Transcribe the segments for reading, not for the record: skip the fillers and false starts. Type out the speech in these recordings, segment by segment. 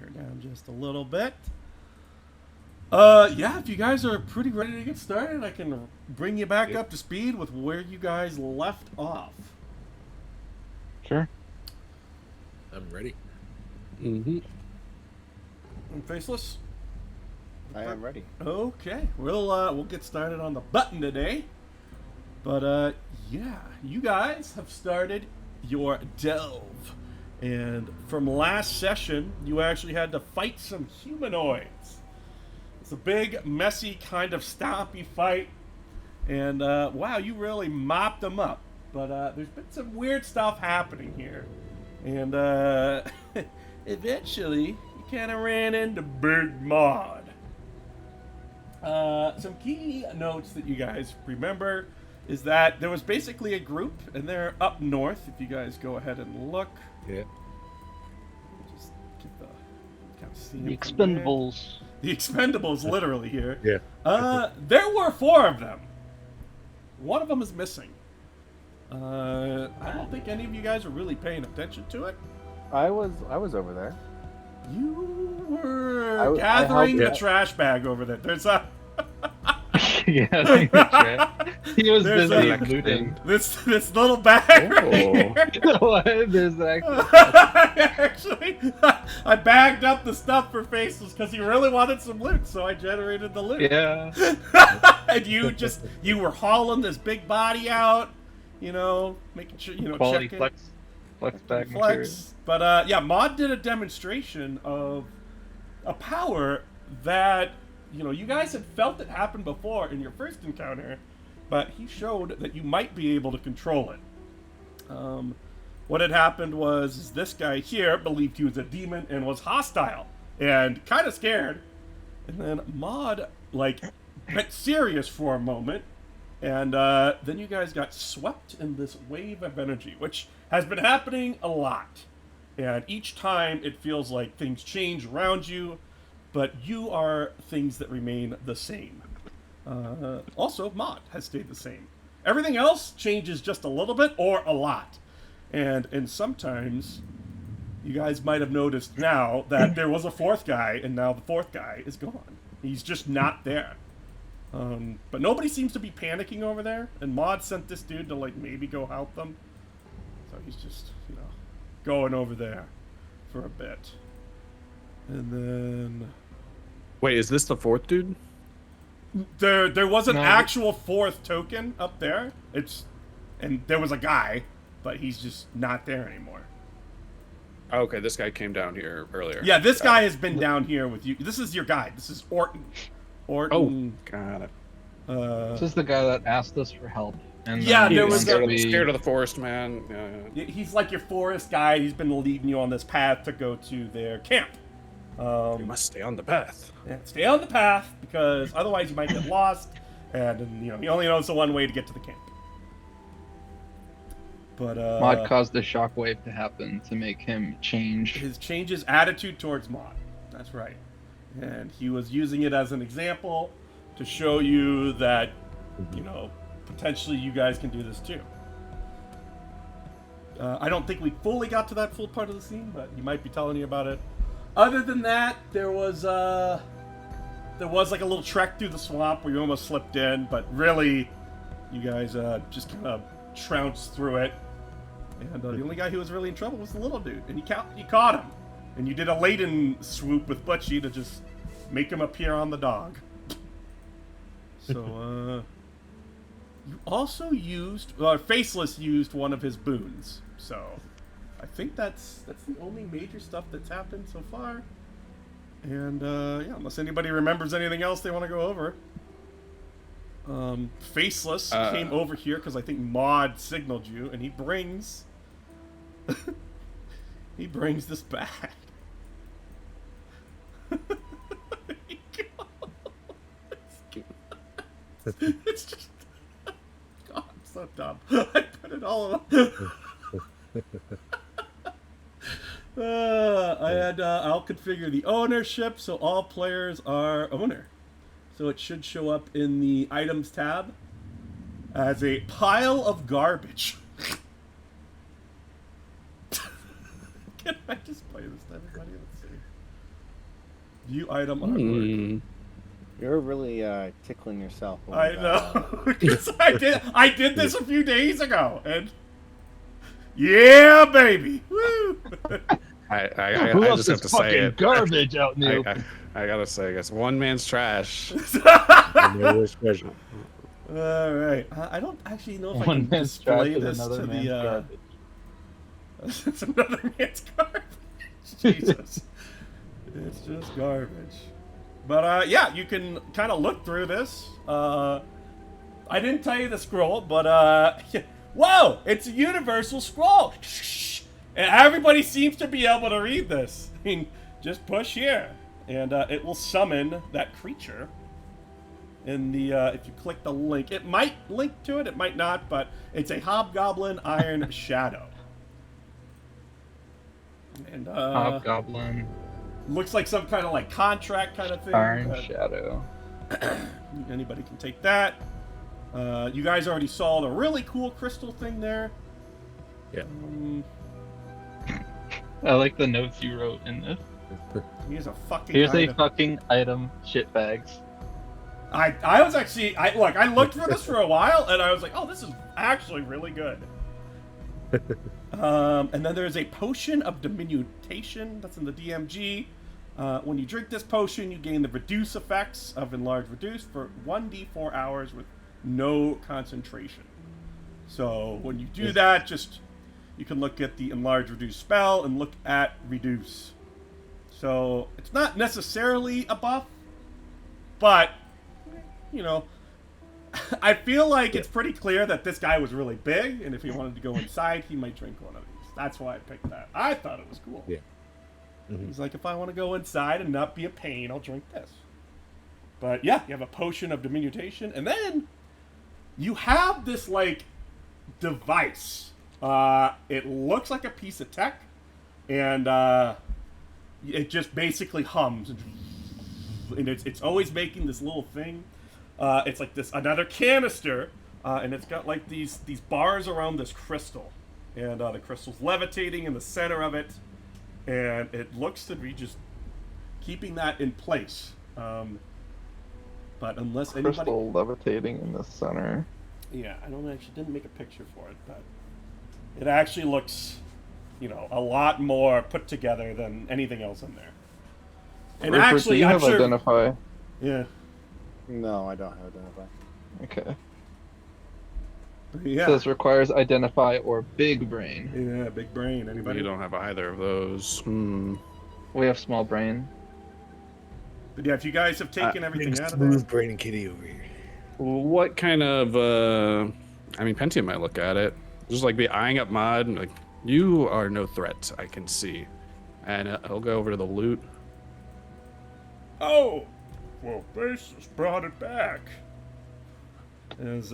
her down just a little bit. Yeah, if you guys are pretty ready to get started, I can bring you back up to speed with where you guys left off. Sure. I'm ready. Mm-hmm. And Faceless? I am ready. Okay, we'll get started on the button today. But yeah, you guys have started your delve. And from last session, you actually had to fight some humanoids. It's a big, messy, kind of stompy fight. And wow, you really mopped them up. But there's been some weird stuff happening here. And eventually, you kind of ran into Big Maud. Some key notes that you guys remember is that there was basically a group, and they're up north. If you guys go ahead and look, Yeah. just get the kind of see The them from there. Expendables. The Expendables, literally here. Yeah. There were 4 of them. One of them is missing. I don't think any of you guys are really paying attention to it. I was over there. You were I gathering helped- the trash bag over there. There's a Yeah, that's right. He was There's busy a- looting. this little bag right here. What? There's actually... Actually, I bagged up the stuff for Faceless because he really wanted some loot, so I generated the loot. Yeah. And you were hauling this big body out, you know, making sure, you know, Quality checking. flex bag material. But yeah, Maud did a demonstration of a power that, you know, you guys had felt it happen before in your first encounter, but he showed that you might be able to control it. What had happened was this guy here believed he was a demon and was hostile and kind of scared. And then Maud, like, went serious for a moment. And then you guys got swept in this wave of energy, which has been happening a lot. And each time it feels like things change around you, but you are things that remain the same. Also, Maud has stayed the same. Everything else changes just a little bit or a lot. And sometimes you guys might have noticed now that there was a 4th guy, and now the 4th guy is gone. He's just not there. But nobody seems to be panicking over there, and Maud sent this dude to, like, maybe go help them. So he's just, you know, going over there for a bit. And then Wait, is this the 4th dude? there was an No. actual 4th token up there. And there was a guy, but he's just not there anymore. Oh, okay, this guy came down here earlier. Yeah, this guy has been down here with you. This is your guy. This is Orton. Orton. Got it. This is the guy that asked us for help. And Yeah, then there he was wants a- to be- Scared of the forest, man. Yeah. He's like your forest guy. He's been leading you on this path to go to their camp. You must stay on the path. Yeah, stay on the path because otherwise you might get lost, and you know he only knows the one way to get to the camp. But Maud caused the shockwave to happen to make him change. his attitude towards Maud. That's right, and he was using it as an example to show you that, you know, potentially you guys can do this too. I don't think we fully got to that full part of the scene, but he might be telling you about it. Other than that, there was like a little trek through the swamp where you almost slipped in, but really, you guys just kind of trounced through it. And the only guy who was really in trouble was the little dude, and you caught him. And you did a laden swoop with Butchie to just make him appear on the dog. So, you also used, Faceless used one of his boons. So, I think that's the only major stuff that's happened so far. And yeah, unless anybody remembers anything else they want to go over. Faceless came over here because I think Maud signaled you, and he brings this bag. It's just, God, I'm so dumb. I put it all up. I'll configure the ownership so all players are owner. So it should show up in the items tab as a pile of garbage. Can I just play this to everybody? Let's see. View item artwork. You're really tickling yourself. Over I know, because I did this a few days ago, and yeah, baby, woo! I Who just left have this to say fucking it. garbage out in the open? I gotta say, it's one man's trash. All right, I don't actually know if I One can man's trash display is this another to man's the. garbage. It's another man's garbage. Jesus, it's just garbage. But yeah, you can kind of look through this. I didn't tell you the scroll, but whoa, it's a universal scroll. And everybody seems to be able to read this. I mean, just push here, and it will summon that creature. In the if you click the link, it might link to it, it might not, but it's a Hobgoblin Iron Shadow. And Hobgoblin, looks like some kind of like contract kind of thing. Iron Shadow. Anybody can take that. You guys already saw the really cool crystal thing there. Yeah. I like the notes you wrote in this. Here's a fucking. Here's a item. fucking item, shitbags. I was actually I looked for this for a while and I was like, oh, this is actually really good. And then there's a potion of diminutation that's in the DMG. When you drink this potion, you gain the reduce effects of enlarge reduce for 1d4 hours with no concentration. So when you do that, just you can look at the enlarge reduce spell and look at reduce. So it's not necessarily a buff, but you know, I feel like it's pretty clear that this guy was really big, and if he wanted to go inside, he might drink one of these. That's why I picked that. I thought it was cool. Yeah. Mm-hmm. He's like, if I want to go inside and not be a pain, I'll drink this. But yeah, you have a potion of diminutation, and then you have this like device. It looks like a piece of tech, and it just basically hums, and it's always making this little thing. It's like this another canister, and it's got like these bars around this crystal, and the crystal's levitating in the center of it, and it looks to be just keeping that in place. But unless anybody, Crystal levitating in the center. yeah, I didn't make a picture for it, but it actually looks, you know, a lot more put together than anything else in there. And Rupert, actually, do you I'm have sure. identify? Yeah. No, I don't have identify. Okay. Yeah. So this requires identify or big brain. Yeah, big brain. Anybody? You don't have either of those. Hmm. We have small brain. But yeah, if you guys have taken everything Big out of smooth it. brain kitty over here. What kind of? I mean, Pentium might look at it. Just like be eyeing up Mod, and like you are no threat. I can see, and he'll go over to the loot. Oh, well, Faceless brought it back. As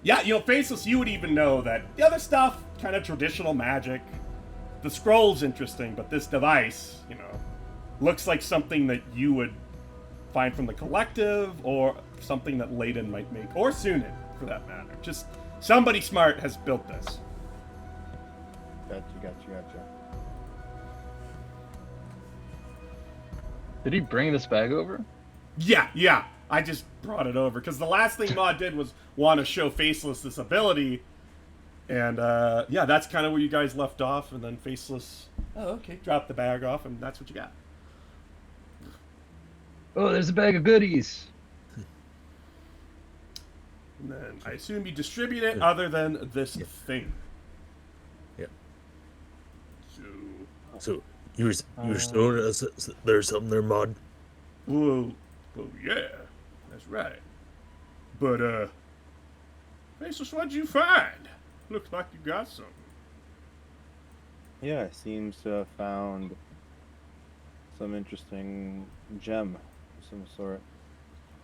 yeah, you know, Faceless, you would even know that the other stuff, kind of traditional magic. The scroll's interesting, but this device, you know, looks like something that you would find from the collective, or something that Layden might make, or Sunin, for that matter. Just somebody smart has built this. Gotcha. Did he bring this bag over? Yeah. I just brought it over because the last thing Maud did was want to show Faceless this ability, and yeah, that's kind of where you guys left off. And then Faceless, oh okay, dropped the bag off, and that's what you got. Oh, there's a bag of goodies. And then I assume you distribute it, other than this thing. Yeah. So, So you were showing us there's something there, Mod. well, yeah, that's right. But Faceless, what'd you find? Looks like you got something. Yeah, it seems to have found some interesting gem of some sort.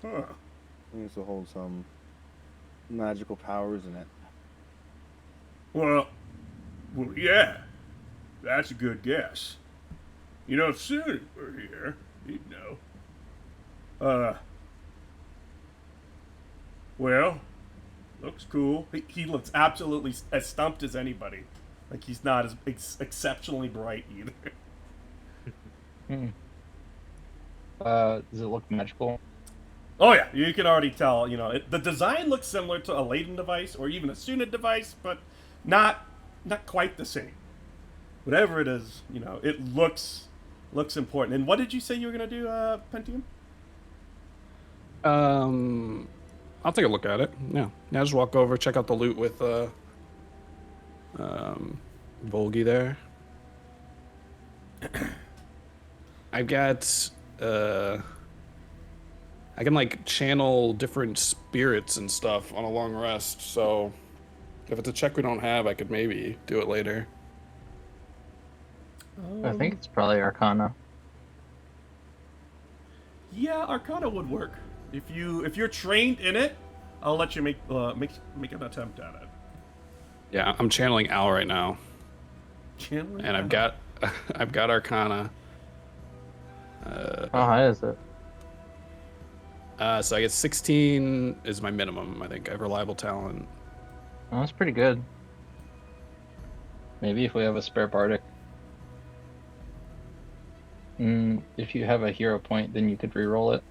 Huh. Seems to hold some magical powers in it. Well, yeah, that's a good guess. You know, if Soon were here, he'd know. Well, looks cool. He looks absolutely as stumped as anybody. Like he's not as exceptionally bright either. Does it look magical? Oh yeah, you can already tell. You know, the design looks similar to a Layden device or even a Sunid device, but not quite the same. Whatever it is, you know, it looks important. And what did you say you were gonna do, Pentium? I'll take a look at it. Yeah, just walk over, check out the loot with Volgi there. I've got I can like channel different spirits and stuff on a long rest, so if it's a check we don't have, I could maybe do it later. I think it's probably Arcana. Yeah, Arcana would work. If you're trained in it, I'll let you make an attempt at it. Yeah, I'm channeling Al right now, Channeling and I've out. got Arcana. How high is it? So I get 16 is my minimum. I think I have reliable talent. Oh, that's pretty good. Maybe if we have a spare Bardic. If you have a hero point, then you could re-roll it.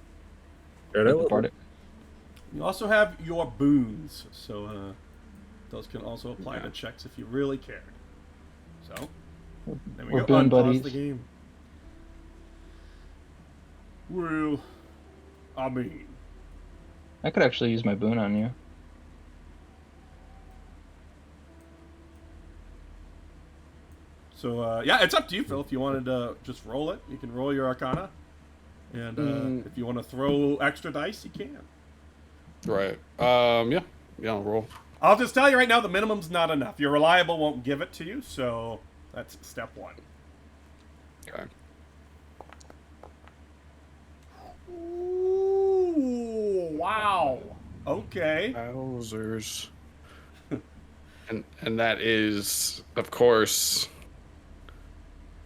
Right with out. the Bardic. You also have your boons, so those can also apply to checks if you really cared. So there we We're go. boon Unpause buddies. the game. Well, I mean, I could actually use my boon on you. so yeah, it's up to you, Phil. If you wanted to just roll it, you can roll your Arcana, and if you want to throw extra dice, you can. Right. Yeah, I'll roll. I'll just tell you right now, the minimum's not enough. Your reliable won't give it to you, so that's step one. Okay. Ooh, wow. Okay. Wowzers. and that is, of course,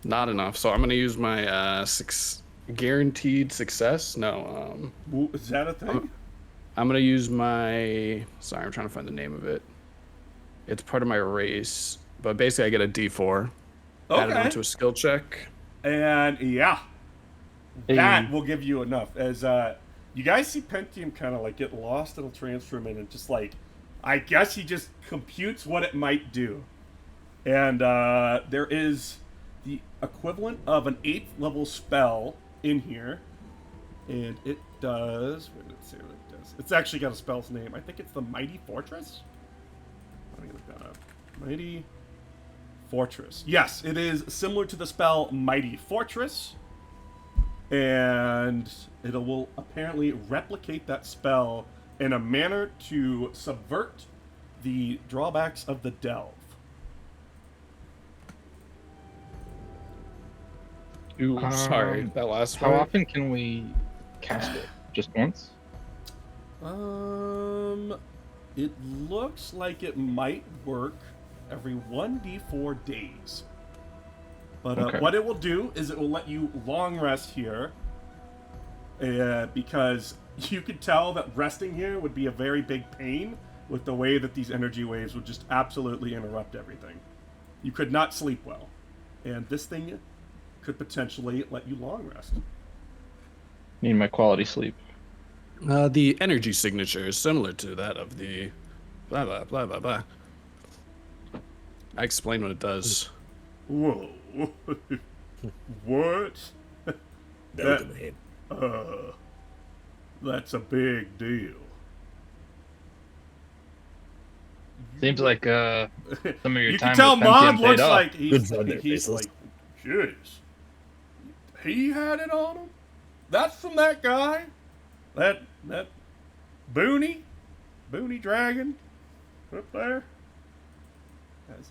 not enough. So I'm gonna use my guaranteed success. No, Ooh, is that a thing? I'm gonna use my. Sorry, I'm trying to find the name of it. It's part of my race, but basically I get a D4 added Okay. onto a skill check. And yeah, Hey. that will give you enough. As you guys see Pentium kind of like get lost in a transform and just like, I guess he just computes what it might do. And there is the equivalent of an 8th level spell in here. And it does, where did it say what it does? It's actually got a spell's name. I think it's the Mighty Fortress. Let me look that up. Mighty Fortress. Yes, it is similar to the spell Mighty Fortress. And it will apparently replicate that spell in a manner to subvert the drawbacks of the delve. Ooh, sorry, that last How one. often can we cast it? Just once? It looks like it might work every 1d4 days. But Okay. what it will do is it will let you long rest here. Because you could tell that resting here would be a very big pain with the way that these energy waves would just absolutely interrupt everything. You could not sleep well. And this thing could potentially let you long rest. Need my quality sleep. The energy signature is similar to that of the blah blah blah blah blah. I explain what it does. Whoa. What? No demand. That's a big deal. Seems like some of your You time can tell with Mod Pentium looks paid off. like Good fun there, he's faceless. like, jeez. He had it on him? That's from that guy? That Boony Dragon up there? As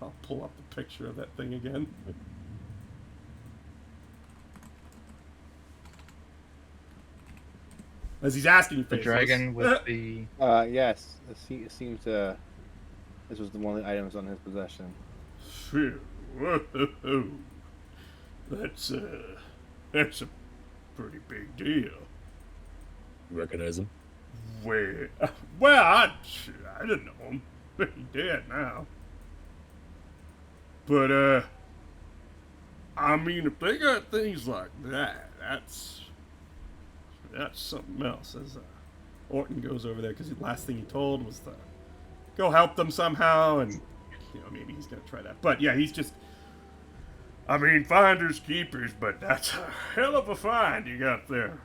I'll pull up the picture of that thing again. As he's asking you, The Faceless. dragon with the... Yes. It seems this was one of the items on his possession. Phew. Whoa. That's a pretty big deal. You recognize him? Well, I didn't know him. He's dead now. But I mean, if they got things like that, that's something else. As Orton goes over there, because the last thing he told was to go help them somehow, and maybe he's gonna try that. But yeah, he's just. I mean, finders keepers, but that's a hell of a find you got there.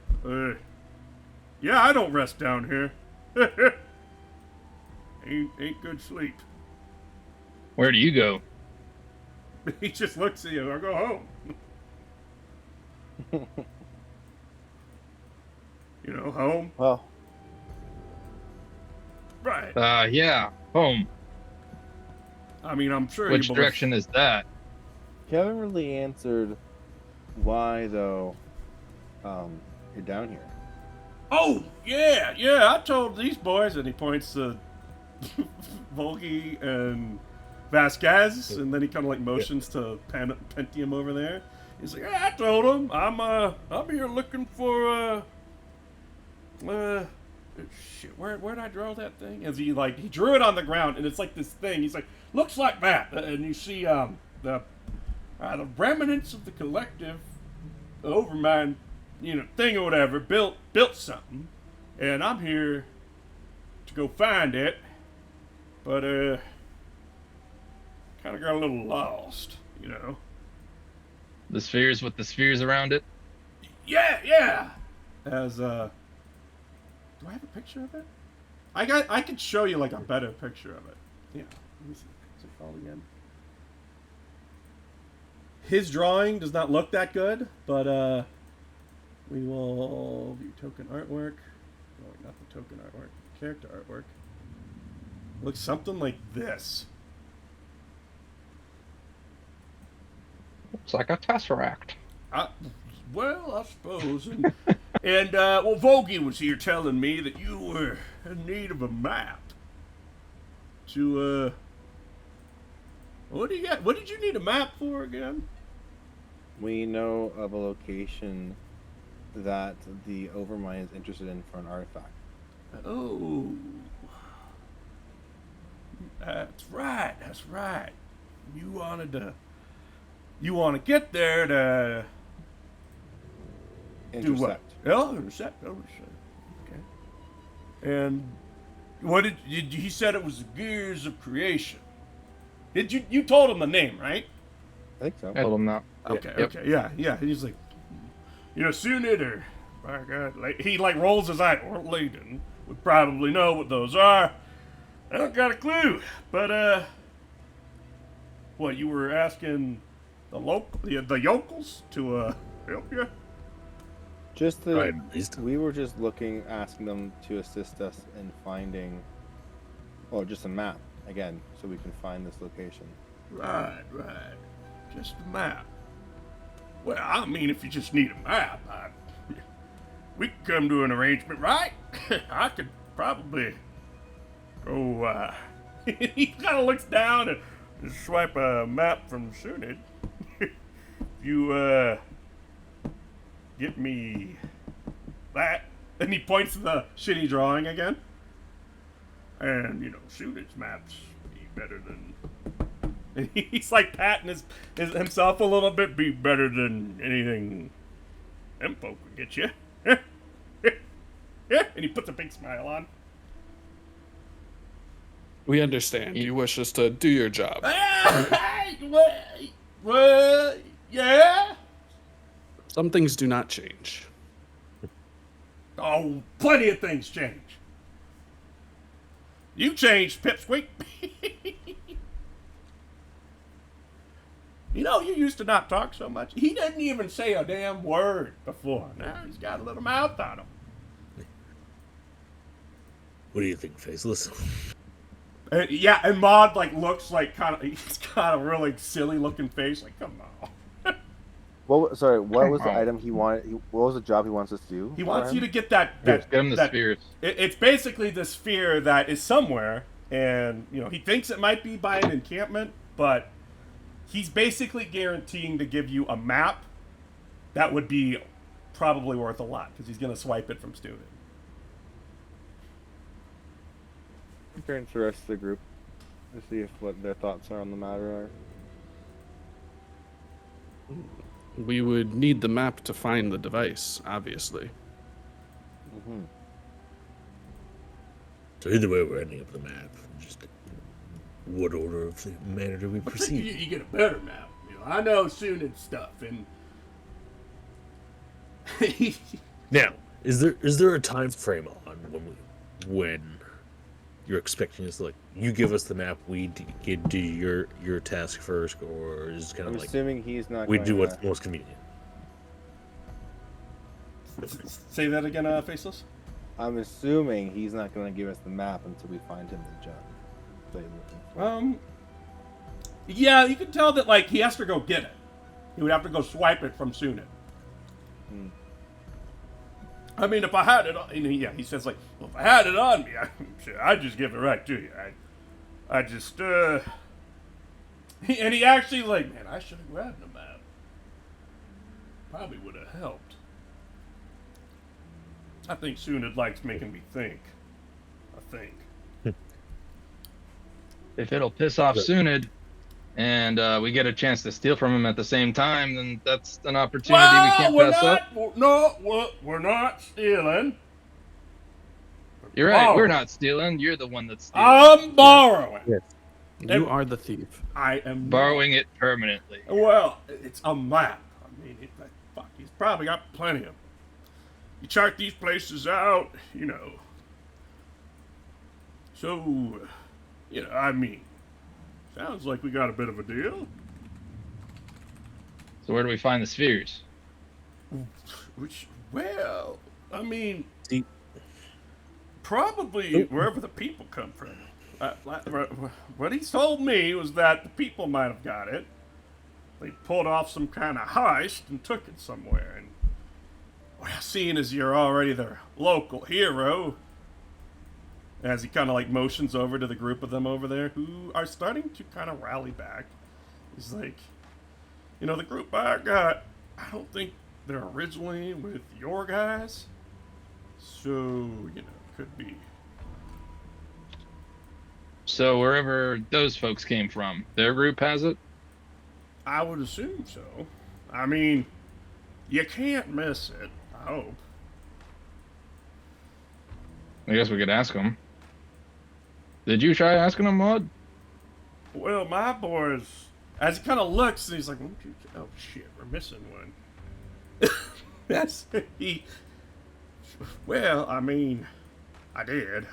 Yeah, I don't rest down here. ain't good sleep. Where do you go? He just looks at you. I go home. Home. Well, Right. Yeah, home. I mean, I'm sure. Which direction is that? you haven't really answered why, though, you're down here. Oh yeah. I told these boys, and he points to Volgi and Vasquez, and then he kind of like motions to Pentium over there. He's like, "Yeah, I told him I'm here looking for shit. Where'd I draw that thing?" As he drew it on the ground, and it's like this thing. He's like, "Looks like that," and you see the remnants of the collective Overmind, thing or whatever built something, and I'm here to go find it, but kind of got a little lost, The spheres with the spheres around it? Yeah. As do I have a picture of it? I could show you like a better picture of it. Yeah. Let me see. What's it called again? His drawing does not look that good, but we will view token artwork. Oh, not the token artwork. Character artwork. Looks something like this. Looks like a tesseract. Well, I suppose. And Vogie was here telling me that you were in need of a map to, what do you got? What did you need a map for again? We know of a location that the Overmind is interested in for an artifact. Oh. That's right. You want to get there to do what? Intercept. Intercept. Okay. And what did he said it was the Gears of Creation? Did you told him the name, right? I think so. I told him that. Okay, Yep. okay, yeah. He's like, Sunit or, my God, he rolls his eye, or Layden would probably know what those are. I don't got a clue, but what you were asking the yokels to help you? Just Right, we were just asking them to assist us in finding, just a map again, so we can find this location. Right, just a map. Well, I mean, if you just need a map, we could come to an arrangement, right? I could probably go, he kind of looks down and just swipe a map from Sunid. You, get me that. And he points to the shitty drawing again. And, Sunid's maps be better than... And he's like patting himself a little bit, be better than anything them folk would get you. And he puts a big smile on. We understand. You wish us to do your job. Well, yeah. Some things do not change. Oh, plenty of things change. You changed, Pipsqueak. You used to not talk so much. He didn't even say a damn word before. Now he's got a little mouth on him. What do you think, Faceless? Yeah, and Maud looks he's got a really silly looking face. Like, come on. What was the item he wanted? What was the job he wants us to do? He wants you to get that Get him the spheres. It's basically the sphere that is somewhere, and he thinks it might be by an encampment, but he's basically guaranteeing to give you a map that would be probably worth a lot because he's going to swipe it from student. Turn to the rest of the group to see what their thoughts are on the matter are. We would need the map to find the device, obviously. Mm-hmm. So either way, we're ending up the map. Just what order of the manner do we I think proceed? you get a better map. I know Sunid stuff, and Now, is there a time frame on when you're expecting us to, like, you give us the map, we do your task first, or is it kind I'm of like assuming he's not. we going do to... what's most convenient? say that again, Faceless. I'm assuming he's not going to give us the map until we find him the job that he's looking for. Yeah, you can tell that like he has to go get it. He would have to go swipe it from Sunit. Hmm. I mean, if I had it on, he says like, well, if I had it on me, I'd just give it right to you. I just, and he actually like, man, I should have grabbed the map. Probably would have helped. I think Sunit likes making me think. I think. If it'll piss off Sunid, and we get a chance to steal from him at the same time, then that's an opportunity we can't pass up. We're not stealing. You're right. borrowing. We're not stealing. You're the one that's stealing. I'm borrowing. Yes. You are the thief. I am Borrowing it permanently. Well, it's a map. I mean, fuck, he's probably got plenty of them. You chart these places out, So, I mean, sounds like we got a bit of a deal. So where do we find the spheres? Well, I mean, See- probably wherever the people come from. What he told me was that the people might have got it. They pulled off some kind of heist and took it somewhere. And well, seeing as you're already their local hero, as he kind of like motions over to the group of them over there who are starting to kind of rally back. He's like, the group I got, I don't think they're originally with your guys. So, could be. So wherever those folks came from, their group has it? I would assume so. I mean, you can't miss it, I hope. I guess we could ask them. Did you try asking them, Maud? Well, my boys, as he kind of looks, and he's like, oh shit, we're missing one. That's, well, I mean, I did.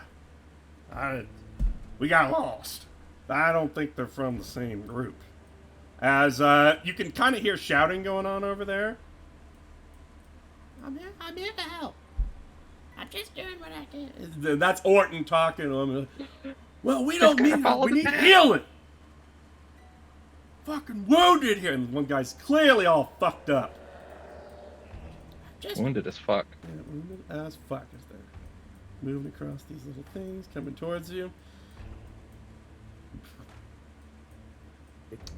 We got lost. I don't think they're from the same group. As, you can kind of hear shouting going on over there. I'm here to help. I'm just doing what I did. That's Orton talking to him. Well, we don't need help. We need healing. Fucking wounded here. And one guy's clearly all fucked up. Wounded as fuck. Yeah, wounded as fuck is there. Moving across these little things, coming towards you.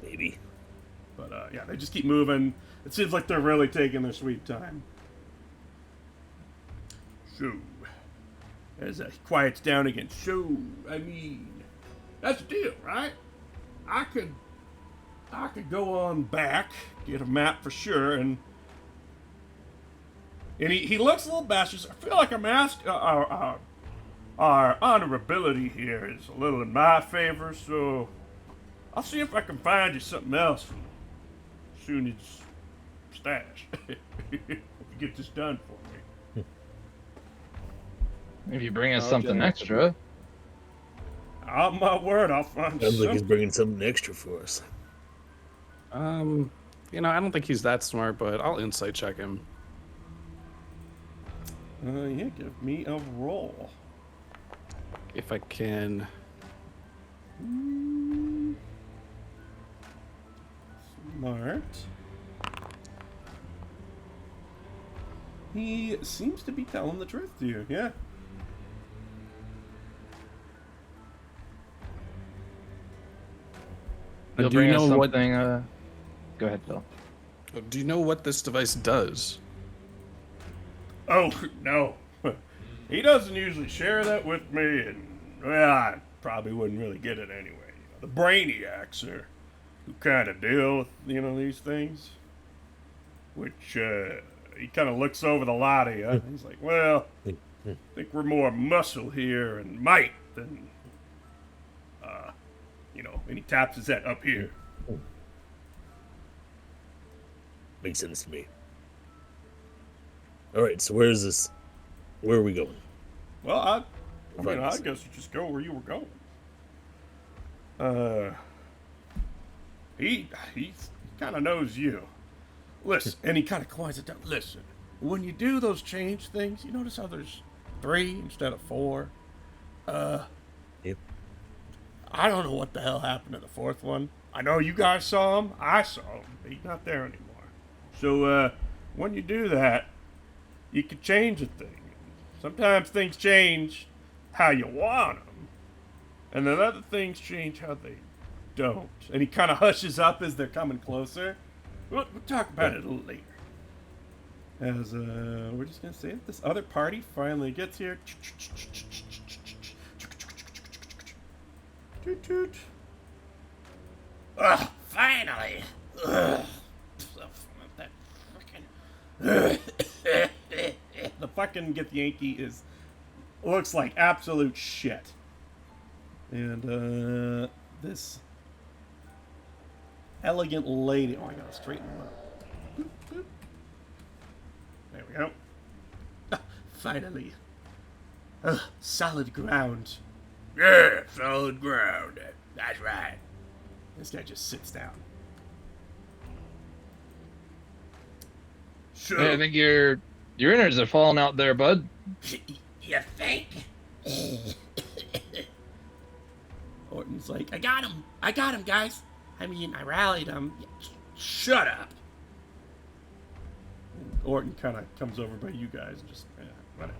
Maybe. But, yeah, they just keep moving. It seems like they're really taking their sweet time. So, as he quiets down again. So, I mean, that's the deal, right? I could go on back, get a map for sure, and he looks a little bashful. I feel like I'm asked, our honorability here is a little in my favor, so I'll see if I can find you something else from Sunid's stash. If you get this done for me. If you bring us I'll something generate extra. On my word, I'll find Sounds like he's something. bringing something extra for us. I don't think he's that smart, but I'll insight check him. Yeah, give me a roll. If I can. Smart. He seems to be telling the truth to you, yeah. You'll Do bring you us know what? something. Go ahead, Phil. Do you know what this device does? Oh, no. He doesn't usually share that with me, and, well, I probably wouldn't really get it anyway. The brainiacs are who kind of deal with, these things. which he kind of looks over the lot of you. He's like, well, I think we're more muscle here and might than, and he taps his head up here. Makes sense to me. All right, so where are we going? Well, I Right. guess you just go where you were going. He kind of knows you. Listen, and he kind of quiets it down. Listen, when you do those change things, you notice how there's 3 instead of 4. Yep. I don't know what the hell happened to the 4th one. I know you guys saw him. I saw him. But he's not there anymore. So, when you do that, you can change a thing. Sometimes things change how you want them. And then other things change how they don't. And he kind of hushes up as they're coming closer. We'll talk about it a little later. As, we're just going to say it. This other party finally gets here. Toot toot. Ugh, finally. Ugh. That frickin'. The fucking Get the Yankee looks like absolute shit. And, this elegant lady. Oh, I gotta straighten him up. Boop, boop. There we go. Finally. Solid ground. Yeah, solid ground. That's right. This guy just sits down. Sure. Hey, I think your innards are falling out there, bud. You think? Orton's like, I got him, guys. I mean, I rallied him. Shut up. And Orton kind of comes over by you guys and just, whatever.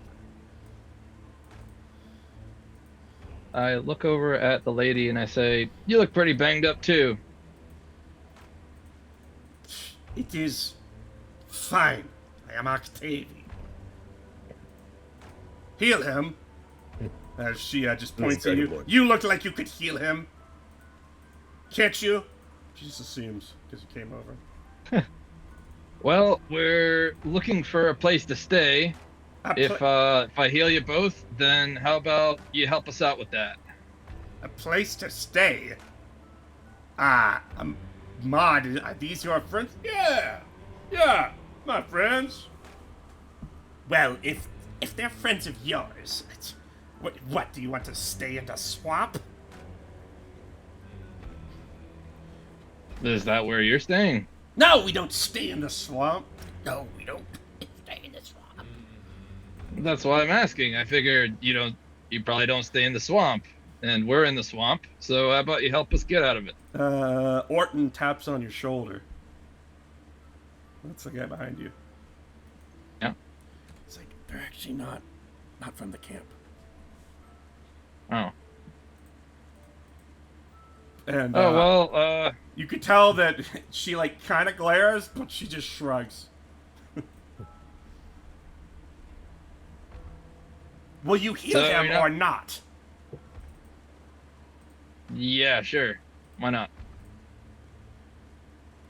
I look over at the lady and I say, "You look pretty banged up too." It is fine. I am Octavie. Heal him. As she just points at you. You look like you could heal him. Can't you? She just assumes because you came over. Well, we're looking for a place to stay. If I heal you both, then how about you help us out with that? A place to stay? Mod, are these your friends? Yeah, my friends. Well, if they're friends of yours, what do you want to stay in the swamp? Is that where you're staying? No, we don't stay in the swamp. No, we don't stay in the swamp. That's why I'm asking. I figured you probably don't stay in the swamp, and we're in the swamp. So how about you help us get out of it? Orton taps on your shoulder. That's the guy behind you. Yeah. It's like, they're actually not from the camp. Oh. And you could tell that she kind of glares, but she just shrugs. Will you heal him or not? Yeah, sure. Why not?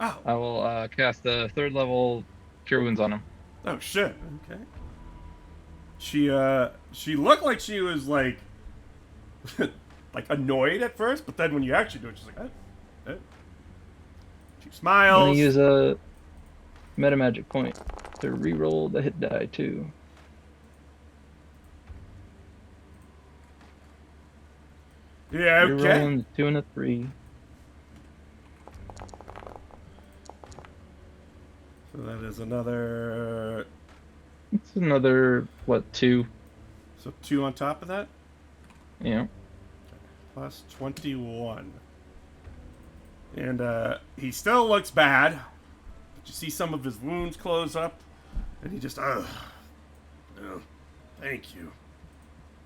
Oh. I will cast a 3rd level Cure Wounds on him. Oh shit. Okay. She looked like she was like annoyed at first, but then when you actually do it, she's like, oh. She smiles. I'm gonna use a meta magic point to reroll the hit die too. Yeah, okay. You're rolling 2 and a 3. So that is another. It's another 2? So 2 on top of that. Yeah. Plus 21. And he still looks bad. But you see some of his wounds close up. And he just, oh, thank you.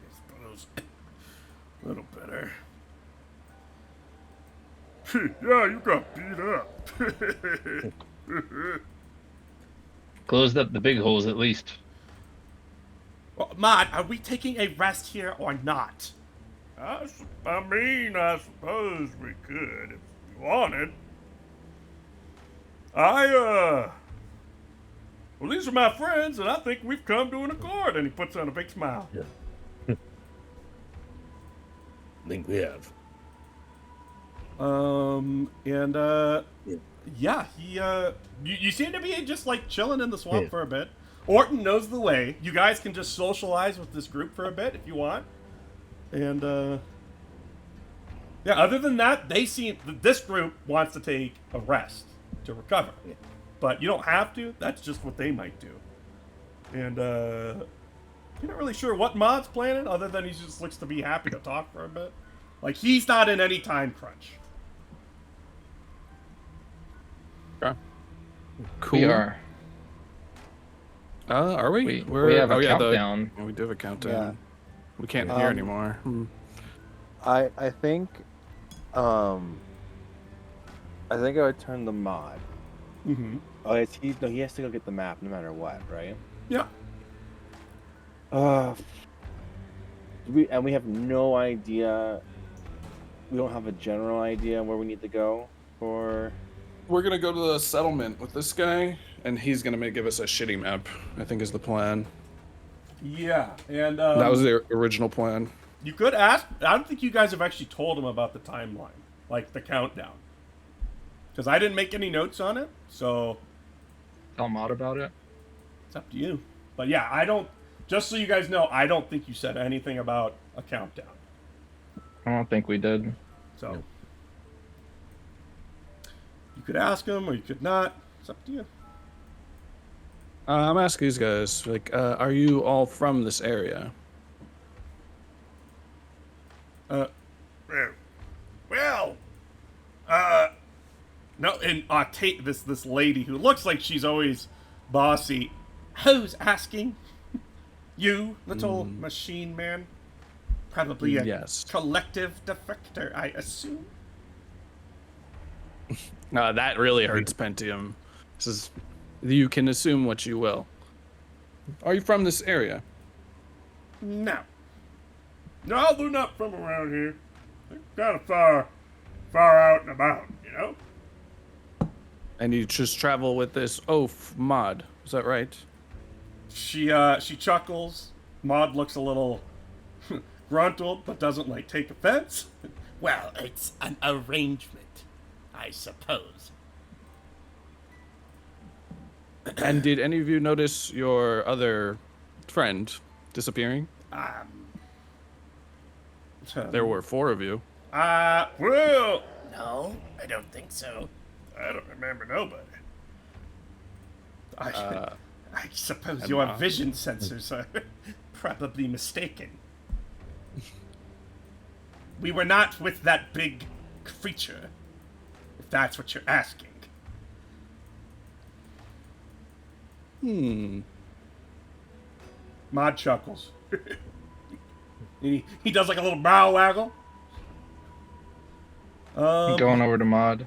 I suppose a little better. Yeah, you got beat up. Closed up the big holes at least. Well, Mod, are we taking a rest here or not? I suppose we could if you wanted. well, these are my friends, and I think we've come to an accord. And he puts on a big smile. Yeah. I think we have. Yeah, you seem to be just like chilling in the swamp Yeah. for a bit. Orton knows the way. You guys can just socialize with this group for a bit if you want. And yeah, other than that, this group wants to take a rest to recover. Yeah. But you don't have to. That's just what they might do. And you're not really sure what Mod's planning, other than he just looks to be happy to talk for a bit. Like, he's not in any time crunch. Okay. Cool. We are. Are we? We have a countdown. We do have a countdown. Yeah. We can't hear anymore. I think I would turn the mod. Mm-hmm. Oh, he has to go get the map no matter what, right? Yeah. We have no idea. We don't have a general idea where we need to go for. We're gonna go to the settlement with this guy, and he's gonna give us a shitty map. I think is the plan. Yeah, and That was the original plan. you could ask. I don't think you guys have actually told him about the timeline, like the countdown, because I didn't make any notes on it. So Tell Maud about it. it's up to you. But yeah, I don't. Just so you guys know, I don't think you said anything about a countdown. I don't think we did. So No. you could ask him, or you could not. It's up to you. I'm asking these guys, like, are you all from this area? Well, no, and take this lady who looks like she's always bossy. Who's asking? You, little machine man? Probably a Yes. collective defector, I assume. No, that really hurts Pentium. This is, you can assume what you will. Are you from this area? No. No, they're not from around here. They're kind of far out and about, you know? And you just travel with this oaf mod, is that right? She chuckles. Maud looks a little gruntled, but doesn't like take offense. Well, it's an arrangement, I suppose. And did any of you notice your other friend disappearing? There were 4 of you. Well, no, I don't think so. I don't remember nobody. I suppose your Mom. vision sensors are probably mistaken. We were not with that big creature, if that's what you're asking. Maud chuckles. he does like a little brow waggle. I'm going over to Maud.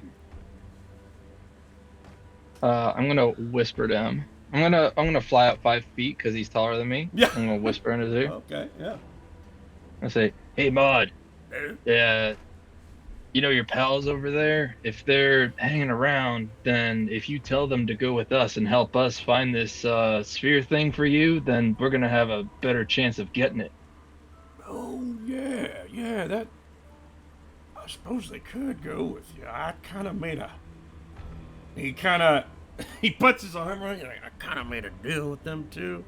I'm gonna whisper to him. I'm gonna fly up 5 feet because he's taller than me. Yeah. I'm gonna whisper in his ear. Okay, yeah. I say, "Hey, Maud. Yeah, you know your pals over there? If they're hanging around, then if you tell them to go with us and help us find this sphere thing for you, then we're gonna have a better chance of getting it." Oh, yeah, that... I suppose they could go with you. I kind of made a... He puts his arm around you, like, I kind of made a deal with them, too.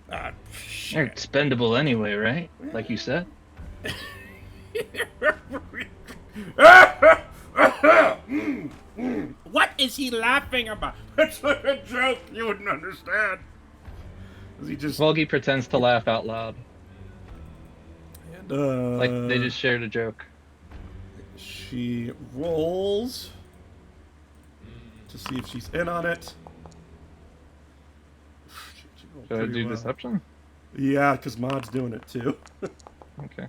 They're Shit. expendable anyway, right? Like you said. What is he laughing about? It's like a joke you wouldn't understand. He just... Volgi pretends to laugh out loud, And, like they just shared a joke. She rolls to see if she's in on it. She rolled Should I pretty do well. deception? Yeah, because Maud's doing it too. Okay.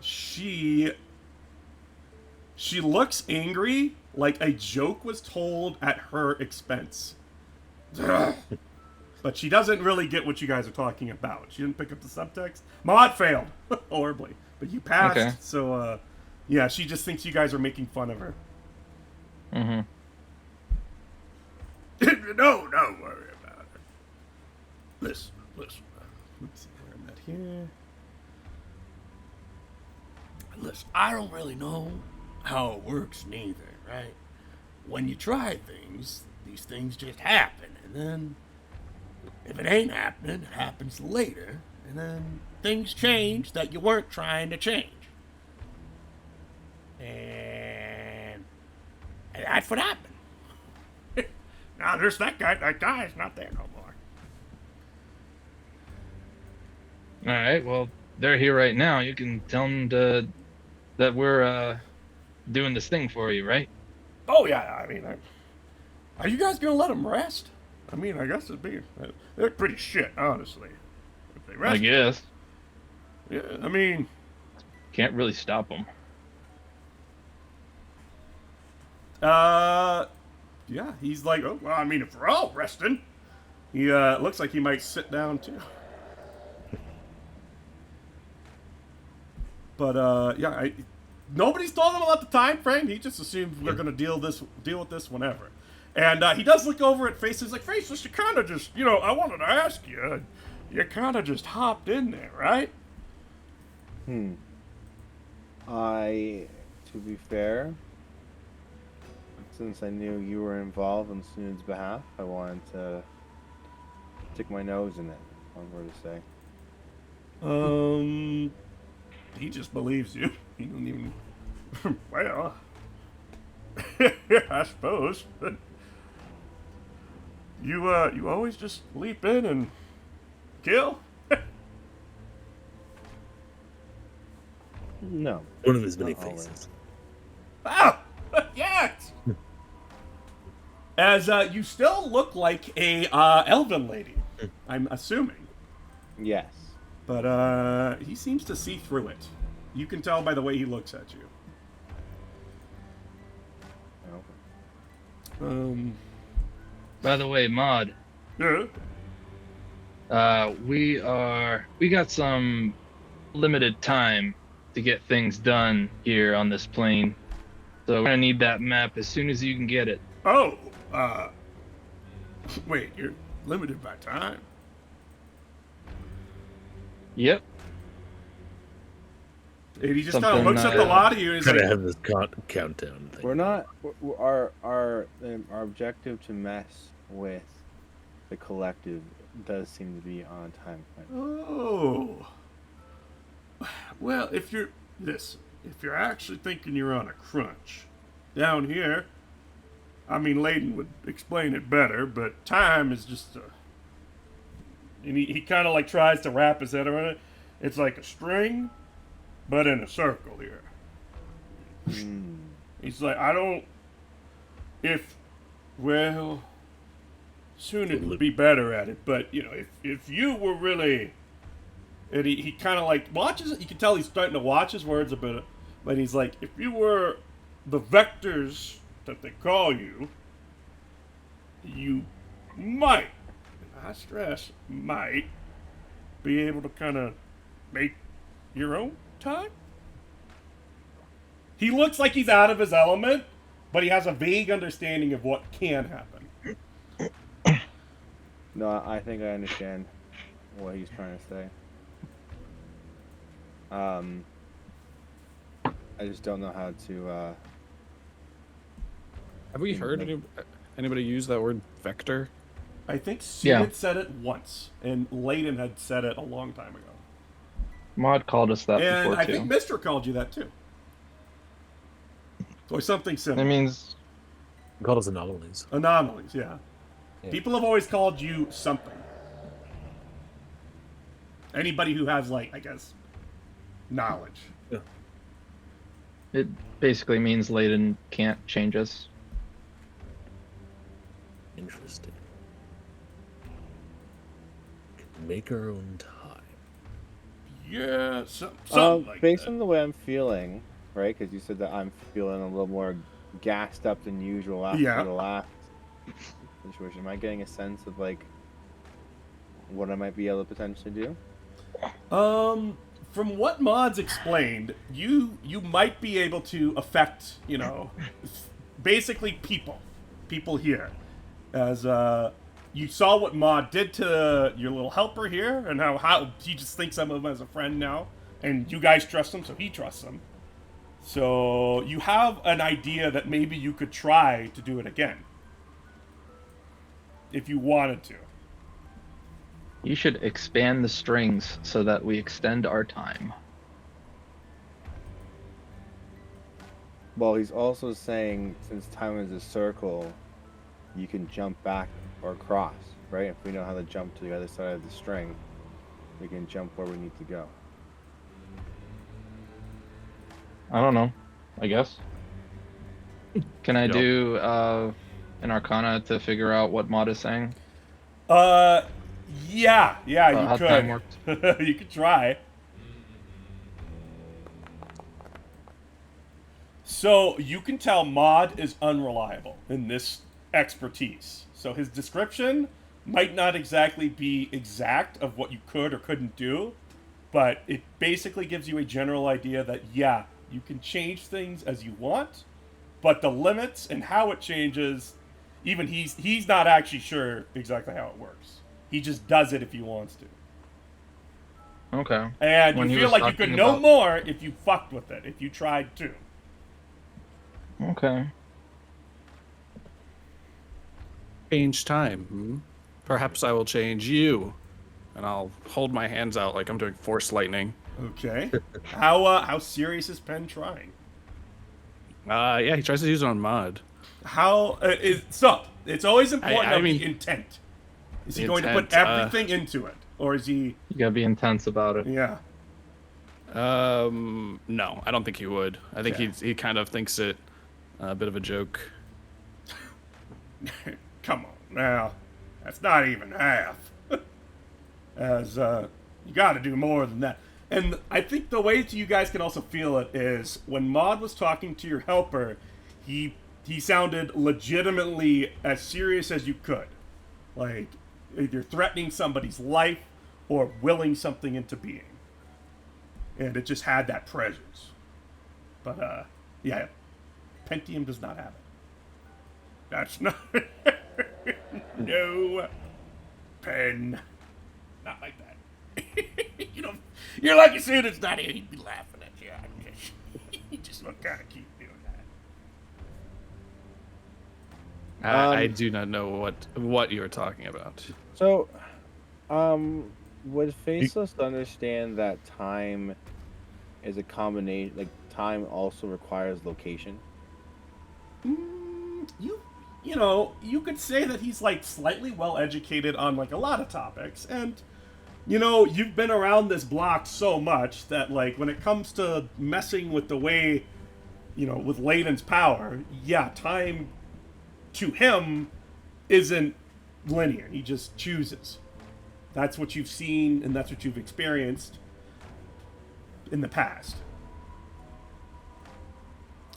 She looks angry, like a joke was told at her expense. But she doesn't really get what you guys are talking about. She didn't pick up the subtext. Maud failed horribly, but you passed. Okay. So, yeah, she just thinks you guys are making fun of her. Mm-hmm. No, don't worry about it. Listen. Let's see where I'm at here. Listen, I don't really know how it works neither, right? When you try things, these things just happen, and then if it ain't happening, it happens later, and then things change that you weren't trying to change. And that's what happened. Now there's that guy. That guy is not there no more. All right. Well, they're here right now. You can tell them that we're doing this thing for you, right? Oh yeah, I mean, are you guys gonna let them rest? I mean, I guess it'd be. They're pretty shit, honestly. If they rest, I guess. Yeah, I mean, Can't really stop them. yeah, he's like, oh, well, I mean, if we're all resting, he looks like he might sit down too. But yeah, nobody's told him about the time frame. He just assumes we're gonna deal with this whenever. And he does look over at Faces like, Faces, you kind of just, I wanted to ask you, you kind of just hopped in there, right? To be fair, since I knew you were involved on Snood's behalf, I wanted to stick my nose in it, one word to say. He just believes you. He don't even. Well, I suppose. But you always just leap in and kill. No. One of his many Not always. faces. Oh, yes. As you still look like a elven lady, I'm assuming. Yes. But he seems to see through it. You can tell by the way he looks at you. Okay. By the way, Maud, Yeah. we got some limited time to get things done here on this plane. So we're gonna need that map as soon as you can get it. Oh, wait, you're limited by time. Yep. And he just kind of Something, looks at the lot of you and he's Try to like, have this countdown thing. We're not. Our objective to mess with the collective does seem to be on time. oh. Well, if you're actually thinking you're on a crunch, down here, I mean, Layden would explain it better, but time is just a... And he kind of like tries to wrap his head around it. It's like a string, but in a circle here. He's like, soon it'd be better at it, but, if you were really... And he kind of like watches it. You can tell he's starting to watch his words a bit. But he's like, if you were the vectors that they call you, you might, and I stress, might, be able to kind of make your own time. He looks like he's out of his element, but he has a vague understanding of what can happen. No, I think I understand what he's trying to say. I just don't know how to. Have we heard anybody use that word vector? I think Sue Yeah. had said it once, and Layden had said it a long time ago. Maud called us that And before I too. think Mister called you that too. Or something That similar. means Called us anomalies. Anomalies, yeah. People have always called you something. Anybody who has, like, I guess, knowledge. Yeah. it basically means Layden can't change us. Interesting. Can make our own time. Yeah, something like Based that. on the way I'm feeling, right? Because you said that I'm feeling a little more gassed up than usual after Yeah. the last situation. Am I getting a sense of like what I might be able to potentially do? From what Mod's explained, you might be able to affect, basically people here. As you saw what Maud did to your little helper here, and how he just thinks of him as a friend now, and you guys trust him, so he trusts him. So you have an idea that maybe you could try to do it again, if you wanted to. You should expand the strings so that we extend our time. Well, he's also saying since time is a circle, you can jump back or cross, right? If we know how to jump to the other side of the string, we can jump where we need to go. I don't know. I guess. Can I Yep. do an Arcana to figure out what Maud is saying? Yeah, you how time could. works? You could try. So you can tell Maud is unreliable in this expertise. So his description might not exactly be exact of what you could or couldn't do, but it basically gives you a general idea that, yeah, you can change things as you want, but the limits and how it changes, even he's not actually sure exactly how it works. He just does it if he wants to. Okay. And When you he feel was like you could talking know about- more if you fucked with it, if you tried to. Okay. Change time. Perhaps I will change you, and I'll hold my hands out like I'm doing Force Lightning. Okay. How serious is Penn trying? Yeah, he tries to use it on Mod. So it's always important I of mean, the intent. Is he the going to put intent, everything into it, or is he? You gotta be intense about it. Yeah. No, I don't think he would. I think Okay. he kind of thinks it a bit of a joke. Come on now, that's not even half. As you got to do more than that. And I think the way you guys can also feel it is when Maud was talking to your helper, he sounded legitimately as serious as you could, like either threatening somebody's life or willing something into being. And it just had that presence. But yeah, Pentium does not have it. That's not. No, Pen. Not like that. You're lucky student's not here. He'd be laughing at you. He just look kind of cute doing that. I do not know what you are talking about. So, would Faceless understand that time is a combination? Like, time also requires location. You could say that he's like slightly well educated on like a lot of topics, and you've been around this block so much that like when it comes to messing with the way, with Layden's power, yeah, time to him isn't linear. He just chooses. That's what you've seen, and that's what you've experienced in the past.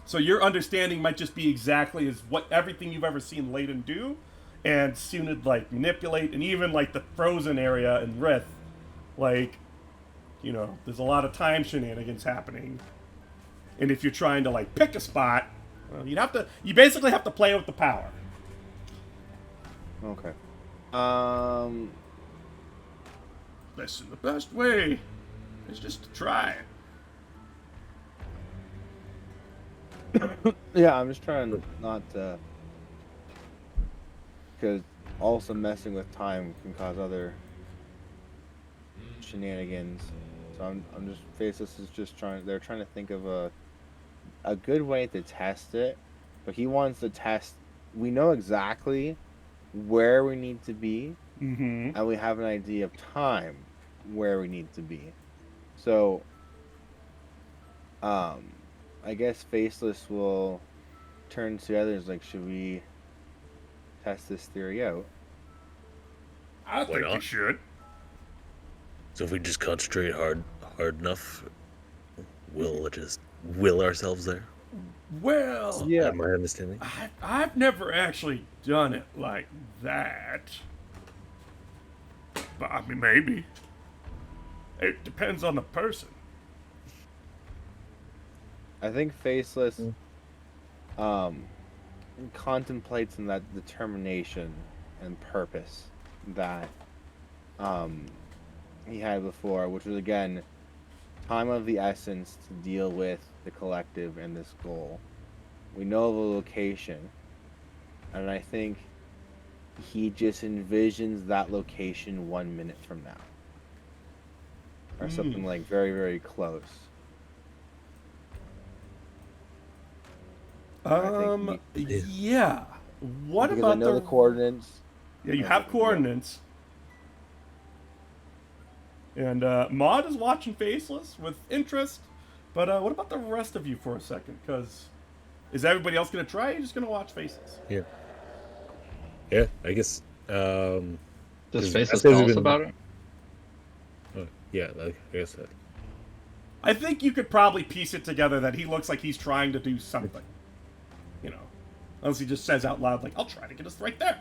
So your understanding might just be exactly as what everything you've ever seen Layden do, and seen it like manipulate, and even like the frozen area in Rith, like, there's a lot of time shenanigans happening. And if you're trying to like pick a spot, well, you basically have to play with the power. Okay. Listen, the best way is just to try it. Yeah, I'm just trying not to, because also messing with time can cause other shenanigans. So I'm just Faceless is just trying. They're trying to think of a good way to test it, but he wants to test. We know exactly where we need to be, Mm-hmm. and we have an idea of time where we need to be. So, I guess Faceless will turn to others like, should we test this theory out? I think you not? should. So if we just concentrate hard enough, we'll just will ourselves there. Well, Yeah. Am I understanding? I've never actually done it like that. But I mean, maybe. It depends on the person. I think Faceless contemplates on that determination and purpose that he had before, which was again time of the essence to deal with the collective and this goal. We know the location, and I think he just envisions that location 1 minute from now, or something like very, very close. Yeah. What Because about I know the coordinates. Yeah, you have coordinates. And Maud is watching Faceless with interest. But what about the rest of you for a second? Because is everybody else going to try? Or are you just going to watch Faceless? Yeah. Yeah, I guess. Does Does Faceless Vasquez tell us even- about it? Yeah, I guess that. I think you could probably piece it together that he looks like he's trying to do something. You know, unless he just says out loud, like, I'll try to get us right there.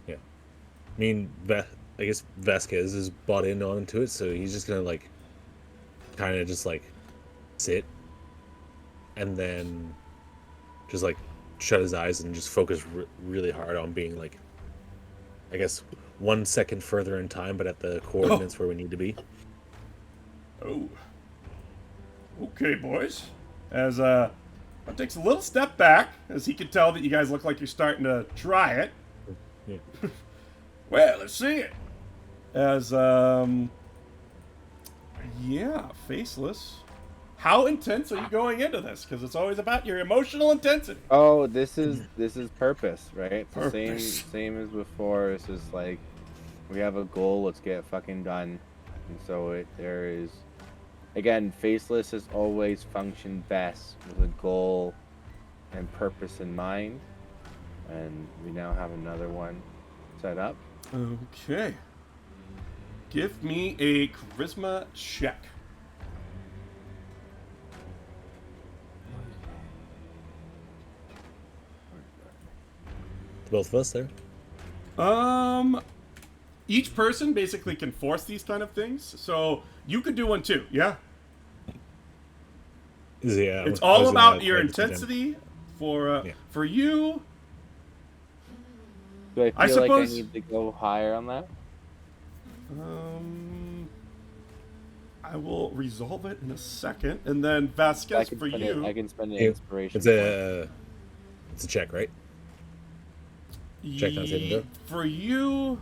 Yeah. I mean, I guess Vasquez is bought in onto it, so he's just gonna, like, kind of just, like, sit and then just, like, shut his eyes and just focus really hard on being, like, I guess 1 second further in time, but at the coordinates where we need to be. Oh. Okay, boys. As takes a little step back, as he can tell that you guys look like you're starting to try it. Yeah. Well, let's see it. As yeah, Faceless. How intense are you going into this? Because it's always about your emotional intensity. Oh, this is purpose, right? It's the Purpose. same as before. It's just like we have a goal, let's get it fucking done. And so there is, again, Faceless has always functioned best with a goal and purpose in mind, and we now have another one set up. Okay. Give me a charisma check. Both of us there. Each person basically can force these kind of things, so you could do one too. Yeah. Yeah. It's I all was about gonna your play this again. intensity. For Yeah. for you, Do I feel I like I suppose- need to go higher on that? I will resolve it in a second, and then Vasquez for you. I can spend an Yeah, inspiration. It's a check, right? check on saving throw? For you,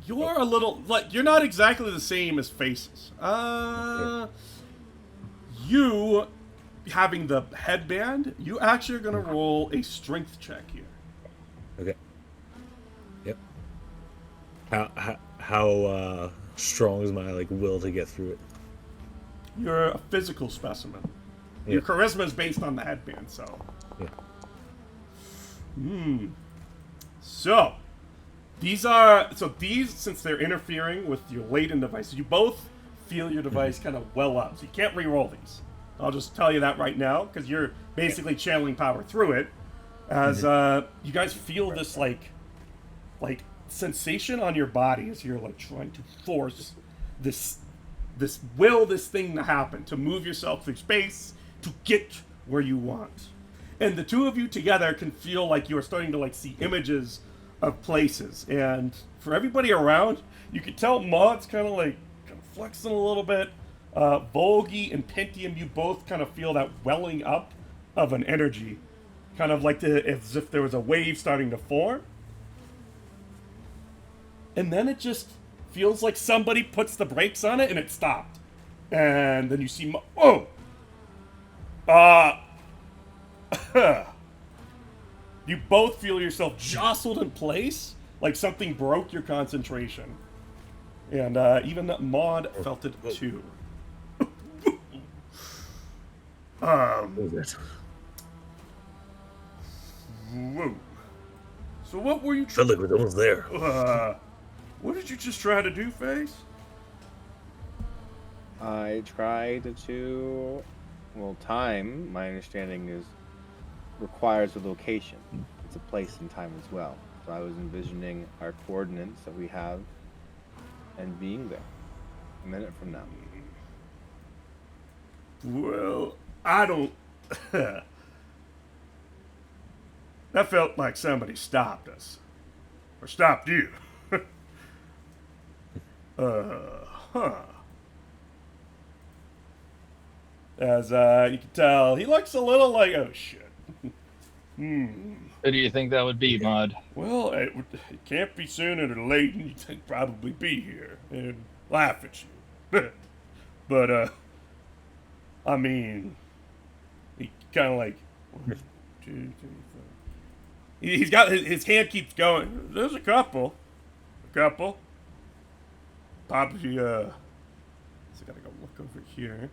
you're a little like you're not exactly the same as Faces. You having the headband, you actually are gonna roll a strength check here. Okay. Yep. How strong is my like will to get through it? You're a physical specimen. Yeah. Your charisma is based on the headband, so. Yeah. So, these, since they're interfering with your latent devices, you both feel your device kind of well up. So you can't re-roll these. I'll just tell you that right now, because you're basically channeling power through it. As you guys feel this like sensation on your body as you're like trying to force this thing to happen, to move yourself through space, to get where you want. And the two of you together can feel like you are starting to like see images of places. And for everybody around, you can tell Maud's kind of flexing a little bit. Volgi and Pentium, you both kind of feel that welling up of an energy. Kind of like as if there was a wave starting to form. And then it just feels like somebody puts the brakes on it and it stopped. And then you see, you both feel yourself jostled in place, like something broke your concentration. And even Maud felt it too. What was that? Whoa. So what were you Felt like we're almost there. what did you just try to do, Face? I tried to. Well, time, my understanding is, requires a location. It's a place and time as well. So I was envisioning our coordinates that we have and being there a minute from now. Well, I don't. That felt like somebody stopped us. Or stopped you. Huh. As you can tell, he looks a little like, oh shit. Who do you think that would be, Maud? Well, it can't be sooner than later. You'd probably be here and laugh at you. But, I mean, he kind of like, 1, 2, 3, 4. He's got his hand keeps going. There's a couple. Probably, so I gotta go look over here.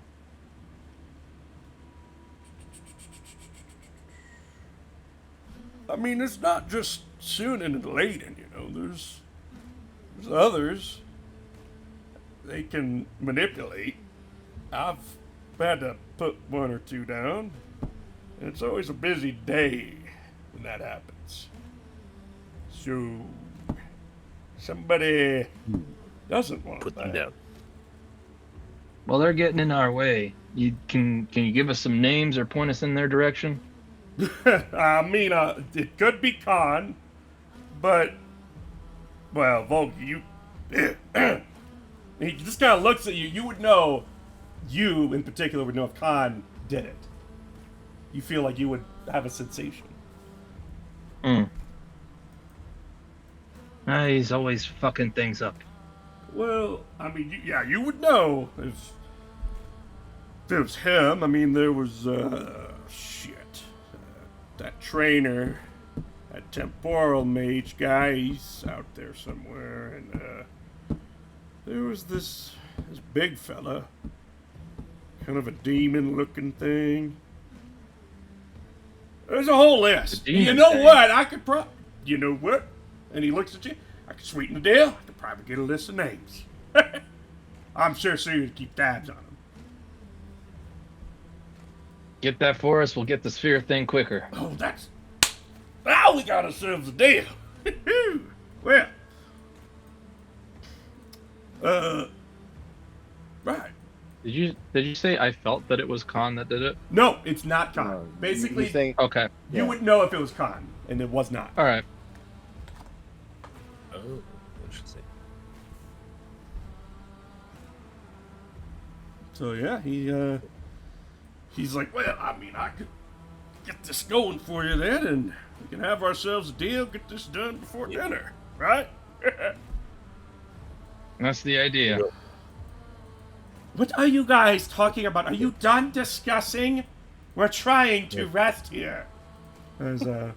I mean, it's not just soon and late, and there's others they can manipulate. I've had to put 1 or 2 down, and it's always a busy day when that happens. So somebody doesn't want Put them that. down. Well, they're getting in our way. Can you give us some names or point us in their direction? I mean, it could be Khan, but, well, Volk, you, he just kind of looks at you. You would know, you in particular would know if Khan did it. You feel like you would have a sensation. He's always fucking things up. Well, I mean, yeah, you would know if it was him. I mean, there was, that trainer, that temporal mage guy, he's out there somewhere, and there was this big fella, kind of a demon-looking thing. There's a whole list. You know thing. what? You know what? And he looks at you. I could sweeten the deal. I could probably get a list of names. I'm sure Sue would keep tabs on them. Get that for us. We'll get the sphere thing quicker. Oh, now we got ourselves a deal. Well, right. Did you say I felt that it was Khan that did it? No, it's not Khan. No, Basically, he's saying, Okay. you would know if it was Khan, and it was not. All right. Oh, interesting. So yeah, he's like, well, I mean, I could get this going for you then, and we can have ourselves a deal, get this done before dinner, right? That's the idea. What are you guys talking about? Are you done discussing? We're trying to rest here. As they're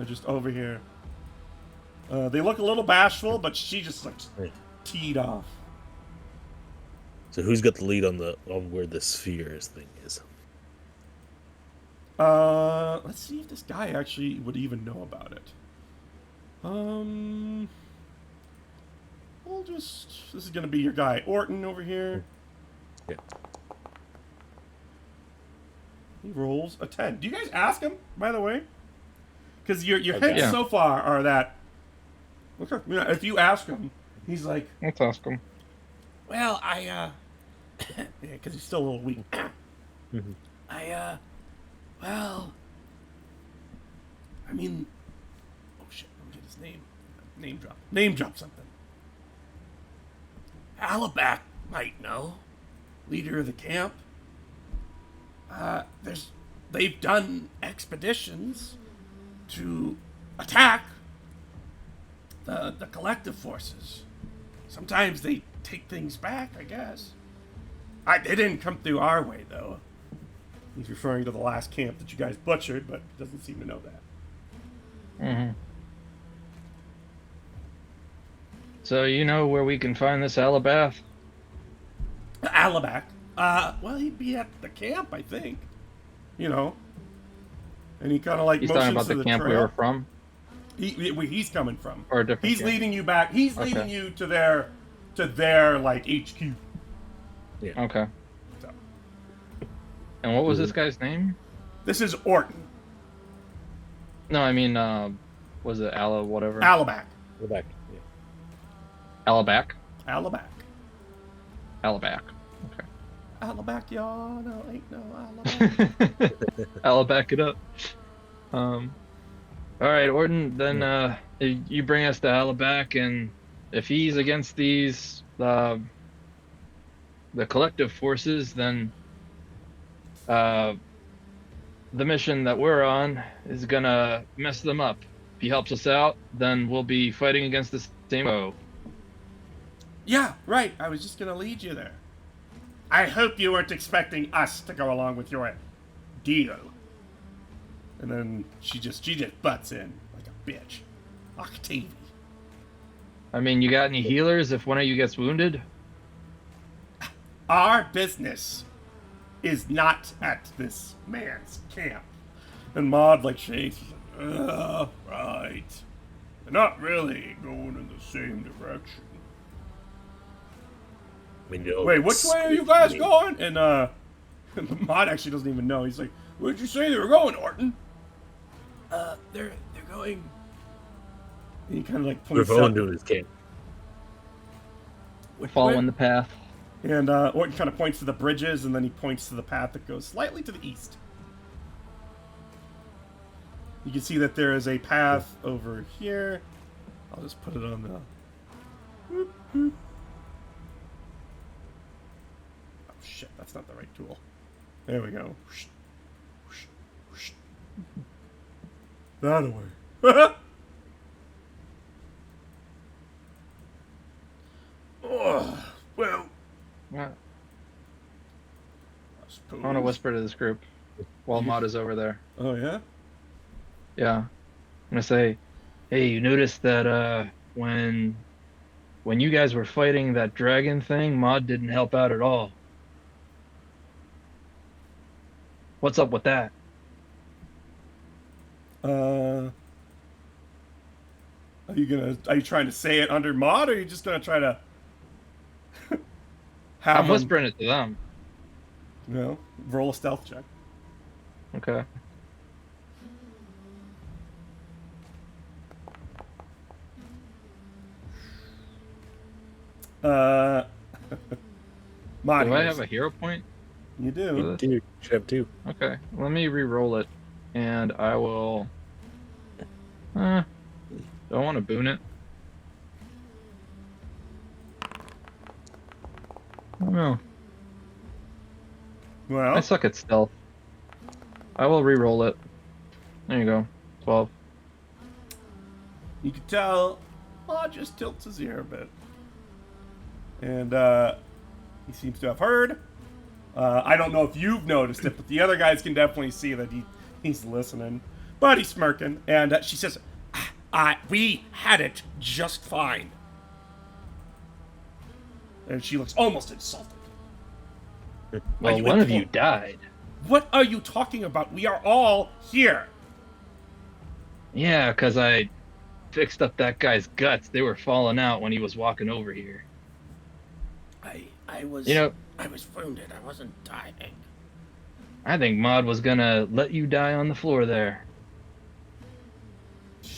just over here. They look a little bashful, but she just looks teed off. So who's got the lead on where the spheres thing is? Let's see if this guy actually would even know about it. This is gonna be your guy, Orton, over here. Yeah. He rolls a 10. Do you guys ask him, by the way? Because your Okay. hints Yeah. so far are that, okay, if you ask him, he's like, Let's ask him. well, yeah, because he's still a little weak. Well, I mean, oh shit, let me get his name. Name drop something. Alabac might know. Leader of the camp. They've done expeditions to attack the collective forces. Sometimes they take things back, I guess. They didn't come through our way, though. He's referring to the last camp that you guys butchered, but doesn't seem to know that. Mm-hmm. So you know where we can find this Alabath? Alabac. Well, he'd be at the camp, I think. And he kind of like He's motions talking about to the the camp trail. we were from? He's coming from. Or a different He's camp? leading you back. He's Okay. leading you to their like HQ. Okay. So, And what was this guy's name? this is Orton. No, I mean, was it Ala whatever? Alabac. Go back. Yeah. Alabac? Alabac. Alabac. Okay. Alabac, y'all. No, ain't no Alabac. Alabac it up. All right, Orton. Then you bring us to Alabac, and if he's against these the collective forces, then uh, the mission that we're on is gonna mess them up. If he helps us out, then we'll be fighting against the same foe. Yeah, right. I was just gonna lead you there. I hope you weren't expecting us to go along with your deal. And then she just butts in like a bitch. Octavie. I mean, you got any healers if one of you gets wounded? Our business is not at this man's camp. And Maud like shakes. Right. They're not really going in the same direction. We know. Wait, which way are you guys going? And Maud actually doesn't even know. He's like, where'd you say they were going, Orton? They're going. And he kind of like We're points going up. to his camp. Following the path. And Orton kind of points to the bridges, and then he points to the path that goes slightly to the east. You can see that there is a path over here. I'll just put it on the... Whoop, whoop. Oh shit, that's not the right tool. There we go. That away. Oh, well, Yeah. I suppose. I want to whisper to this group while Maud is over there. Oh, yeah? Yeah. I'm gonna say, hey, you noticed that when you guys were fighting that dragon thing, Maud didn't help out at all. What's up with that? Are you trying to say it under Maud, or are you just gonna try to have I'm him, whispering it to them. roll a stealth check? Okay. Maud, Do I have a hero point? You do. for this? Dude, you should have two. Okay. Let me re-roll it, and I will. Don't want to boon it. I don't know. I Well, suck at stealth. I will re-roll it. There you go. 12. you can tell Maud just tilts his ear a bit, and he seems to have heard. I don't know if you've noticed it, but the other guys can definitely see that he's listening. But he's smirking, and she says, we had it just fine. And she looks almost insulted. Well, you one of in- you died. What are you talking about? We are all here. Yeah, because I fixed up that guy's guts. They were falling out when he was walking over here. I was... You know, I was wounded. I wasn't dying. I think Maud was gonna let you die on the floor there.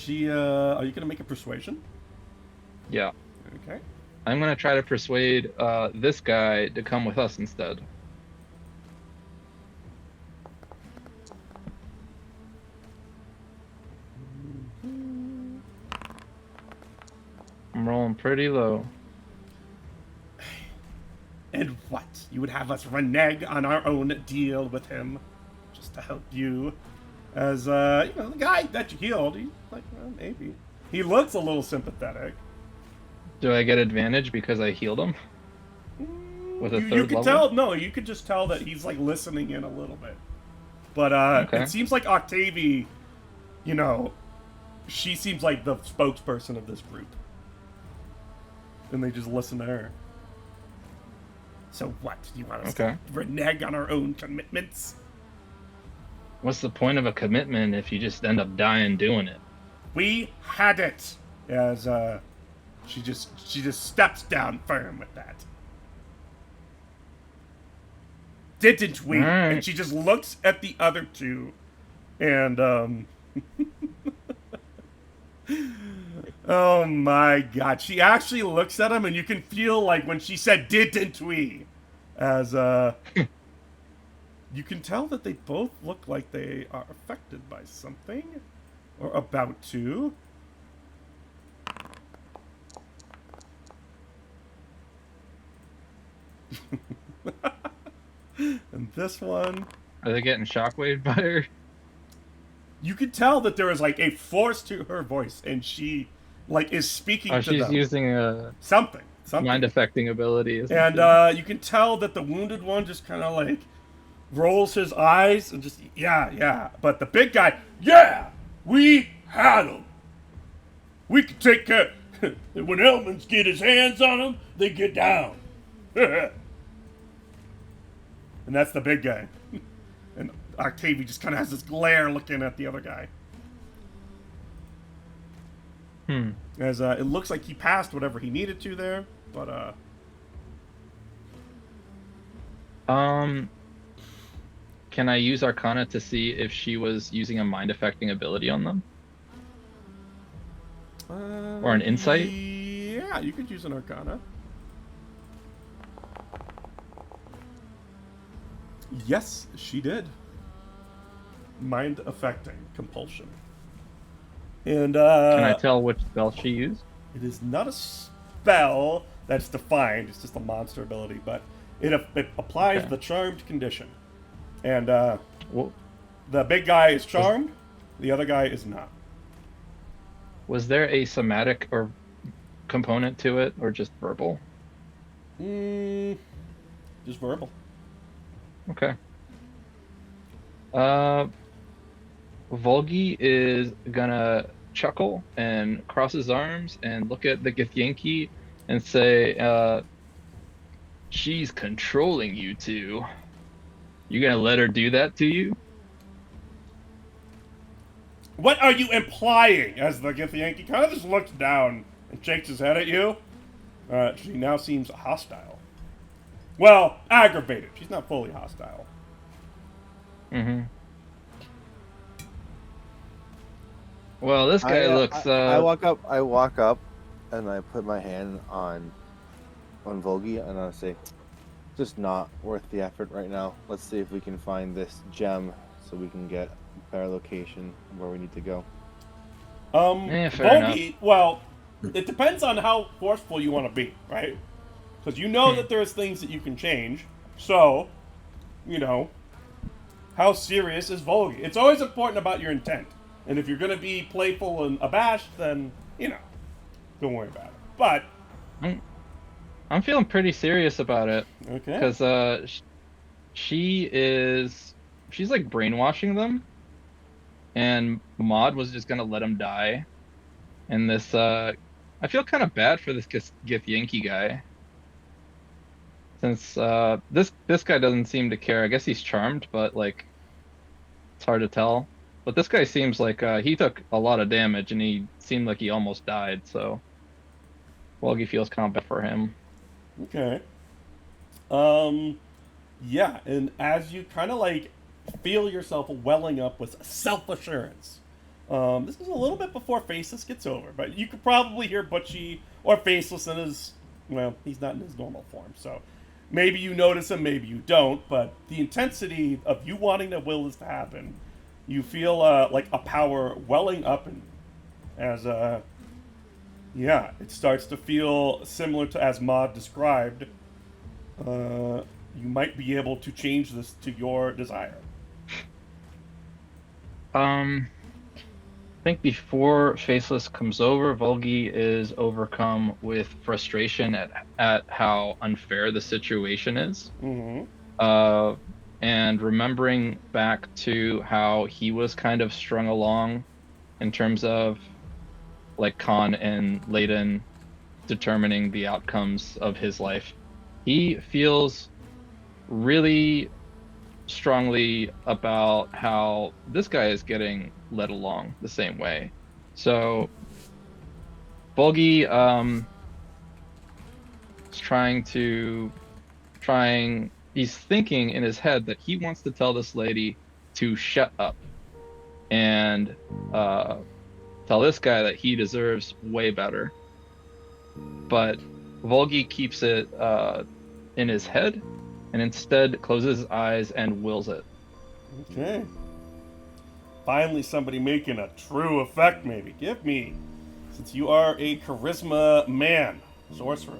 Are you gonna make a persuasion? Yeah. Okay. I'm gonna try to persuade this guy to come with us instead. I'm rolling pretty low. And what? You would have us renege on our own deal with him, just to help you, as the guy that you healed. He's like, well, maybe he looks a little sympathetic. Do I get advantage because I healed him? With a You third could level? tell. No, you could just tell that he's like listening in a little bit. But Okay. it seems like Octavie, she seems like the spokesperson of this group, and they just listen to her. So what? Do you want us to renege on our own commitments? What's the point of a commitment if you just end up dying doing it? We had it. As she just steps down firm with that. Didn't we? All right. And she just looks at the other two, and oh my god, she actually looks at him, and you can feel like when she said "didn't we," as you can tell that they both look like they are affected by something, or about to. And this one, Are they getting shockwave by her? you could tell that there is like a force to her voice, and she like is speaking Oh, to she's them. using a Something. mind affecting ability. And you can tell that the wounded one just kind of like rolls his eyes and just, yeah. But the big guy, yeah, we had him. We can take care. And when Elman's get his hands on them, they get down. And that's the big guy. And Octavie just kind of has this glare looking at the other guy. As it looks like he passed whatever he needed to there, but Can I use Arcana to see if she was using a mind affecting ability on them? Or an insight? Yeah, you could use an Arcana. Yes, she did. Mind affecting compulsion. And Can I tell which spell she used? it is not a spell that's defined, it's just a monster ability, but it applies Okay. the charmed condition. And Well, the big guy is charmed, the other guy is not. was there a somatic or component to it, or just verbal? Just verbal. Okay. Volgi is gonna chuckle and cross his arms and look at the Githyanki and say, she's controlling you two. You gonna let her do that to you? What are you implying? As the Githyanki kind of just looks down and shakes his head at you. She now seems hostile. Well, aggravated. She's not fully hostile. Mm-hmm. Well, this guy looks. I walk up, and I put my hand on Volgi, and I say, "Just not worth the effort right now. Let's see if we can find this gem, so we can get a better location where we need to go." fair Volgi, well, it depends on how forceful you want to be, right? Because you know that there's things that you can change. So, how serious is Volgi? It's always important about your intent. And if you're going to be playful and abashed, then, don't worry about it. But, I'm feeling pretty serious about it. okay. Because she's like brainwashing them, and Maud was just gonna let him die. And this, I feel kind of bad for this Githyanki guy, since this guy doesn't seem to care. I guess he's charmed, but like, it's hard to tell. But this guy seems like he took a lot of damage, and he seemed like he almost died. So, Volgi feels confident for him. Okay. Yeah, and as you kind of like feel yourself welling up with self-assurance, this is a little bit before Faceless gets over, but you could probably hear Butchie or Faceless in his, well, he's not in his normal form, so maybe you notice him, maybe you don't, but the intensity of you wanting to will this to happen, you feel like a power welling up in as yeah, it starts to feel similar to as Maud described. You might be able to change this to your desire. I think before Faceless comes over, Volgi is overcome with frustration at how unfair the situation is. Mm-hmm. And remembering back to how he was kind of strung along in terms of like Khan and Layden determining the outcomes of his life. He feels really strongly about how this guy is getting led along the same way. So Volgi is he's thinking in his head that he wants to tell this lady to shut up and tell this guy that he deserves way better. But Volgi keeps it in his head and instead closes his eyes and wills it. Okay. Finally, somebody making a true effect, maybe. Give me, since you are a charisma man, sorcerer,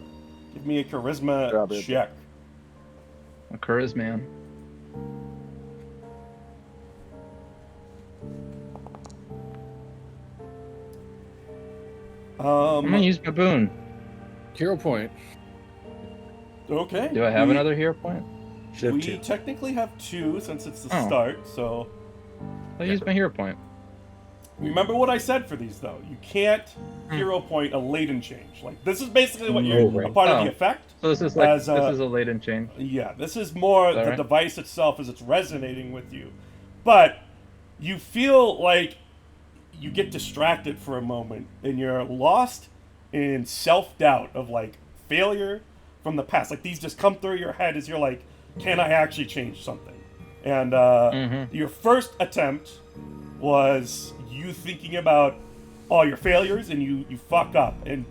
give me a charisma Drop it. check. A charisma. I'm gonna use my boon. Hero point. Okay. Do I have another hero point? Should have We two. technically have 2 since it's the Oh. start, so... I'll use my hero point. Remember what I said for these, though. You can't hero point a laden change. Like, this is basically what you're... right. a part of Oh. the effect. So this is like As, this is a laden chain. Yeah, this is more the right? device itself as it's resonating with you. But you feel like you get distracted for a moment and you're lost in self-doubt of like failure from the past. Like these just come through your head as you're like, can I actually change something? And your first attempt was you thinking about all your failures and you fuck up. And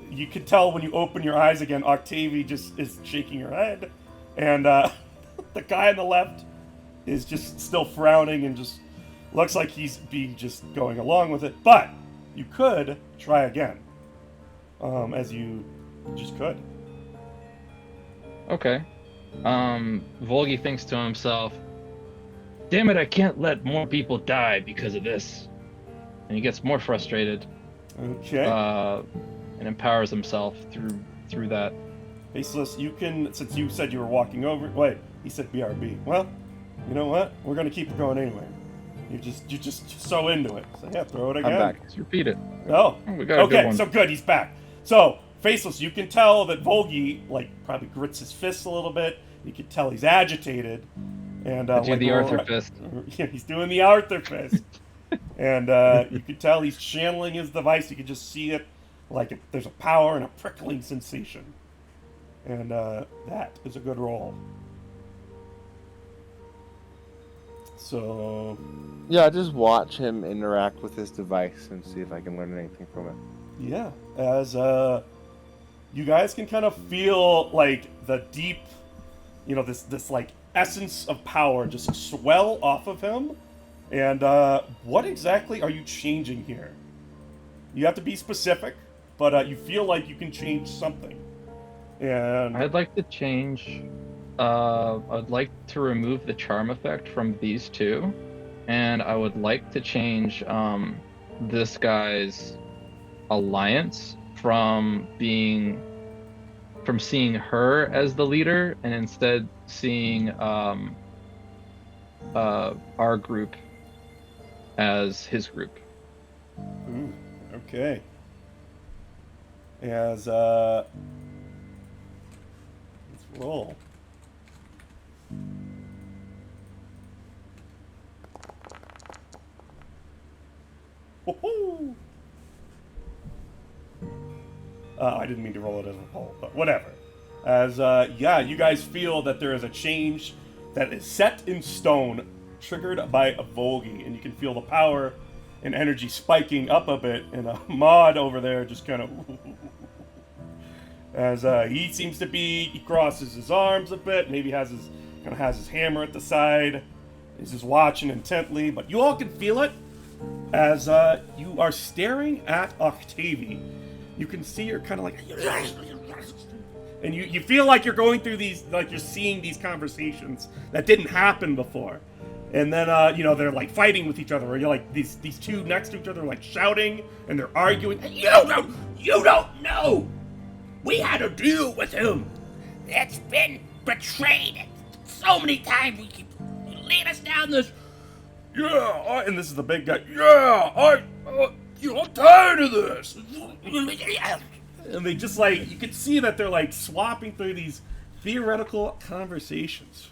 you can tell when you open your eyes again, Octavie just is shaking her head. And the guy on the left is just still frowning and just looks like he's being just going along with it. But you could try again, as you just could. Okay. Volgi thinks to himself, damn it, I can't let more people die because of this. And he gets more frustrated. Okay. And empowers himself through that. Faceless, you can, since you said you were walking over, wait, he said BRB. Well, you know what? We're going to keep it going anyway. You're just so into it. So yeah, throw it again. I'm back. Let's repeat it. Oh, We got a good okay, one. so good, he's back. So, Faceless, you can tell that Volgi, like, probably grits his fists a little bit. You can tell he's agitated. And, Do like, the Arthur fist. Yeah, he's doing the Arthur fist. And you can tell he's channeling his device. You can just see it, like, there's a power and a prickling sensation. And that is a good roll. So, Yeah, just watch him interact with his device and see if I can learn anything from it. yeah, as you guys can kind of feel like the deep, this like essence of power just swell off of him. And what exactly are you changing here? You have to be specific, but you feel like you can change something. And I'd like to change. I'd like to remove the charm effect from these two, and I would like to change this guy's alliance from seeing her as the leader and instead seeing our group as his group. Ooh, okay. As let's roll. Woohoo! I didn't mean to roll it as a poll, but whatever. As yeah, you guys feel that there is a change that is set in stone, triggered by a Volgi, and you can feel the power and energy spiking up a bit, and a mod over there just kind of as he seems to be, he crosses his arms a bit, maybe has his hammer at the side, he's just watching intently, but you all can feel it as you are staring at Octavie. You can see her kind of like, and you feel like you're going through these, like you're seeing these conversations that didn't happen before. And then, they're like fighting with each other, or you're like, these two next to each other are like shouting, and they're arguing. You don't know! We had a deal with him. It's been betrayed so many times. We keep leading us down this. Yeah, and this is the big guy. Yeah, I'm tired of this. And they just like, you can see that they're like swapping through these theoretical conversations.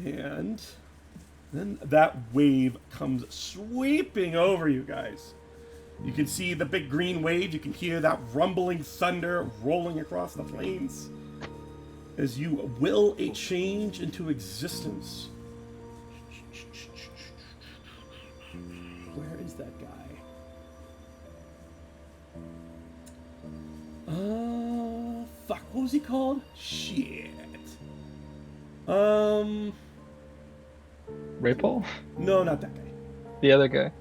And then that wave comes sweeping over you guys. You can see the big green wave. You can hear that rumbling thunder rolling across the plains as you will a change into existence. Where is that guy? Fuck, what was he called? Shit. Ray Paul? No, not that guy. The other guy.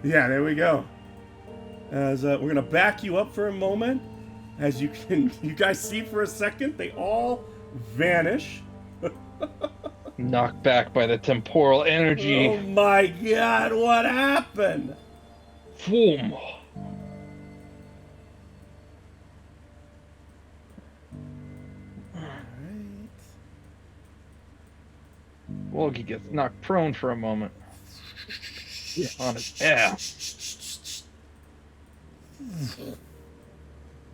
Yeah, there we go. As we're gonna back you up for a moment, as you guys see for a second, they all vanish. Knocked back by the temporal energy. Oh my God! What happened? Boom. Wolgie gets knocked prone for a moment. On his ass.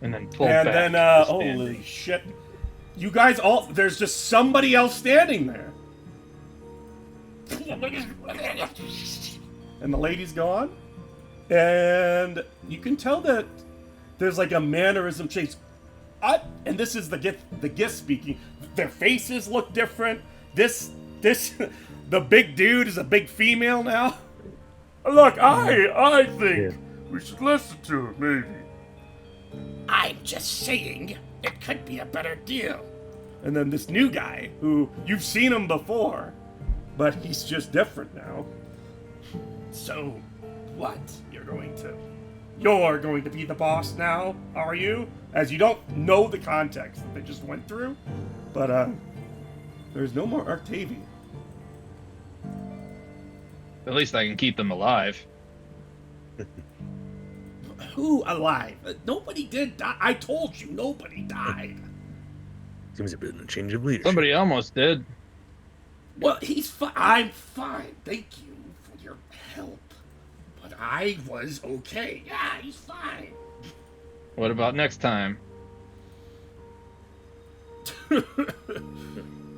And then pulled And back. then, to holy standing. shit! You guys all, there's just somebody else standing there. And the lady's gone. And you can tell that there's like a mannerism change. And this is the gift speaking. Their faces look different. This, the big dude is a big female now. Look, I think we should listen to it, maybe. I'm just saying, it could be a better deal. And then this new guy, who you've seen him before, but he's just different now. So, what? You're going to be the boss now, are you? As you don't know the context that they just went through, but there's no more Octavian. At least I can keep them alive. Who alive? Nobody did die. I told you, nobody died. Seems a bit of a change of leadership. Somebody almost did. Well, he's fine. I'm fine. Thank you for your help. But I was okay. Yeah, he's fine. What about next time?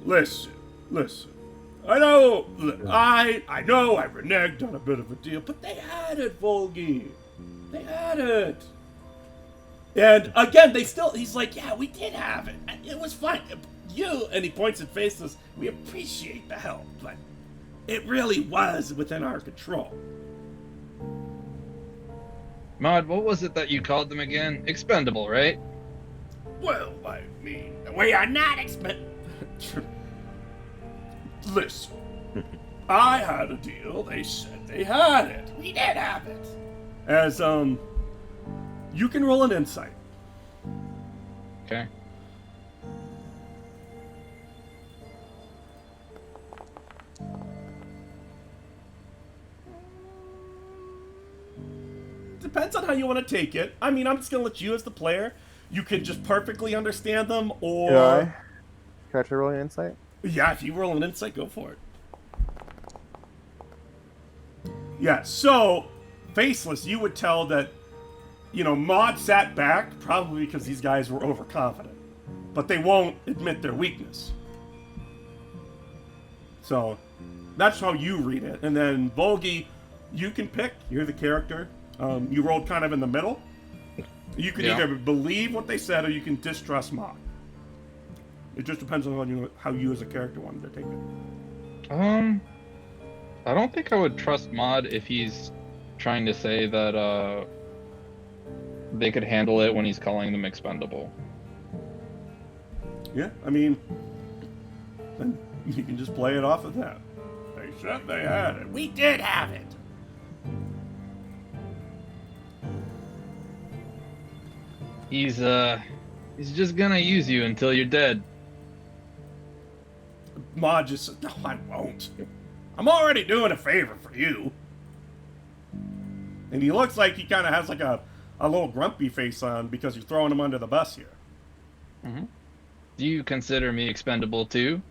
Listen. I know I reneged on a bit of a deal, but they had it, Volgi. They had it. And again, he's like, yeah, we did have it. And it was fine. And he points at Faceless, we appreciate the help, but it really was within our control. Maud, what was it that you called them again? Expendable, right? Well, I mean, we are not Listen, I had a deal. They said they had it. We did have it. As, you can roll an insight. Okay. Depends on how you want to take it. I mean, I'm just going to let you as the player. You could just perfectly understand them, or... Can I try rolling insight? Yeah, if you roll an insight, go for it. Yeah, so, Faceless, you would tell that, Maud sat back, probably because these guys were overconfident. But they won't admit their weakness. So, that's how you read it. And then, Volgi, you can pick. You're the character. You rolled kind of in the middle. You can either believe what they said, or you can distrust Maud. It just depends on how you as a character wanted to take it. I don't think I would trust Maud if he's trying to say that they could handle it when he's calling them expendable. Yeah, I mean, then you can just play it off of that. They said they had it. We did have it. He's just gonna use you until you're dead. Maud just said, no, I won't. I'm already doing a favor for you. And he looks like he kind of has like a little grumpy face on because you're throwing him under the bus here. Mm-hmm. Do you consider me expendable too?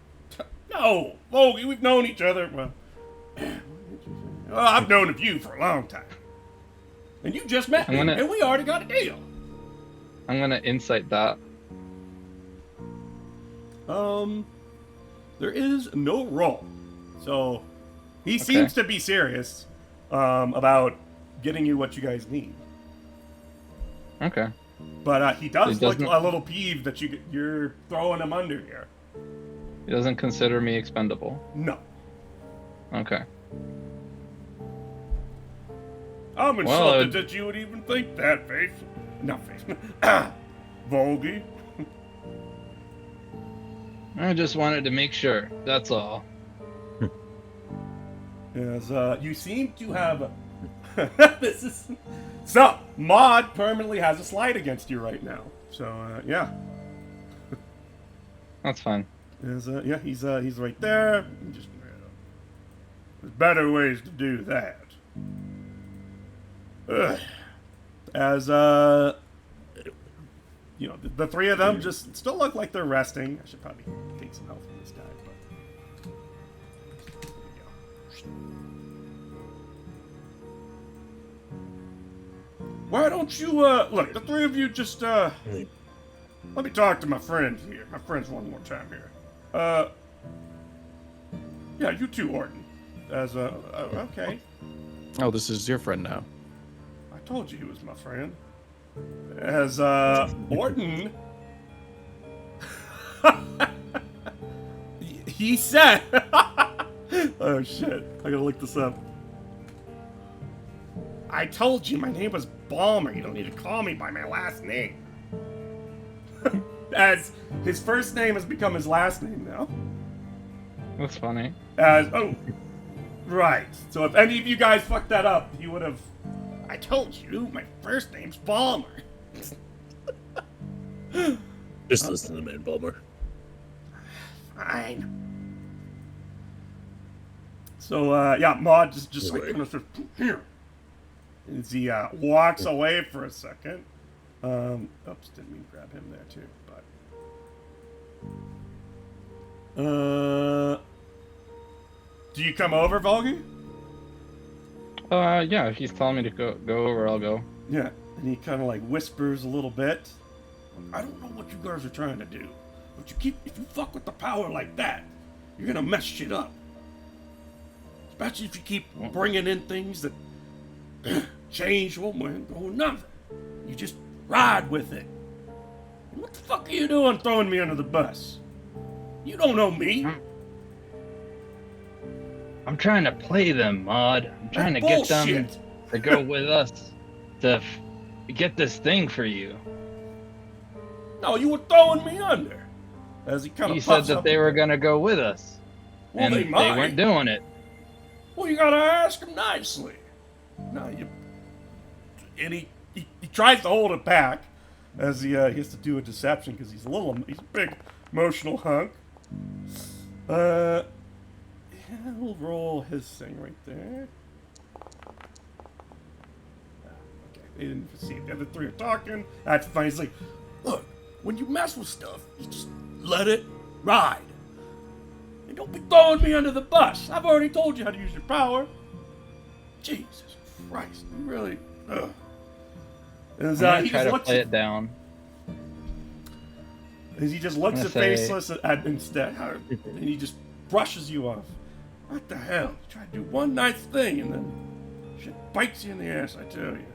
No, Logie, we've known each other. Well, I've known of you for a long time. And you just met me, and we already got a deal. I'm gonna insight that. There is no roll. So, he seems to be serious about getting you what you guys need. Okay. But he does look a little peeved that you're throwing him under here. He doesn't consider me expendable. No. Okay. I'm insulted that you would even think that, Face. Not Face. Volgy. I just wanted to make sure. That's all. As you seem to have this is so Maud permanently has a slide against you right now. So yeah. That's fine. Yeah, he's right there. Just there's better ways to do that. Ugh. As you know, the three of them just still look like they're resting. I should probably take some help from this guy, but there we go. Why don't you look? The three of you just let me talk to my friend here. My friends one more time here. Yeah, you too, Orton. As okay. Oh, this is your friend now. I told you he was my friend. As Orton, he said, "Oh shit! I gotta look this up." I told you my name was Balmer. You don't need to call me by my last name. As his first name has become his last name now. That's funny. Oh, right. So if any of you guys fucked that up, he would have. I told you, my first name's Balmer. Just listen to the man, Balmer. Fine. So, yeah, Maud just like kind of sort of, here. As he walks away for a second. Oops, didn't mean to grab him there too, but. Do you come over, Volgy? Yeah, if he's telling me to go over, I'll go. Yeah, and he kind of like whispers a little bit. I don't know what you guys are trying to do, but if you fuck with the power like that, you're gonna mess shit up. Especially if you keep bringing in things that change one way and go another. You just ride with it. And what the fuck are you doing throwing me under the bus? You don't know me. I'm trying to play them, Maud. I'm trying to get them to go with us to get this thing for you. No, you were throwing me under. As he kind of You said that they were gonna go with us, well, and they might. weren't doing it. Well, you gotta ask him nicely. No, and he tries to hold it back as he has to do a deception because he's a big emotional hunk. Yeah, we'll roll his thing right there. Okay, they didn't see it. The other three are talking. That's fine. He's like, look, when you mess with stuff, you just let it ride. And don't be throwing me under the bus. I've already told you how to use your power. Jesus Christ, you really. Ugh. And, I'm try to play it down. As he just looks at Faceless instead, and he just brushes you off. What the hell? You try to do one nice thing and then shit bites you in the ass, I tell you.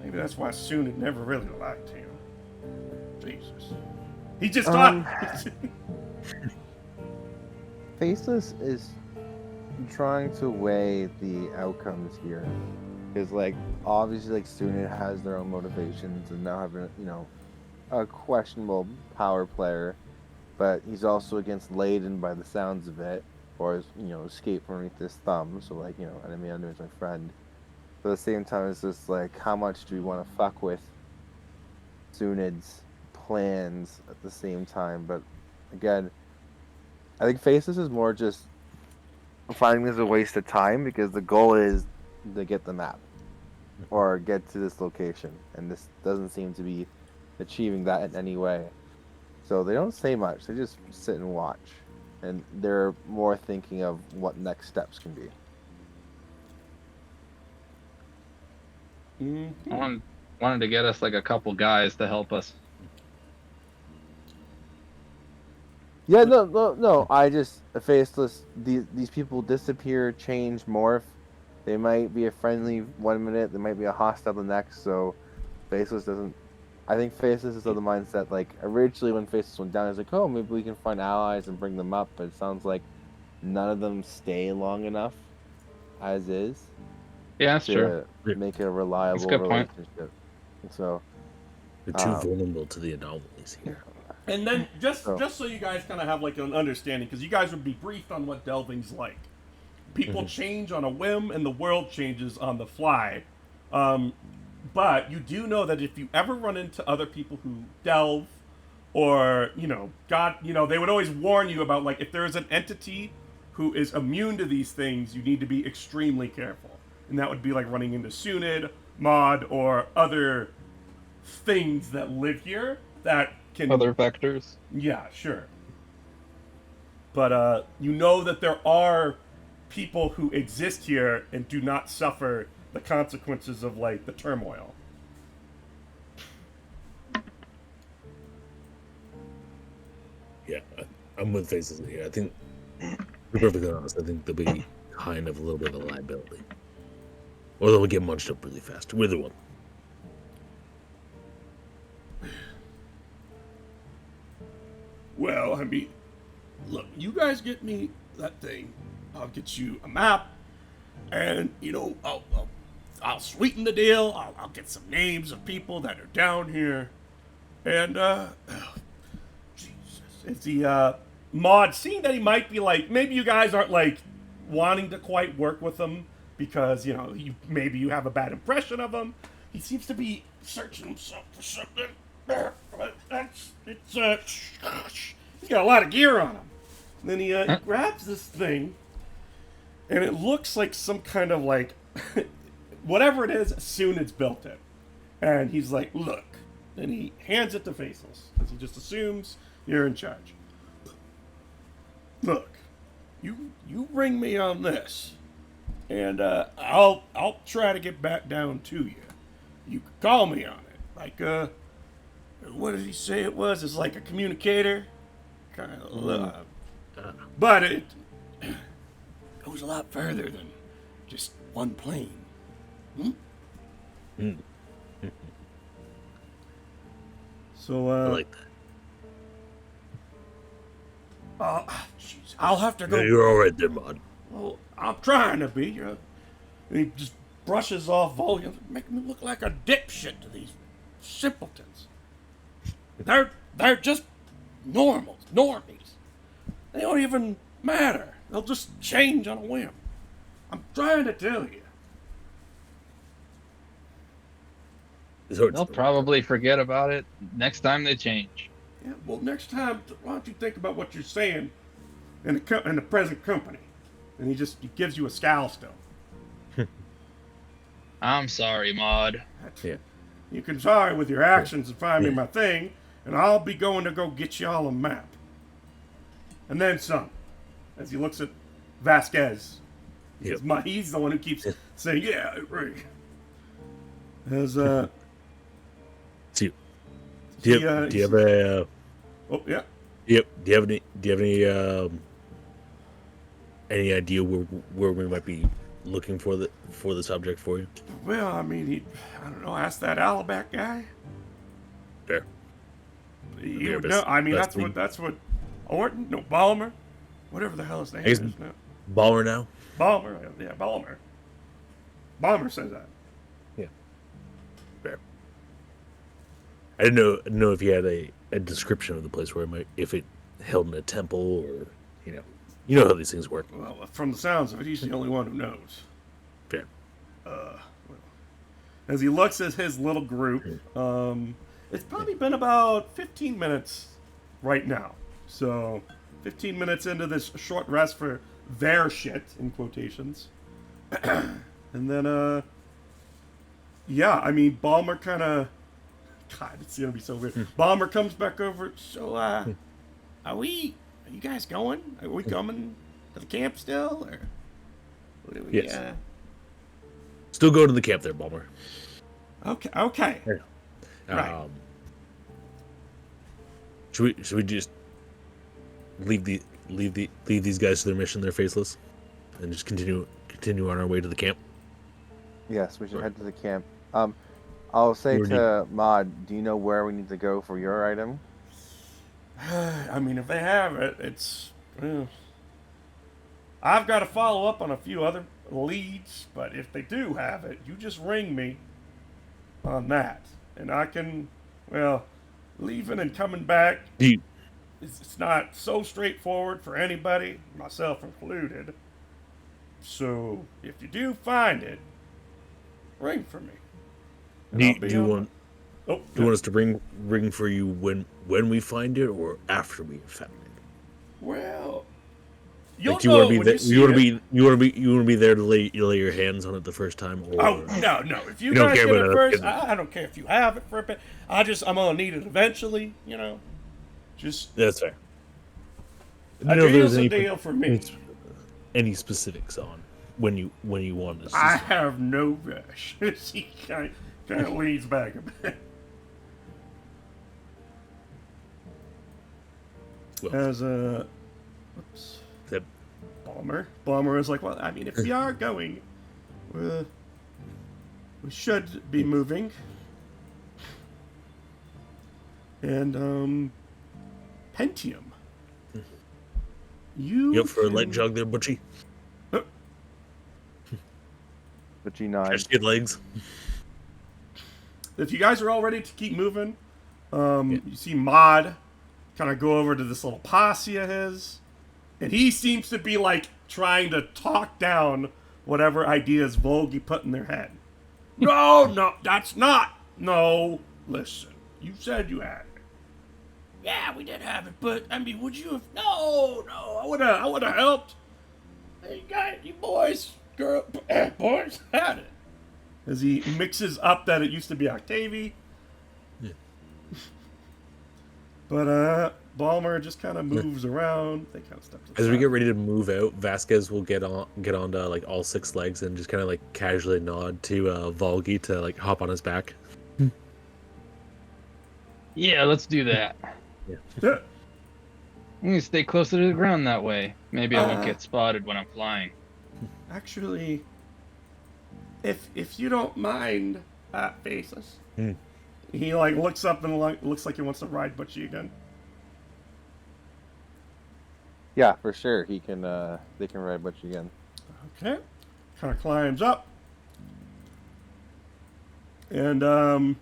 Maybe that's why Soon had never really liked him. Jesus. He just thought. Faceless is trying to weigh the outcomes here. Because, like, obviously, like, Soon has their own motivations and now having, a questionable power player. But he's also against Layden by the sounds of it, or escape from underneath his thumb. So like, enemy under is my friend. But at the same time, it's just like, how much do we want to fuck with Sunid's plans at the same time? But again, I think Faceless is more just finding this a waste of time because the goal is to get the map or get to this location, and this doesn't seem to be achieving that in any way. So they don't say much, they just sit and watch. And they're more thinking of what next steps can be. I wanted to get us like a couple guys to help us. Yeah, no. I just, Faceless, these people disappear, change, morph. They might be a friendly 1 minute, they might be a hostile the next, so Faceless doesn't. I think Faceless is of the mindset, like, originally when Faceless went down, it's like, oh, maybe we can find allies and bring them up, but it sounds like none of them stay long enough, as is. Yeah, that's true. To make it a reliable That's a good relationship. point. So, You're too vulnerable to the anomalies here. And then just So- so you guys kind of have like an understanding, because you guys would be briefed on what delving's like. People change on a whim, and the world changes on the fly. But you do know that if you ever run into other people who delve, or they would always warn you about, like, if there is an entity who is immune to these things, you need to be extremely careful. And that would be like running into Sunid, Mod, or other things that live here that can Other vectors. Yeah, sure. But you know that there are people who exist here and do not suffer the consequences of, like, the turmoil. Yeah, I'm with Faces here. I think, to be perfectly honest, I think they'll be kind of a little bit of a liability. Or they'll get munched up really fast. Either one. Well, I mean, look, you guys get me that thing. I'll get you a map, and, I'll sweeten the deal. I'll get some names of people that are down here. And, Jesus. It's the, Mod, seeing that he might be, like, maybe you guys aren't, like, wanting to quite work with him because, maybe you have a bad impression of him. He seems to be searching himself for something. He's got a lot of gear on him. And then he grabs this thing, and it looks like some kind of, like, whatever it is, soon it's built it. And he's like, look. And he hands it to Faceless, because he just assumes you're in charge. Look, you ring me on this, and I'll try to get back down to you. You can call me on it. Like, what did he say it was? It's like a communicator. Kind of, but it goes a lot further than just one plane. So, I like that. jeez, I'll have to go. Yeah, you're all right there, Mod. Well, I'm trying to be. And he just brushes off volume, making me look like a dipshit to these simpletons. They're just normies. They don't even matter. They'll just change on a whim. I'm trying to tell you. This hurts. They'll probably forget about it next time they change. Yeah, well, next time, why don't you think about what you're saying in the present company? And he gives you a scowl still. I'm sorry, Maud. Yeah. You can sorry with your actions and find me my thing, and I'll be going to go get y'all a map. And then some. As he looks at Vasquez. Yep. He's the one who keeps saying, yeah, right. As, Do you have a? Oh, yeah. Yep. Do you have any idea where we might be looking for the subject for you? Well, I mean, I don't know, ask that Alabac guy. Fair. You know, I mean, that's what Orton, no, Balmer, whatever the hell his name is now. Baller now. Balmer, yeah, Balmer. Balmer says that. Yeah. Fair. I didn't know if you had a description of the place where if it held in a temple or you know how these things work. Well, from the sounds of it, he's the only one who knows. Fair. As he looks at his little group, it's probably been about 15 minutes right now. So, 15 minutes into this short rest for their shit, in quotations. And then, yeah, I mean, Balmer kind of... God, it's going to be so weird. Balmer comes back over. So, are you guys going? Are we coming to the camp still? Or what do we, yes. Still go to the camp there, Balmer. Okay. Yeah. Right. Should we just leave these guys to their mission? They're faceless, and just continue on our way to the camp. Yes, we should head to the camp. I'll say to Maud, do you know where we need to go for your item? I mean, if they have it, it's... I've got to follow up on a few other leads, but if they do have it, you just ring me on that, and I can Well, leaving and coming back, Do you, it's not so straightforward for anybody, myself included. So, if you do find it, ring for me. And do, I'll you- be do you on want my- Oh, do you want us to ring for you when we find it or after we have found it? well, you'll Like, do you know want to be when there? you see You want to it. be you want to be you want to be there to lay your hands on it the first time, or Oh no! If you You don't guys care get about it it, first, okay. I don't care if you have it for a bit. I'm gonna need it eventually. Just that's fair. a deal's a deal for me. any specifics on when you want us? I have no rush. He kind of leans back a bit. Well, As whoops, that, Balmer is like, well, I mean, if we are going, we should be moving. And Pentium, you up for a light can- jog there, Butchie? But G9. Catch good legs. If you guys are all ready to keep moving, you see Mod kind of go over to this little posse of his, and he seems to be like trying to talk down whatever ideas Volgy put in their head. No, that's not. No, listen, you said you had it. Yeah, we did have it, but I mean, would you have? No, I would have helped. Hey, you boys, boys had it. As he mixes up that it used to be Octavie. Yeah. But Balmer just kind of moves around. They kind of step to the As we side. get ready to move out, Vasquez will get onto like all six legs and just kind of like casually nod to Volgy to like hop on his back. Yeah, let's do that. Yeah. I'm gonna stay closer to the ground that way. Maybe I won't Uh, get spotted when I'm flying. Actually, if you don't mind, Faceless. Hmm. He like looks up and looks like he wants to ride Butchie again. Yeah, for sure. They can ride Butch again. Okay. Kind of climbs up. And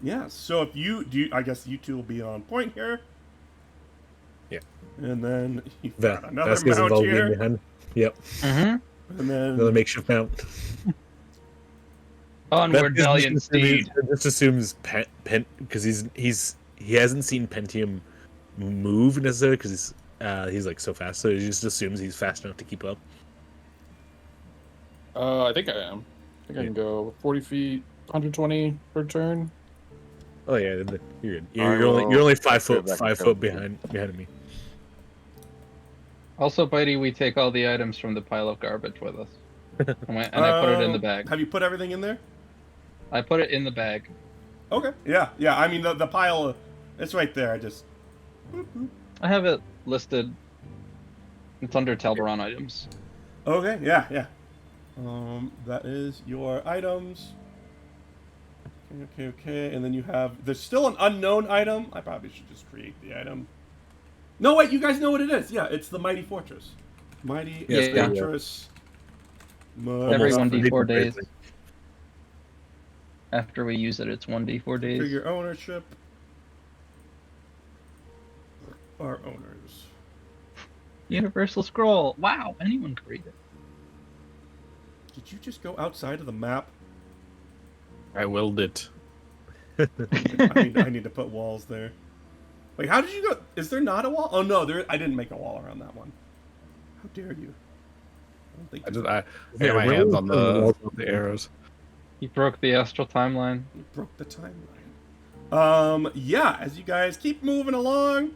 yeah, so if I guess you two will be on point here. Yeah. And then you've got another Vasquez and mount Volgy in here. behind. Yep. Mm-hmm. And then Another makeshift mount. Onward, Vasquez valiant just steed. just assumes because he hasn't seen Pentium move necessarily because he's like so fast, so he just assumes he's fast enough to keep up. I think I am. I think I can go 40 feet, 120 per turn. Oh yeah, then you're good. I You're only will 5 foot go back 5 and foot go. behind me. Also, Bitey, we take all the items from the pile of garbage with us. And I put it in the bag. Have you put everything in there? I put it in the bag. Okay. Yeah. I mean, the pile, it's right there. I just. I have it listed. It's under Talborron items. Okay. Yeah. That is your items. Okay. And then you have. There's still an unknown item. I probably should just create the item. No, wait. You guys know what it is. Yeah, it's the Mighty Fortress. Mighty Yes, yeah. Fortress. Every Almost 1d4 days. crazy. After we use it, it's 1d4 days. Figure ownership. Our owners. Universal scroll. Wow, anyone could read it. Did you just go outside of the map? I willed it. I need to put walls there. Wait, how did you go? Is there not a wall? Oh no, I didn't make a wall around that one. How dare you? I don't think I Yeah, got my where hands was on the- the arrows. He broke the astral timeline. you broke the timeline. Yeah, as you guys keep moving along,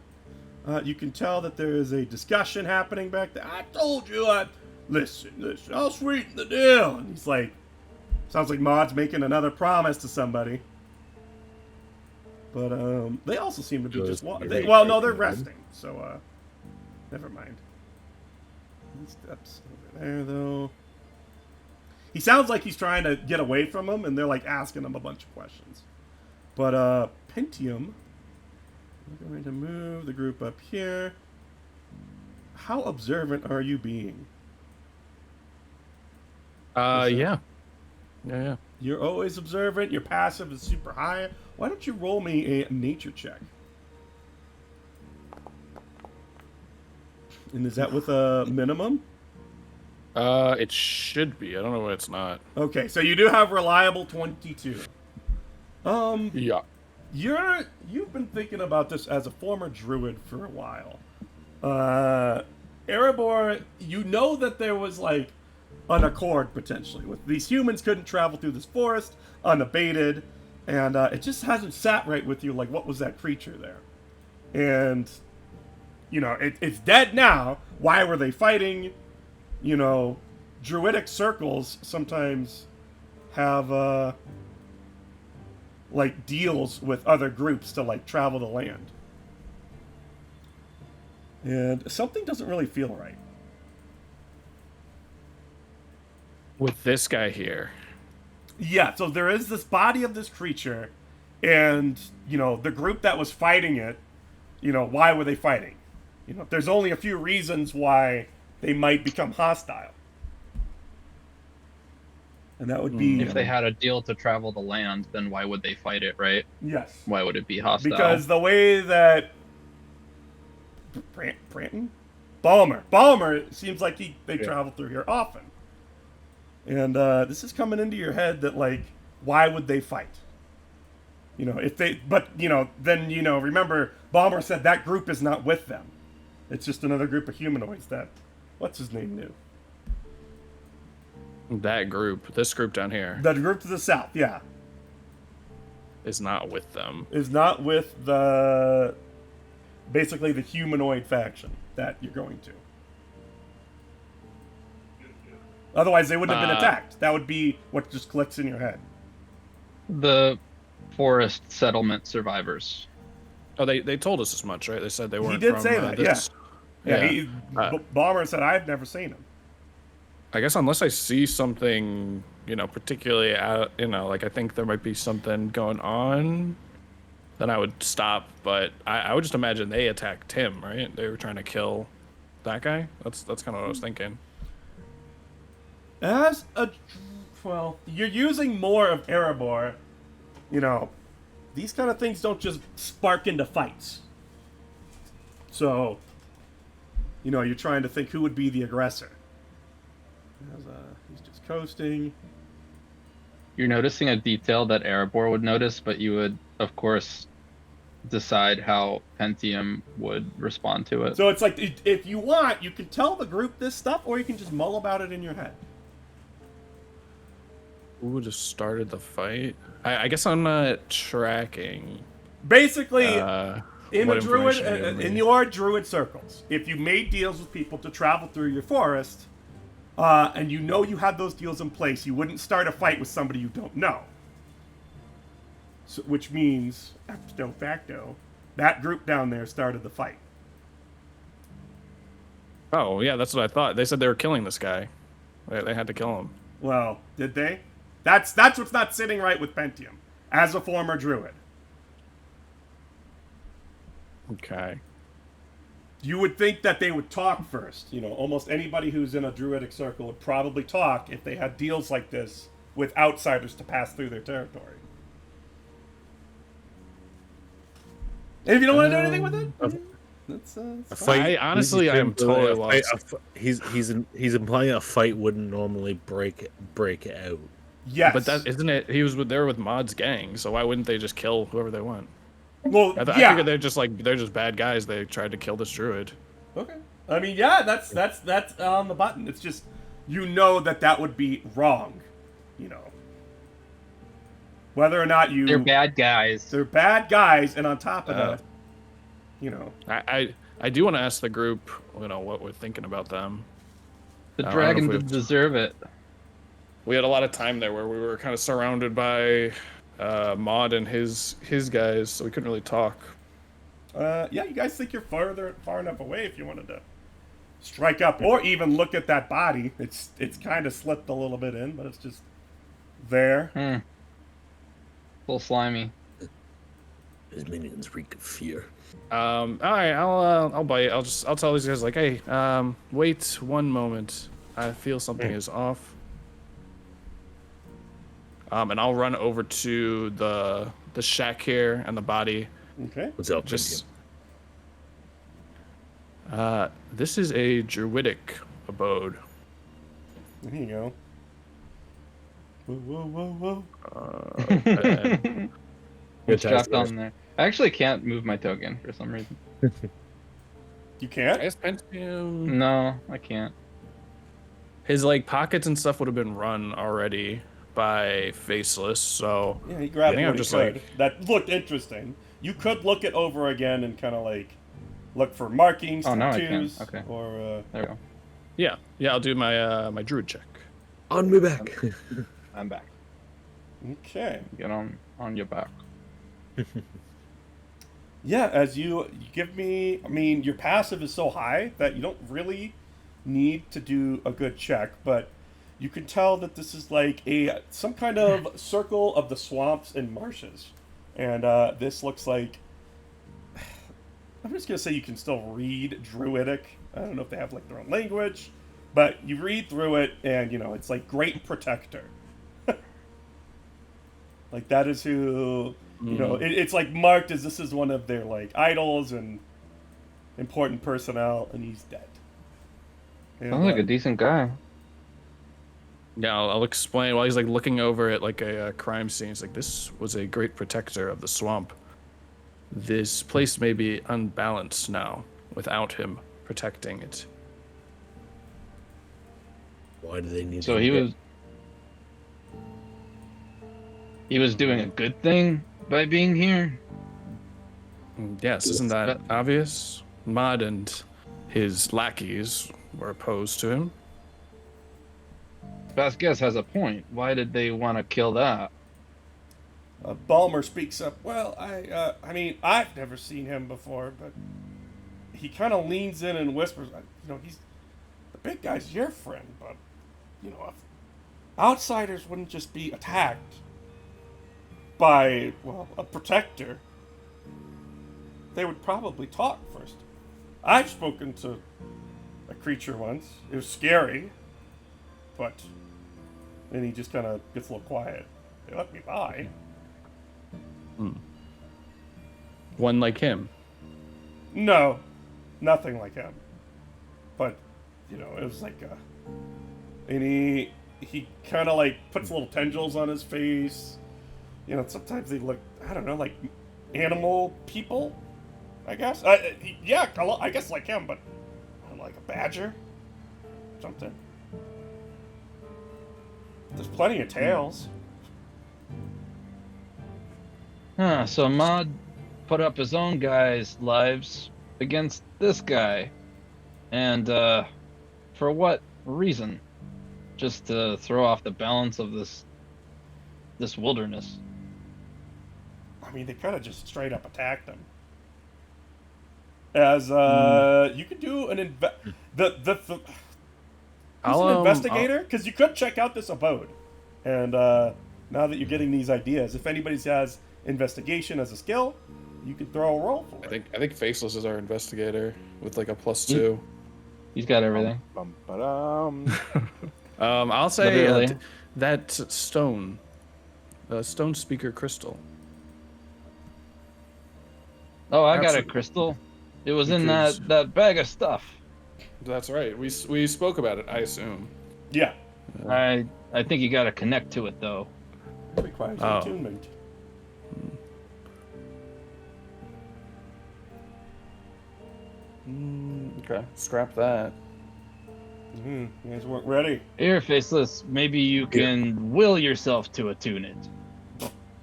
you can tell that there is a discussion happening back there. I told you, listen, I'll sweeten the deal. And he's like, sounds like Maud's making another promise to somebody. But they also seem to be So just it's- well, no, they're resting. So never mind. He steps over there though. He sounds like he's trying to get away from them, and they're like asking him a bunch of questions. But Pentium, we're going to move the group up here. How observant are you being? Yeah. You're always observant. Your passive is super high. Why don't you roll me a nature check? And is that with a minimum? It should be. I don't know why it's not. Okay, so you do have reliable 22. Yeah. You've been thinking about this as a former druid for a while. Erebor, you know that there was like an accord potentially with these humans couldn't travel through this forest unabated, and it just hasn't sat right with you. Like, what was that creature there? And you know, it's dead now. Why were they fighting? You know, druidic circles sometimes have like deals with other groups to like travel the land. And something doesn't really feel right. With this guy here. Yeah, so there is this body of this creature, and, you know, the group that was fighting it, you know, why were they fighting? You know, there's only a few reasons why they might become hostile. And that would be... If they had a deal to travel the land, then why would they fight it, right? Yes. Why would it be hostile? Because the way that... Branton? Balmer seems like they travel through here often. And this is coming into your head that, like, why would they fight? You know, if they... But, you know, then, you know, remember, Balmer said that group is not with them. It's just another group of humanoids that... What's his name knew? That group, this group down here, The group to the south, yeah. is not with them. Is not with the... Basically the humanoid faction that you're going to. Otherwise, they wouldn't have been attacked. That would be what just clicks in your head. The forest settlement survivors. Oh, they told us as much, right? They said they weren't. He did from, say that, this... yeah. Yeah. Balmer said, I've never seen him. I guess unless I see something, you know, particularly, you know, like I think there might be something going on, then I would stop. But I would just imagine they attacked him, right? They were trying to kill that guy. That's kind of what I was thinking. Well, you're using more of Erebor. You know, these kind of things don't just spark into fights. So, you know, you're trying to think who would be the aggressor. He's just coasting. You're noticing a detail that Erebor would notice, but you would, of course, decide how Pentium would respond to it. So it's like, if you want, you can tell the group this stuff, or you can just mull about it in your head. Who would have started the fight? I guess I'm not tracking. Basically, in what a druid, information you gave me. in your druid circles, if you made deals with people to travel through your forest, and you know you had those deals in place, you wouldn't start a fight with somebody you don't know. So, which means, ipso facto, that group down there started the fight. Oh, yeah, that's what I thought. They said they were killing this guy. They had to kill him. Well, did they? That's what's not sitting right with Pentium, as a former druid. Okay. You would think that they would talk first. You know, almost anybody who's in a druidic circle would probably talk if they had deals like this with outsiders to pass through their territory. And if you don't want to do anything with it, that's A fine. fight. Honestly, I am totally lost. He's implying a fight wouldn't normally break out. Yes. But that isn't it. He was there with Mod's gang, so why wouldn't they just kill whoever they want? Well, I yeah. figured they're just bad guys. They tried to kill this druid. Okay. I mean, yeah, that's on the button. It's just, you know that would be wrong. You know. Whether or not you... They're bad guys. They're bad guys, and on top of that, you know... I do want to ask the group, you know, what we're thinking about them. The I don't dragon know if did deserve it. We had a lot of time there where we were kind of surrounded by Mod and his guys, so we couldn't really talk. Yeah, you guys think you're far enough away if you wanted to strike up, or even look at that body. It's kind of slipped a little bit in, but it's just there. Full slimy. His minions reek of fear. All right, I'll bite. I'll tell these guys like, hey, wait one moment. I feel something is off. and I'll run over to the shack here and the body. Okay. What's up, Just this is a druidic abode. There you go. Whoa, whoa, whoa. And Good It's dropped on there. I actually can't move my token for some reason. You I can't? guess Pentium. No, I can't. His like pockets and stuff would have been run already by Faceless, so Yeah, he grabbed I think what I'm he just could. like- That looked interesting. You could look it over again and kind of like look for markings, Oh, now I can. tattoos, Okay. or There we go. yeah, I'll do my my druid check. On me back. I'm back. okay. Get on your back. Yeah, as you give me, I mean, your passive is so high that you don't really need to do a good check, but you can tell that this is like some kind of circle of the swamps and marshes, and this looks like. I'm just gonna say you can still read Druidic. I don't know if they have like their own language, but you read through it, and it's like Great Protector. Like that is who. It's like marked as this is one of their like idols and important personnel, and he's dead. And, Sounds like a decent guy. Yeah, I'll explain while he's like looking over at like a crime scene. It's like this was a great protector of the swamp. This place may be unbalanced now without him protecting it. Why do they need So to he was doing a good thing by being here. Yes, isn't that obvious? Mud and his lackeys were opposed to him. Vasquez has a point. Why did they want to kill that? Balmer speaks up. Well, I mean, I've never seen him before, but he kind of leans in and whispers, he's the big guy's your friend, but if outsiders wouldn't just be attacked by, a protector, they would probably talk first. I've spoken to a creature once. It was scary, but then he just kind of gets a little quiet. They let me by. One like him. No, nothing like him. But, it was like and he kind of like puts little tendrils on his face. Sometimes they look, I don't know, like animal people, I guess. Yeah, I guess like him, but like a badger, something. There's plenty of tails. So Maud put up his own guys' lives against this guy. And for what reason? Just to throw off the balance of this wilderness. I mean, they kind of just straight up attacked him. As you could do an who's an investigator, because you could check out this abode. And now that you're getting these ideas, if anybody has investigation as a skill, you could throw a roll for it. I think Faceless is our investigator with like a +2. He's got everything. I'll say Literally. that stone, the stone speaker crystal. Oh, I got a Absolutely. crystal. It was in Because- that bag of stuff. That's right. We spoke about it, I assume. Yeah. I think you got to connect to it though. It requires Oh. attunement. Okay, scrap that. You guys weren't ready. Here, Faceless, maybe you can will yourself to attune it.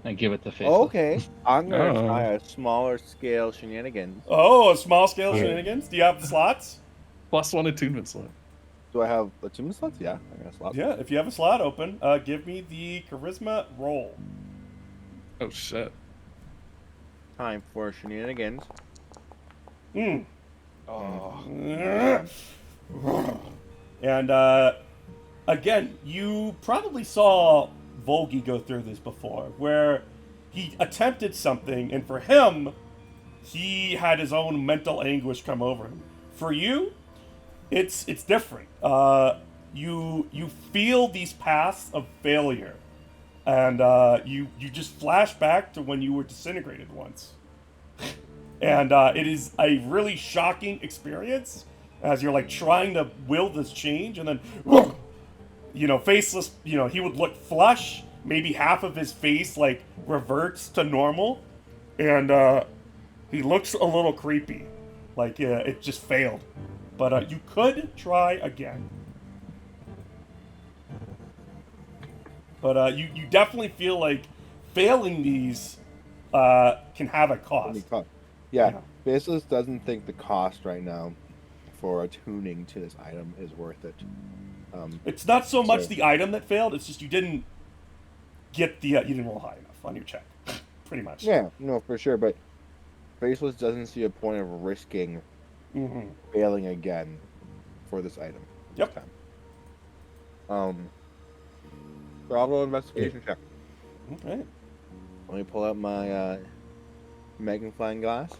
And give it to Faceless. Okay, I'm gonna Oh. try a smaller scale shenanigans. Oh, a small scale Yeah. shenanigans? Do you have the slots? +1 attunement slot. Do I have attunement slots? Yeah, I got a slot. Yeah, if you have a slot open, give me the charisma roll. Oh shit. Time for shenanigans. Mm. Oh. And again, you probably saw Volgi go through this before, where he attempted something, and for him, he had his own mental anguish come over him. For you, it's different. You feel these paths of failure and you just flash back to when you were disintegrated once. And it is a really shocking experience as you're like trying to will this change, and then, Faceless, he would look flush. Maybe half of his face like reverts to normal, and he looks a little creepy, like it just failed. But you could try again. But you definitely feel like failing these can have a cost. Yeah, Faceless doesn't think the cost right now for attuning to this item is worth it. It's not so much the item that failed; it's just you didn't get the you didn't roll high enough on your check, pretty much. Yeah, no, for sure. But Faceless doesn't see a point of risking failing again for this item. Yep. This time. Bravo investigation check. Okay. Let me pull out my magnifying glass.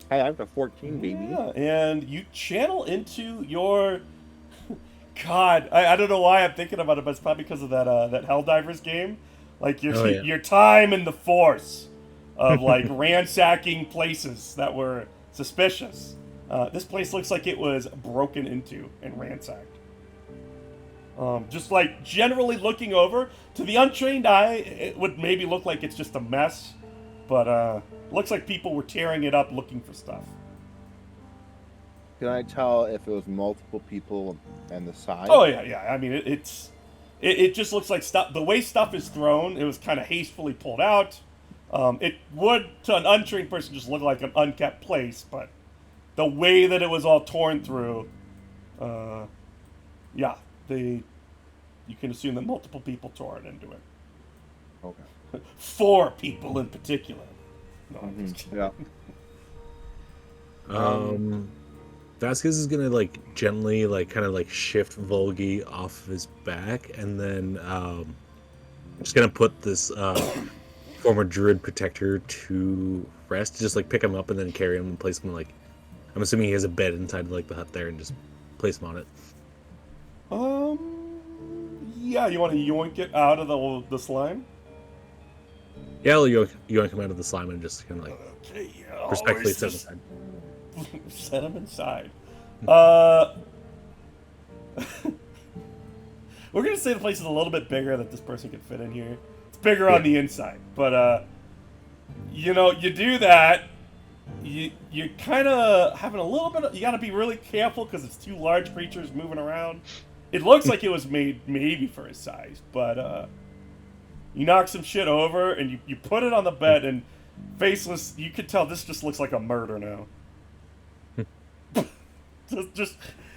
Hey, I have a 14, baby. Yeah, and you channel into your. God, I don't know why I'm thinking about it, but it's probably because of that Helldivers game. Like your time in the Force of like ransacking places that were suspicious. This place looks like it was broken into and ransacked. Just like generally looking over, to the untrained eye, it would maybe look like it's just a mess, but looks like people were tearing it up looking for stuff. Can I tell if it was multiple people and the size? Oh yeah. I mean, it just looks like stuff. The way stuff is thrown, it was kind of hastefully pulled out. It would, to an untrained person, just look like an unkept place, but the way that it was all torn through, you can assume that multiple people tore it into it. Okay. 4 people in particular. No, I'm just kidding. Yeah. Vasquez is gonna like gently kind of shift Volgi off of his back, and then just gonna put this former druid protector to rest. Just pick him up and then carry him and place him I'm assuming he has a bed inside the hut there, and just place him on it. Yeah, you want to yoink it out of the slime? Yeah, I'll yoink him out of the slime and just kind of Okay, respectfully set him aside. Set him inside. We're gonna say the place is a little bit bigger that this person could fit in here. It's bigger on the inside, but you do that. You kind of having a little bit. You got to be really careful because it's 2 large creatures moving around. It looks like it was made maybe for his size, but you knock some shit over and you put it on the bed, and Faceless, you could tell this just looks like a murder now.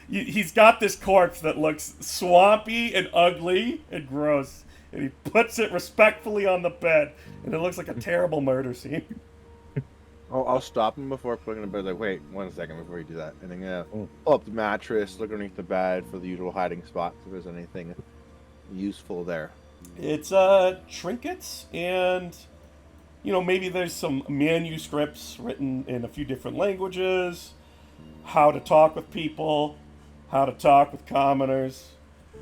He's got this corpse that looks swampy and ugly and gross, and he puts it respectfully on the bed, and it looks like a terrible murder scene. I'll stop him before putting him in bed. Wait 1 second before you do that. And then pull up the mattress, look underneath the bed for the usual hiding spots if there's anything useful there. It's trinkets, and maybe there's some manuscripts written in a few different languages, how to talk with people, how to talk with commoners,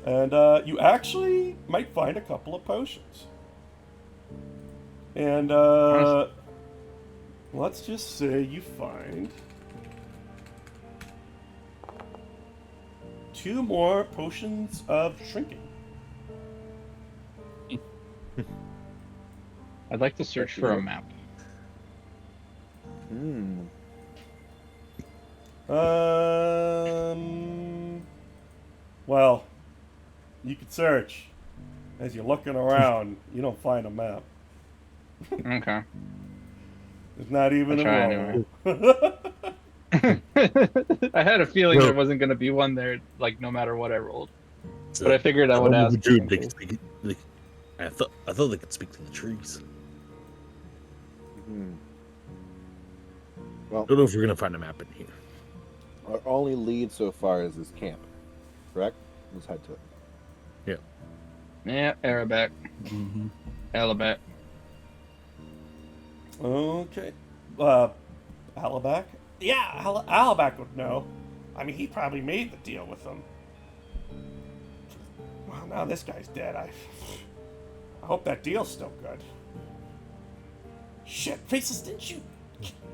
and you actually might find a couple of potions. And let's just say you find 2 more potions of shrinking. I'd like to search for a map. Well, you could search. As you're looking around, you don't find a map. Okay. There's not even a roll. I had a feeling there wasn't going to be one there, no matter what I rolled. But I figured I would ask. Dude, I thought they could speak to the trees. Well, I don't know if we're gonna find a map in here. our only lead so far is this camp, correct? Let's head to it. Yeah, Arabac. Alabac. Okay. Alabac? Yeah, Alabac would know. I mean, he probably made the deal with them. Well, now this guy's dead. I hope that deal's still good. Shit, Faces, didn't you,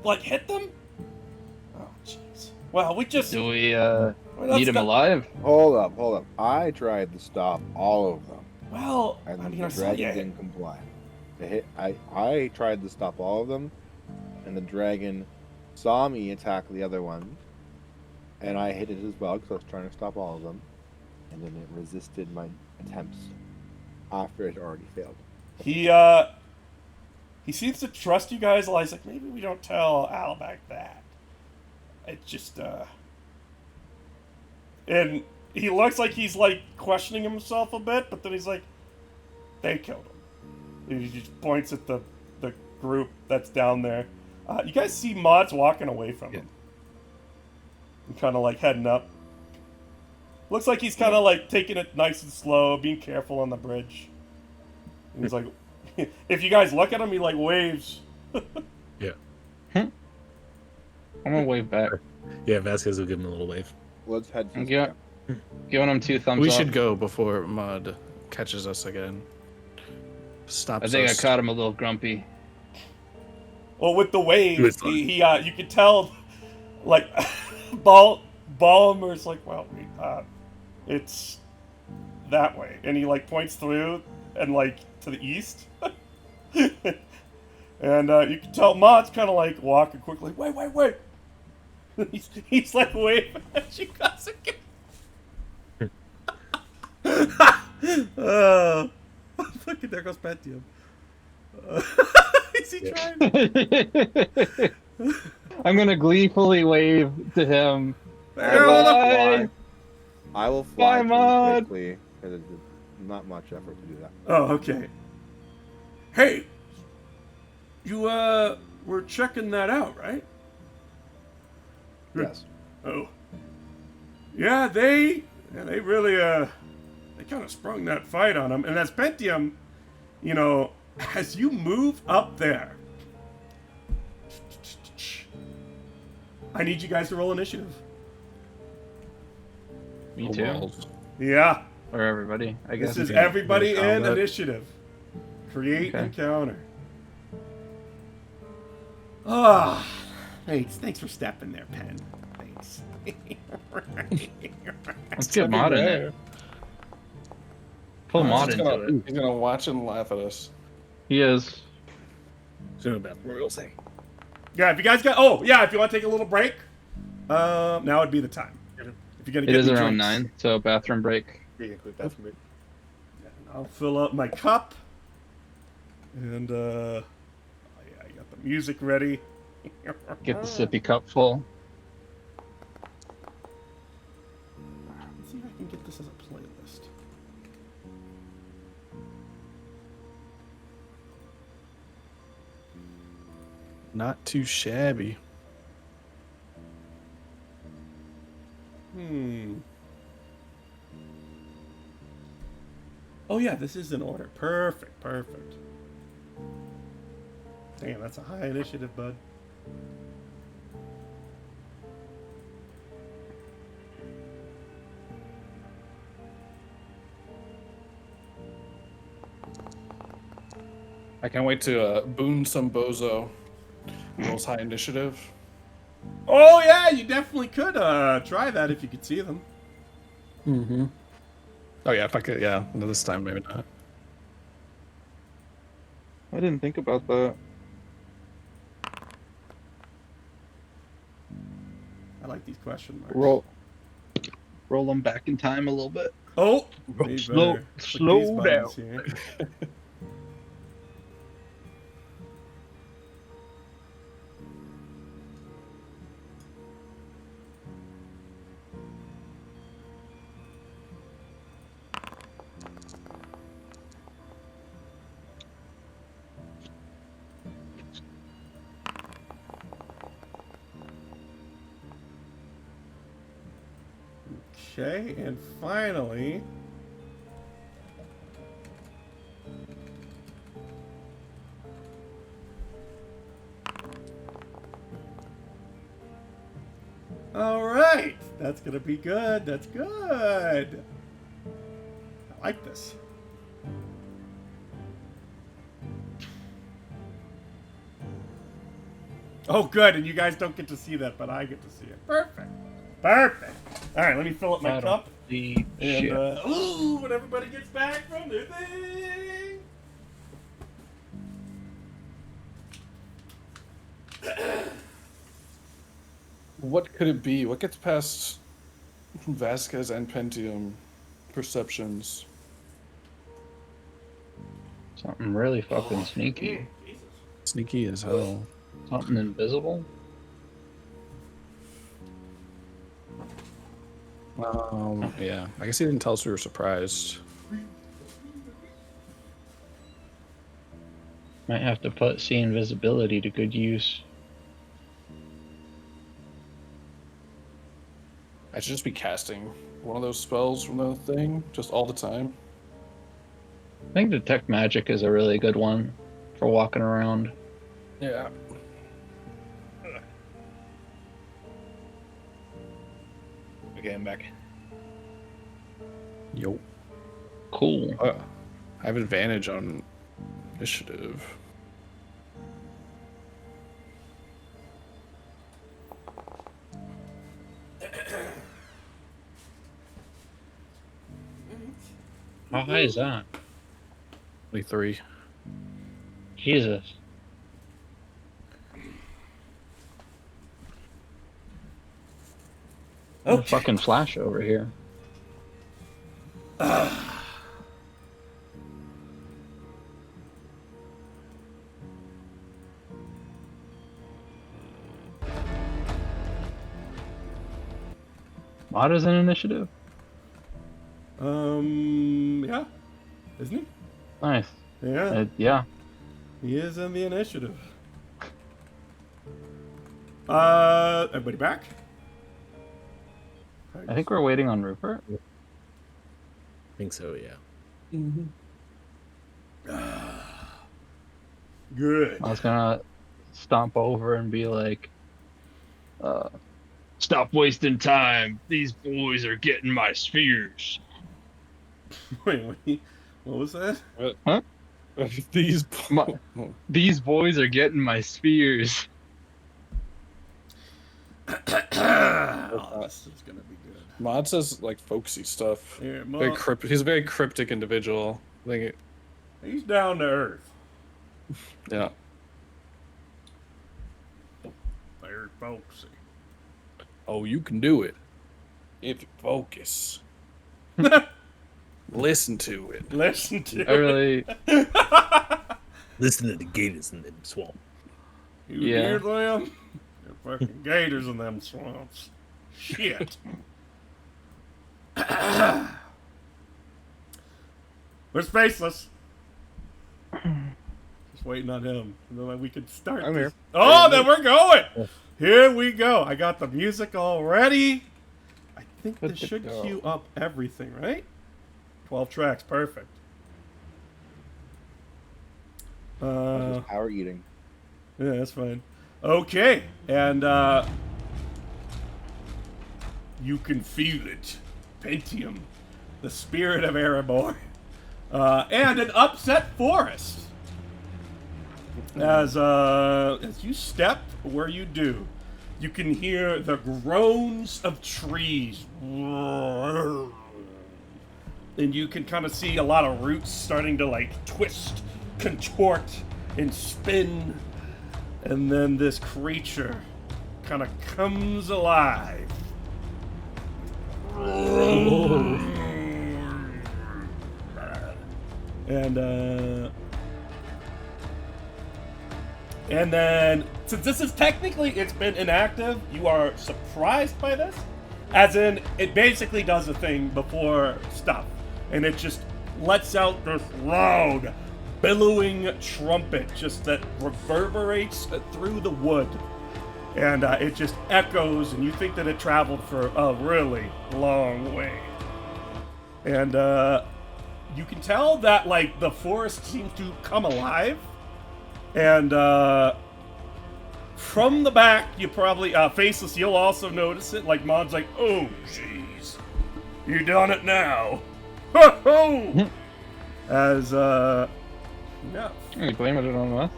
like, hit them? Oh, jeez. Well, we just... Do we Well, that's need him not- alive? Hold up. I tried to stop all of them, Well, and I mean, the I saw dragon you. didn't comply. I tried to stop all of them, and the dragon saw me attack the other one, and I hit it as well because I was trying to stop all of them, and then it resisted my attempts after it already failed. He seems to trust you guys. Like maybe we don't tell Albac that. It's just and he looks like he's like questioning himself a bit, but then he's like, they killed him. And he just points at the group that's down there. You guys see Mods walking away from him. And kind of like heading up. Looks like he's kind of like taking it nice and slow, being careful on the bridge. And he's like, if you guys look at him, he like waves. Yeah. I'm gonna wave back. Yeah, Vasquez will give him a little wave. Let's head. I'm giving him 2 thumbs We up. should go before Mud catches us again. Stops I think us. I caught him a little grumpy. Well, with the wave, It was fun. you could tell, like, Ballmer's like, well, it's that way, and he like points through and like to the east, and you can tell Mod's kind of like walking quickly. Wait! he's like waving at you guys again. Fucking there goes Pentium. Is he trying? I'm gonna gleefully wave to him. Bye. I will fly Bye, to Maud. him quickly because it's not much effort to do that. Oh, okay. Hey, you were checking that out, right? Yes. Oh. Yeah, they really they kind of sprung that fight on him. And as Pentium, you know, as you move up there, I need you guys to roll initiative. Me Oh, too. well. Yeah, Or everybody, I guess. this is Okay. everybody Yeah, in combat. initiative. Create Okay. encounter. Ah, thanks for stepping there, Pen. Thanks. Let's get Mod in there. Pull Mod He's into gonna, it. he's gonna watch and laugh at us. He is. So about we'll say. Yeah, if you guys got, if you want to take a little break, now would be the time. If you're gonna It get is me around drinks. 9, so bathroom break. I'll fill up my cup, and I got the music ready. Get the sippy cup full. Let's see if I can get this as a playlist. Not too shabby. Oh yeah, this is in order. Perfect. Damn, that's a high initiative, bud. I can't wait to boon some bozo. Rolls high initiative. Oh yeah, you definitely could try that if you could see them. Mm-hmm. Oh yeah, if I could, yeah. No, this time maybe not. I didn't think about that. I like these question marks. Roll them back in time a little bit. Oh, Slow down. Here. Okay, and finally, all right, that's gonna be good. That's good. like this. Oh, good, and you guys don't get to see that, but I get to see it. Perfect. Perfect. All right, let me fill up my cup. The And, ship. ooh, when everybody gets back from their thing. What could it be? What gets past Vasquez and Pentium perceptions? Something really fucking sneaky. Jesus. Sneaky as hell. Something invisible. Yeah. I guess he didn't tell us we were surprised. Might have to put see invisibility to good use. I should just be casting one of those spells from the thing just all the time. I think detect magic is a really good one for walking around. Yeah. Okay, I'm back. Yo. Cool. I have advantage on initiative. How high is that? 23. Jesus. Okay. Fucking flash over here. Mod is an initiative. Yeah. Isn't he? Nice. Yeah. Yeah. He is in the initiative. Everybody back? I think we're waiting on Rupert. I think so, yeah. Good. I was gonna stomp over and be like, stop wasting time. These boys are getting my spheres. Wait, what was that? These. These boys are getting my spheres. Oh, this is gonna be good. Mod says like folksy stuff. Here, Very he's a very cryptic individual. I think he's down to earth. yeah. Very folksy. Oh, you can do it if you focus. Listen to it. Listen to I really, Listen to the gators in the swamp. You Yeah. hear them? They're fucking gators in them swamps. Shit. Where's Faceless? Just waiting on him. And then we can start. I'm this. here. Oh, then we're going. Here we go. I got the music all ready. I think Good this to should go. queue up everything, right? 12 tracks. Perfect. Just power eating. Yeah, that's fine. Okay, and you can feel it. Pentium, the spirit of Erebor, and an upset forest. As you step where you do, you can hear the groans of trees. And you can kind of see a lot of roots starting to like twist, contort, and spin. And then this creature kind of comes alive. And then, since this is technically, it's been inactive, you are surprised by this. As in, it basically does a thing before stuff. And it just lets out this loud, billowing trumpet just that reverberates through the wood. And it just echoes, and you think that it traveled for a really long way. And you can tell that, like, the forest seems to come alive. And from the back, you probably, Faceless, you'll also notice it. Like, Mod's like, oh, jeez, you done it now. As yeah. You blaming it on us?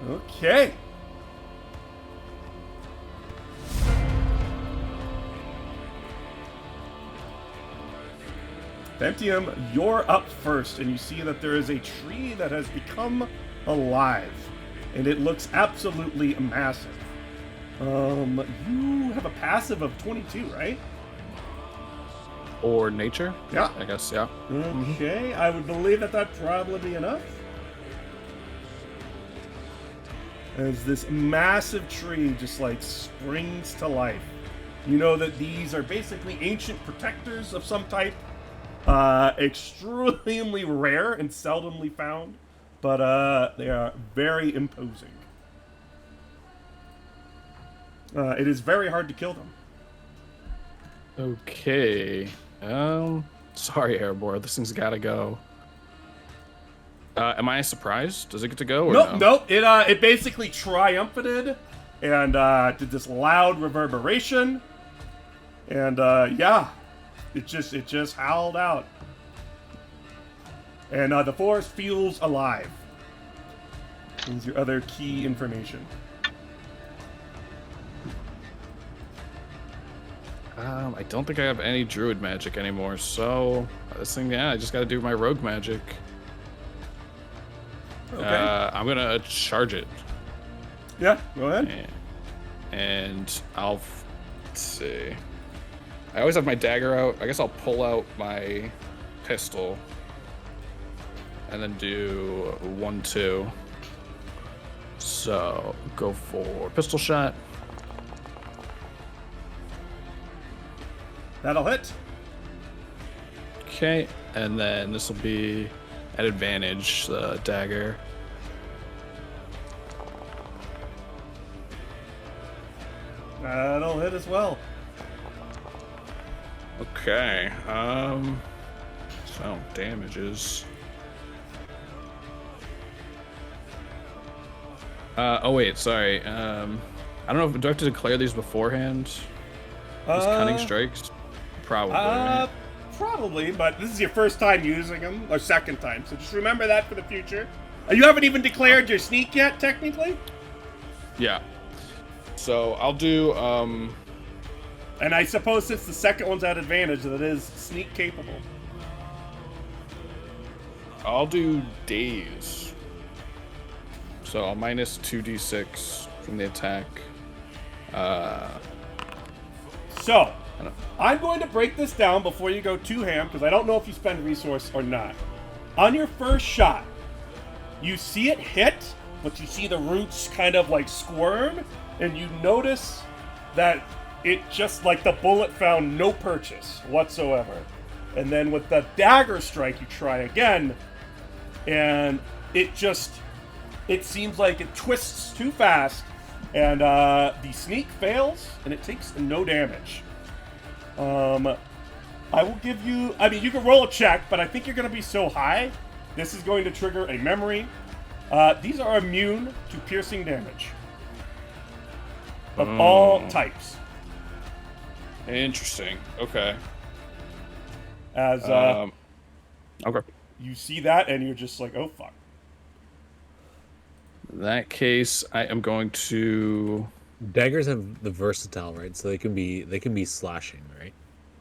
Okay. Pentium, you're up first, and you see that there is a tree that has become alive, and it looks absolutely massive. You have a passive of 22, right? Or nature? Yeah. I guess, yeah. Okay, I would believe that that'd probably be enough. As this massive tree just like springs to life. You know that these are basically ancient protectors of some type. Extremely rare and seldomly found, but they are very imposing. It is very hard to kill them. Okay. Sorry, Airborne. This thing's gotta go. Am I surprised? Does it get to go? Or Nope, no? nope. It basically triumphed and did this loud reverberation, and yeah, it just howled out, and the forest feels alive. Here's your other key information. I don't think I have any druid magic anymore, so this thing, yeah, I just gotta do my rogue magic. Okay. I'm gonna charge it. Yeah, go ahead. And let's see. I always have my dagger out. I guess I'll pull out my pistol and then do 1-2. So go for pistol shot. That'll hit. Okay, and then this will be at advantage, the dagger. That'll hit as well. Okay, so damages. Oh wait, sorry. I don't know, do I have to declare these beforehand? These cunning strikes? Probably, right? Probably, but this is your first time using them, or second time, so just remember that for the future. You haven't even declared your sneak yet, technically? Yeah. So I'll do, And I suppose since the second one's at advantage, that it is sneak capable. I'll do daze. So I'll minus 2d6 from the attack. So, I'm going to break this down before you go too ham, because I don't know if you spend resource or not. On your first shot, you see it hit, but you see the roots kind of like squirm, and you notice that it just like the bullet found no purchase whatsoever. And then with the dagger strike, you try again, and it seems like it twists too fast, and the sneak fails, and it takes no damage. I will give you, I mean, you can roll a check, but I think you're going to be so high, this is going to trigger a memory. These are immune to piercing damage of all types. Interesting. Okay. As Okay. you see that, and you're just like, oh fuck. In that case, I am going to. Daggers have the versatile, right? So they can be slashing, right?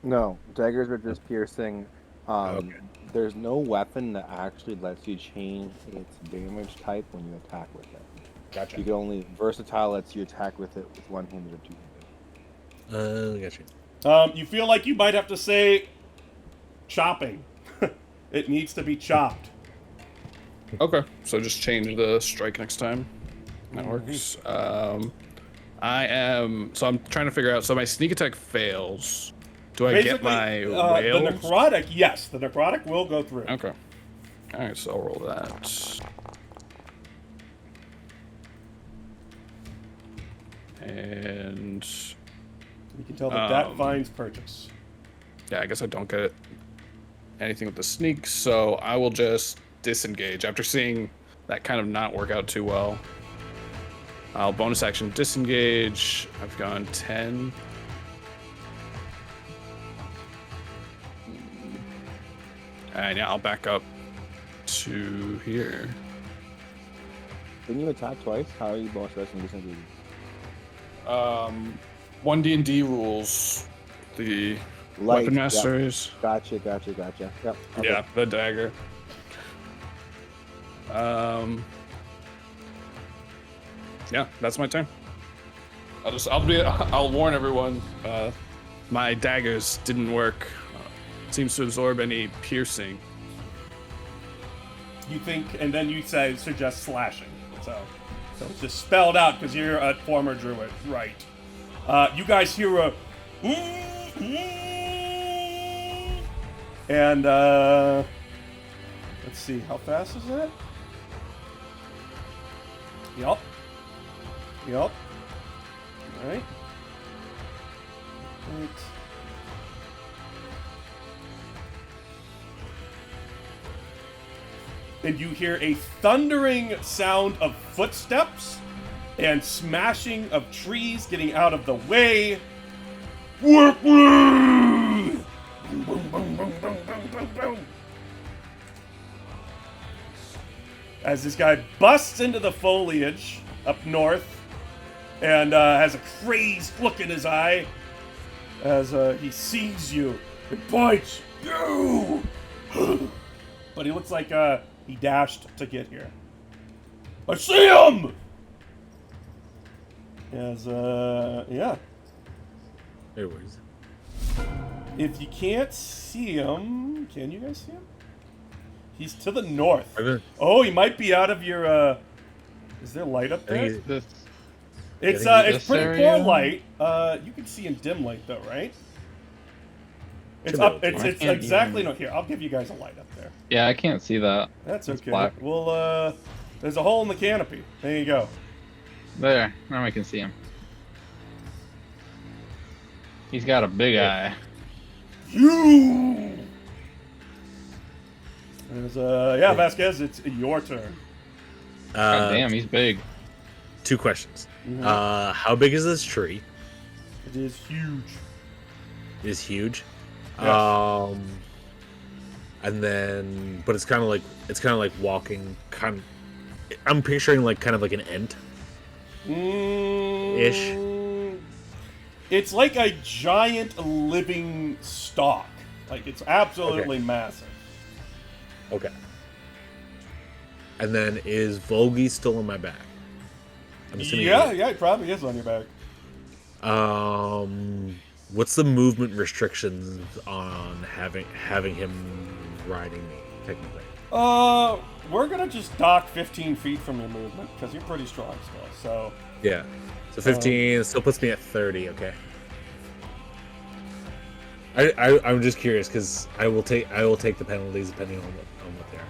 No, daggers are just piercing. Okay. There's no weapon that actually lets you change its damage type when you attack with it. Gotcha. You can only versatile lets you attack with it with one-handed or two-handed. Gotcha. You feel like you might have to say chopping. It needs to be chopped. Okay, so just change the strike next time. That works. So I'm trying to figure out. So my sneak attack fails. Do I get my whale? The necrotic, yes. The necrotic will go through. Okay. All right, so I'll roll that. And You can tell that finds purchase. yeah, I guess I don't get anything with the sneak, so I will just disengage after seeing that kind of not work out too well. I'll bonus action disengage. I've gone 10. And yeah, I'll back up to here. Didn't you attack twice? How are you bonus resting disadvantage? 1 D&D rules. The Light, weapon yep. masters. Gotcha. Yep. Okay. Yeah, the dagger. Yeah, that's my turn. I'll warn everyone. My daggers didn't work. Seems to absorb any piercing. You think, and then you suggest slashing. So it's just spelled out because you're a former druid, right? You guys hear a, and let's see, how fast is that? Yup. All right. And you hear a thundering sound of footsteps and smashing of trees getting out of the way. Boom, boom, boom, boom, boom, boom, boom. As this guy busts into the foliage up north and has a crazed look in his eye as he sees you and points, you! But he looks like he dashed to get here. I see him! As, yeah. Anyways. If you can't see him, can you guys see him? He's to the north. Oh, he might be out of your, is there light up there? It's pretty poor light. You can see in dim light though, right? It's up. It's exactly no. Here, I'll give you guys a light up there. Yeah, I can't see that. That's It's okay. black. Well, there's a hole in the canopy. There you go. There, now I can see him. He's got a big eye. You. There's yeah, Vasquez. It's your turn. God damn, he's big. 2 questions. How big is this tree? It is huge. It is huge. Yes. And then, but it's kind of like walking. I'm picturing kind of like an ant. Ish. It's like a giant living stalk. Like it's absolutely massive. Okay. And then is Volgi still on my back? I'm assuming Yeah, it probably is on your back. What's the movement restrictions on having him riding me, technically? We're gonna just dock 15 feet from your movement because you're pretty strong still. So Yeah. So 15 still puts me at 30. Okay. I'm just curious because I will take the penalties depending on what they are.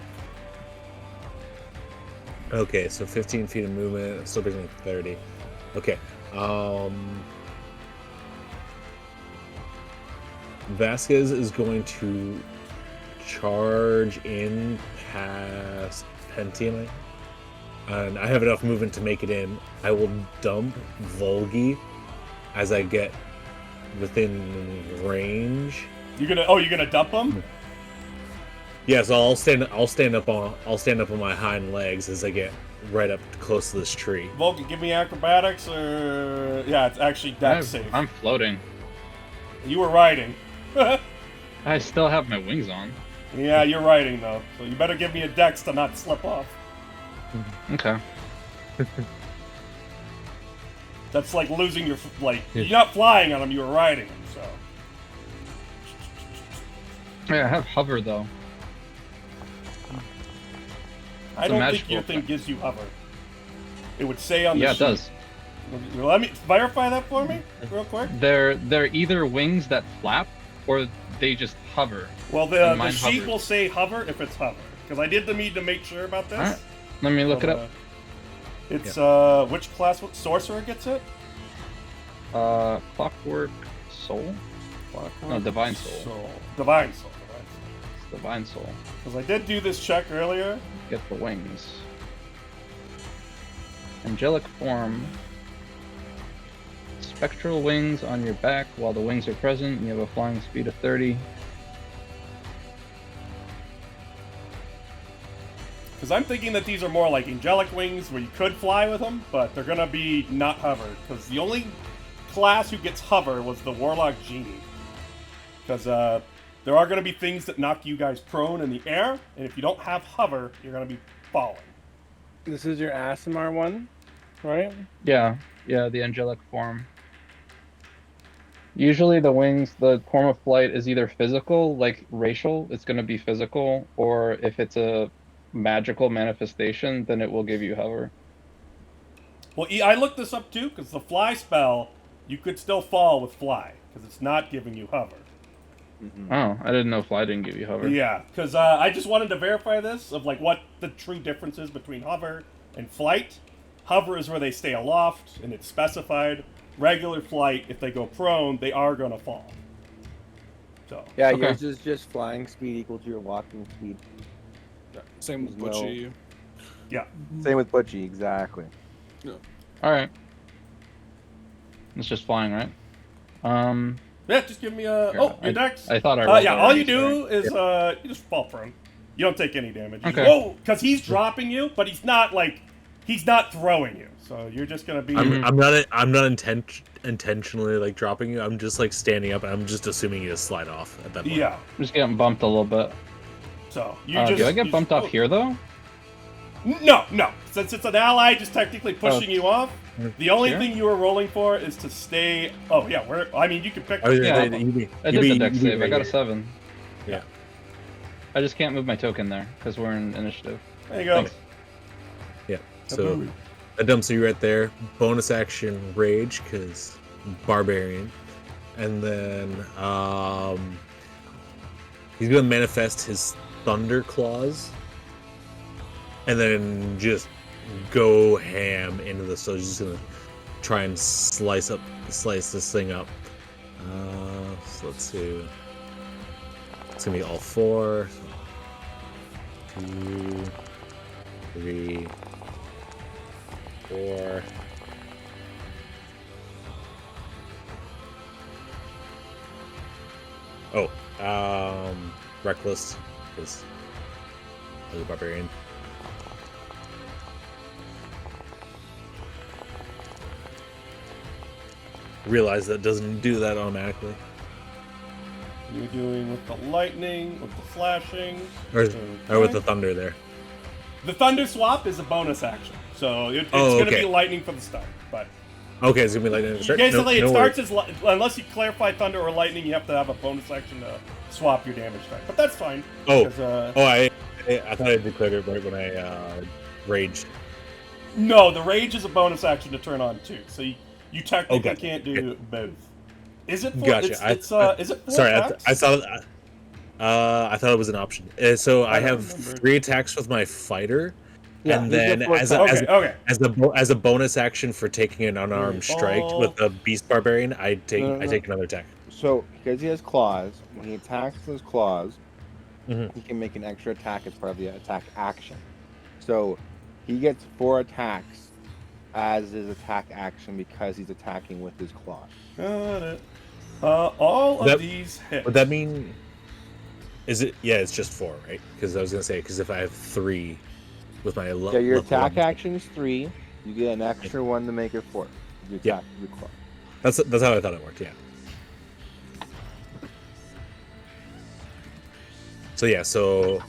Okay, so 15 feet of movement still brings me 30. Okay. Vasquez is going to charge in past Pentium, and I have enough movement to make it in. I will dump Volgi as I get within range. you're gonna dump him? Yeah, so I'll stand up on my hind legs as I get right up close to this tree. Volky, give me acrobatics or yeah, it's actually dex save. I'm floating. You were riding. I still have my wings on. Yeah, you're riding though, so you better give me a dex to not slip off. Okay. That's like losing your you're not flying on him, you were riding him. So Yeah, I have hover though. I don't think your thing gives you hover. It would say on the Yeah, it sheet. does. Let me verify that for me, real quick. They're either wings that flap or they just hover. Well, And the mine sheet hovers. will say hover if it's hover, because I did need to make sure about this. Alright, let me look it up. It's which class? What sorcerer gets it? Clockwork Soul? No, Divine Soul. Divine Soul. It's Divine Soul. Because I did do this check earlier. Get the wings. Angelic form. Spectral wings on your back while the wings are present. You have a flying speed of 30. Because I'm thinking that these are more like angelic wings where you could fly with them, but they're going to be not hover. Because the only class who gets hover was the Warlock Genie. Because there are going to be things that knock you guys prone in the air, and if you don't have hover, you're going to be falling. This is your Asimar one, right? Yeah, the angelic form. Usually the wings, the form of flight is either physical, like racial, it's going to be physical, or if it's a magical manifestation, then it will give you hover. Well, I looked this up too, because the fly spell, you could still fall with fly, because it's not giving you hover. Oh, I didn't know fly didn't give you hover. Yeah, because I just wanted to verify this, of like what the true difference is between hover and flight. Hover is where they stay aloft, and it's specified. Regular flight, if they go prone, they are going to fall. So Yeah, Okay. yours is just flying speed equal to your walking speed. Same with No. Butchie. yeah. Same with Butchie, exactly. Alright. It's just flying, right? Yeah, just give me a... Oh, your dex? I thought I rolled yeah, all already, you do is you just fall prone. You don't take any damage. Okay. Whoa, because he's dropping you, but he's not throwing you. So you're just gonna be. I'm not intentionally like dropping you. I'm just like standing up, and I'm just assuming you just slide off at that point. Yeah. I'm just getting bumped a little bit. So you just. Do I get bumped off here though? No. Since it's an ally, just technically pushing you off. The only Here? thing you were rolling for is to stay. Oh yeah, you can pick. I was gonna Yeah, say, you I did the dex save. I right got a here. 7. Yeah. I just can't move my token there because we're in initiative. There you go. Thanks. Yeah. So that dumps you right there. Bonus action rage because barbarian, and then he's gonna manifest his thunder claws, and then just go ham into the. So he's just gonna try and slice this thing up. So let's see. It's gonna be all 4. 2, 3, 4. Reckless is a barbarian. Realize that doesn't do that automatically. You're doing with the lightning, with the flashing, Or with the thunder there. The thunder swap is a bonus action, so it's Oh, going to okay. be lightning from the start. But Okay, it's gonna be lightning. basically, it starts as unless you clarify thunder or lightning, you have to have a bonus action to swap your damage type. But that's fine. Oh, 'cause, I thought I declared it right when I raged. no, the rage is a bonus action to turn on too. So you technically Okay. can't do both. Is it? For, Gotcha. Is it? 4 Sorry, attacks? I thought it was an option. So I don't have remember. 3 attacks with my fighter, Yeah, and you get then 4 as attacks. Okay. as a bonus action for taking an unarmed strike Oh. with a beast barbarian, I take No. another attack. So, because he has claws, when he attacks those claws, Mhm. he can make an extra attack as part of the attack action. So, he gets 4 attacks as his attack action because he's attacking with his claws. Got it. All of That- these hit. Would that mean? Is it? Yeah, it's just 4, right? Because I was gonna say because if I have 3 with my Yeah, your level attack 1, action is 3. You get an extra 1 to make it 4. You Yeah. attack with your claw. That's how I thought it worked. Yeah. So yeah, so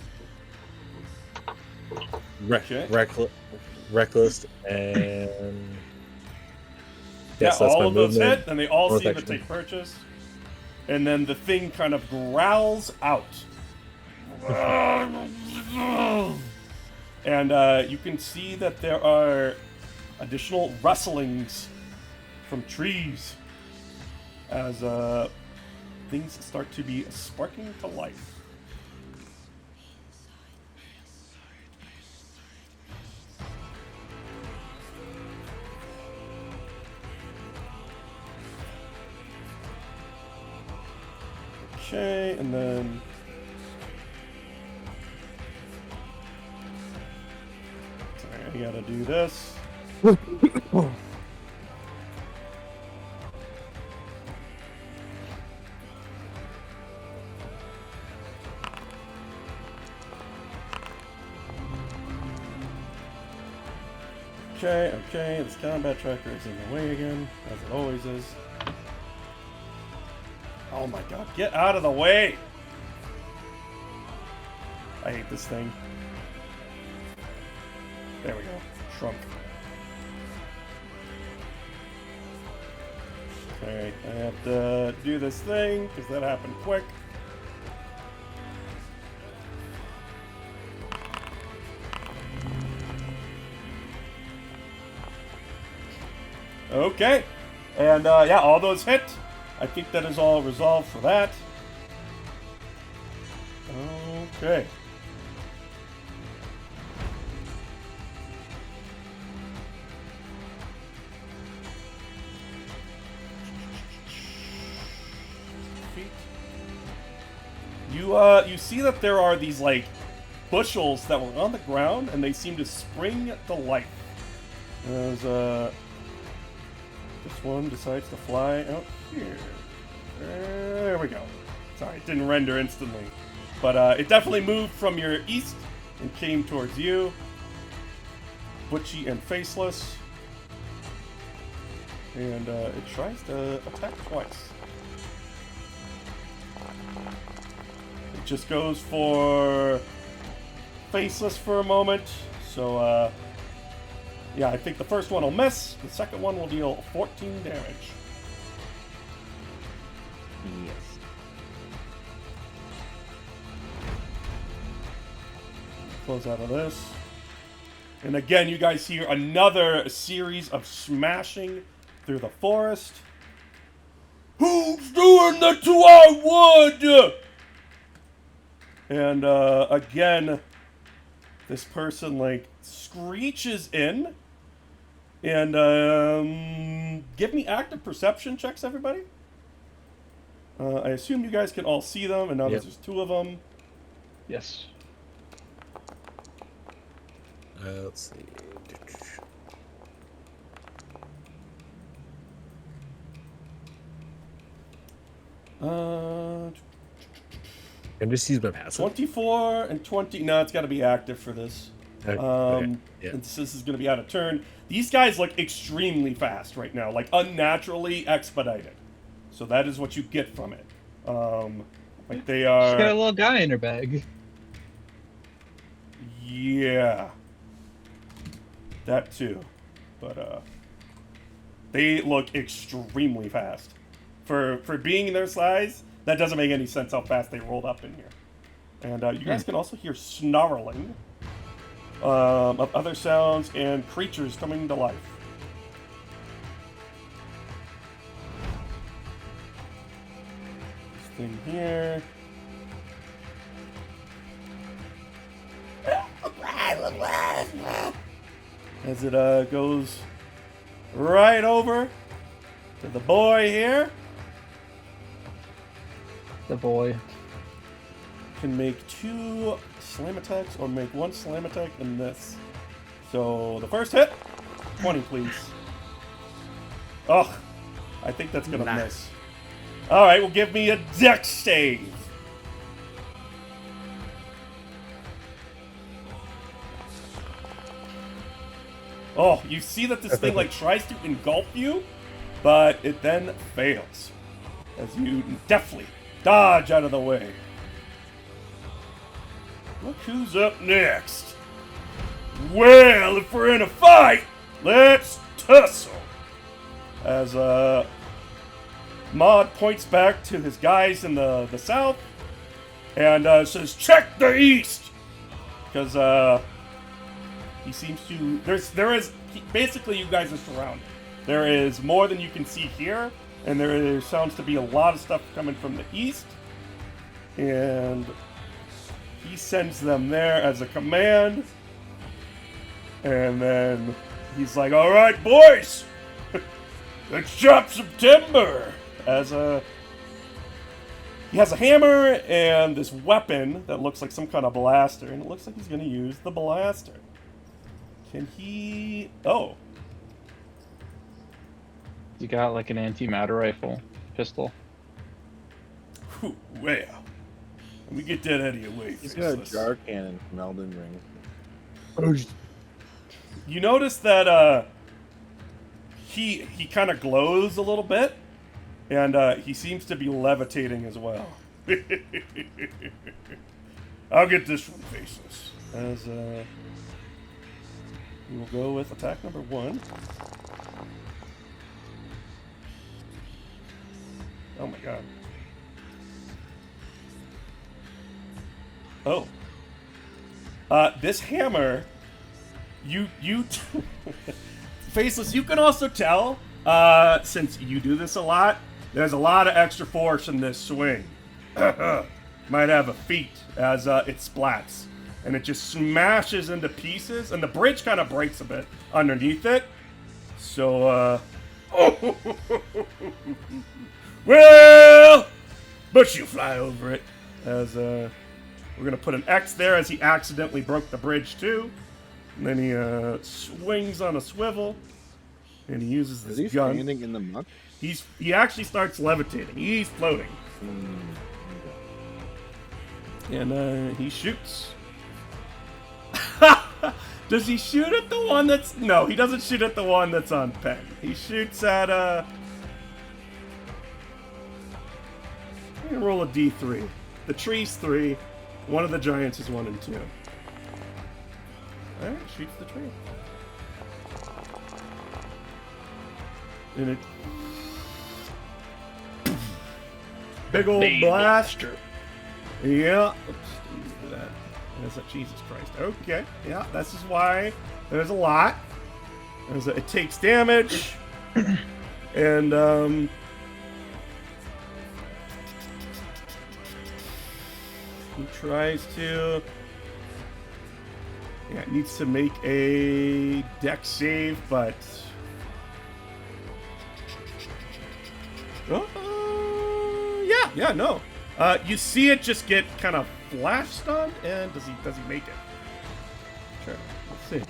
Okay. reckless and Yeah, yes, that's all my of those movement. hit, and they all bonus seem to action. take purchase. And then the thing kind of growls out. And you can see that there are additional rustlings from trees as things start to be sparking to life. Okay, and then sorry, I gotta do this. Okay, this combat tracker is in the way again, as it always is. Oh my god, get out of the way! I hate this thing. There we go. Shrunk. Okay, I have to do this thing, because that happened quick. Okay. And, yeah, all those hit. I think that is all resolved for that. Okay. You see that there are these, like, bushels that were on the ground, and they seem to spring to life. As, this one decides to fly out here. There we go. Sorry, it didn't render instantly. But, it definitely moved from your east and came towards you. Butchy and faceless. And, it tries to attack twice. Just goes for faceless for a moment. So, yeah, I think the first one will miss. The second one will deal 14 damage. Yes. Close out of this. And again, you guys hear another series of smashing through the forest. Who's doing the to our wood? And, again, this person, like, screeches in. And, give me active perception checks, everybody. I assume you guys can all see them, and now Yep. there's just two of them. Yes. Let's see. I'm just use my passive. 24 and 20. No, it's got to be active for this. Okay. Yeah. And this is going to be out of turn. These guys look extremely fast right now, like unnaturally expedited. So that is what you get from it. Like they She's got a are. little guy in her bag. Yeah. That too. But they look extremely fast. For being their size, that doesn't make any sense how fast they rolled up in here. And you guys can also hear snarling of other sounds and creatures coming to life. This thing here. As it goes right over to the boy here. The boy. Can make 2 slam attacks or make 1 slam attack in this. So the first hit, 20 please. Ugh, I think that's gonna miss. Alright, well give me a dex save. Oh, you see that this thing like tries to engulf you, but it then fails. As you deftly dodge out of the way. Look who's up next. Well, if we're in a fight, let's tussle. As Maud points back to his guys in the south and says, check the east! Because he seems to... basically you guys are surrounded. There is more than you can see here, and there sounds to be a lot of stuff coming from the east. And he sends them there as a command. And then he's like, all right, boys, let's chop some timber. As he has a hammer and this weapon that looks like some kind of blaster, and it looks like he's going to use the blaster. Can he... Oh. You got like an antimatter rifle pistol. Whew, well. Let me get that out of your way. He's got a Faceless. jar cannon from Elden Ring. You notice that he kind of glows a little bit, and he seems to be levitating as well. I'll get this one faceless. As we will go with attack number 1. Oh my god. Oh. This hammer, you Faceless, you can also tell, since you do this a lot, there's a lot of extra force in this swing. Might have a feat as it splats. And it just smashes into pieces, and the bridge kind of breaks a bit underneath it. So, well, but you fly over it. As we're gonna put an X there, as he accidentally broke the bridge too. And then he swings on a swivel, and he uses this Is he gun. standing in the muck? He actually starts levitating. He's floating, and he shoots. Does he shoot at the one that's... No, he doesn't shoot at the one that's on pen. He shoots at, I'm gonna roll a D3. The tree's 3. One of the giants is 1 and 2. Alright, shoots the tree. And it... Big old blaster. Yeah. Oops, didn't do that. That's a Jesus Christ. Okay, yeah, this is why there's a lot. It takes damage, and he tries to. Yeah, it needs to make a dex save, but. Yeah, no. You see it just get kind of flash stunned, and does he make it? Sure. Let's see.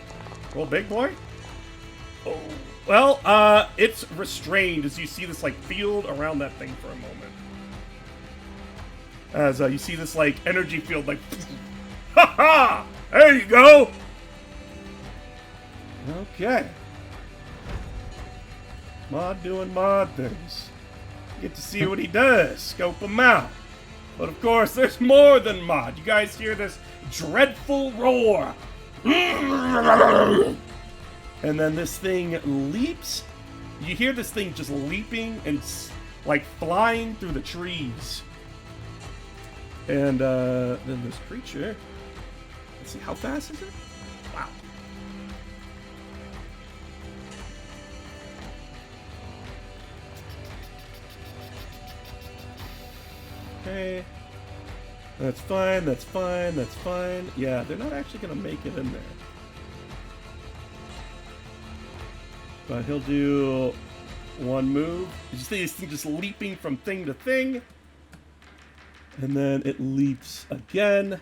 Roll big boy. Oh. Well, it's restrained as you see this like field around that thing for a moment. As you see this like energy field, like, ha ha! There you go. Okay. Mod doing mod things. Get to see what he does. Scope him out. But of course, there's more than mod. You guys hear this dreadful roar. And then this thing leaps. You hear this thing just leaping and like flying through the trees. And then this creature. Let's see, how fast is it? Wow. Okay. That's fine, that's fine, that's fine. Yeah, they're not actually going to make it in there. But he'll do one move. You see this thing just leaping from thing to thing. And then it leaps again.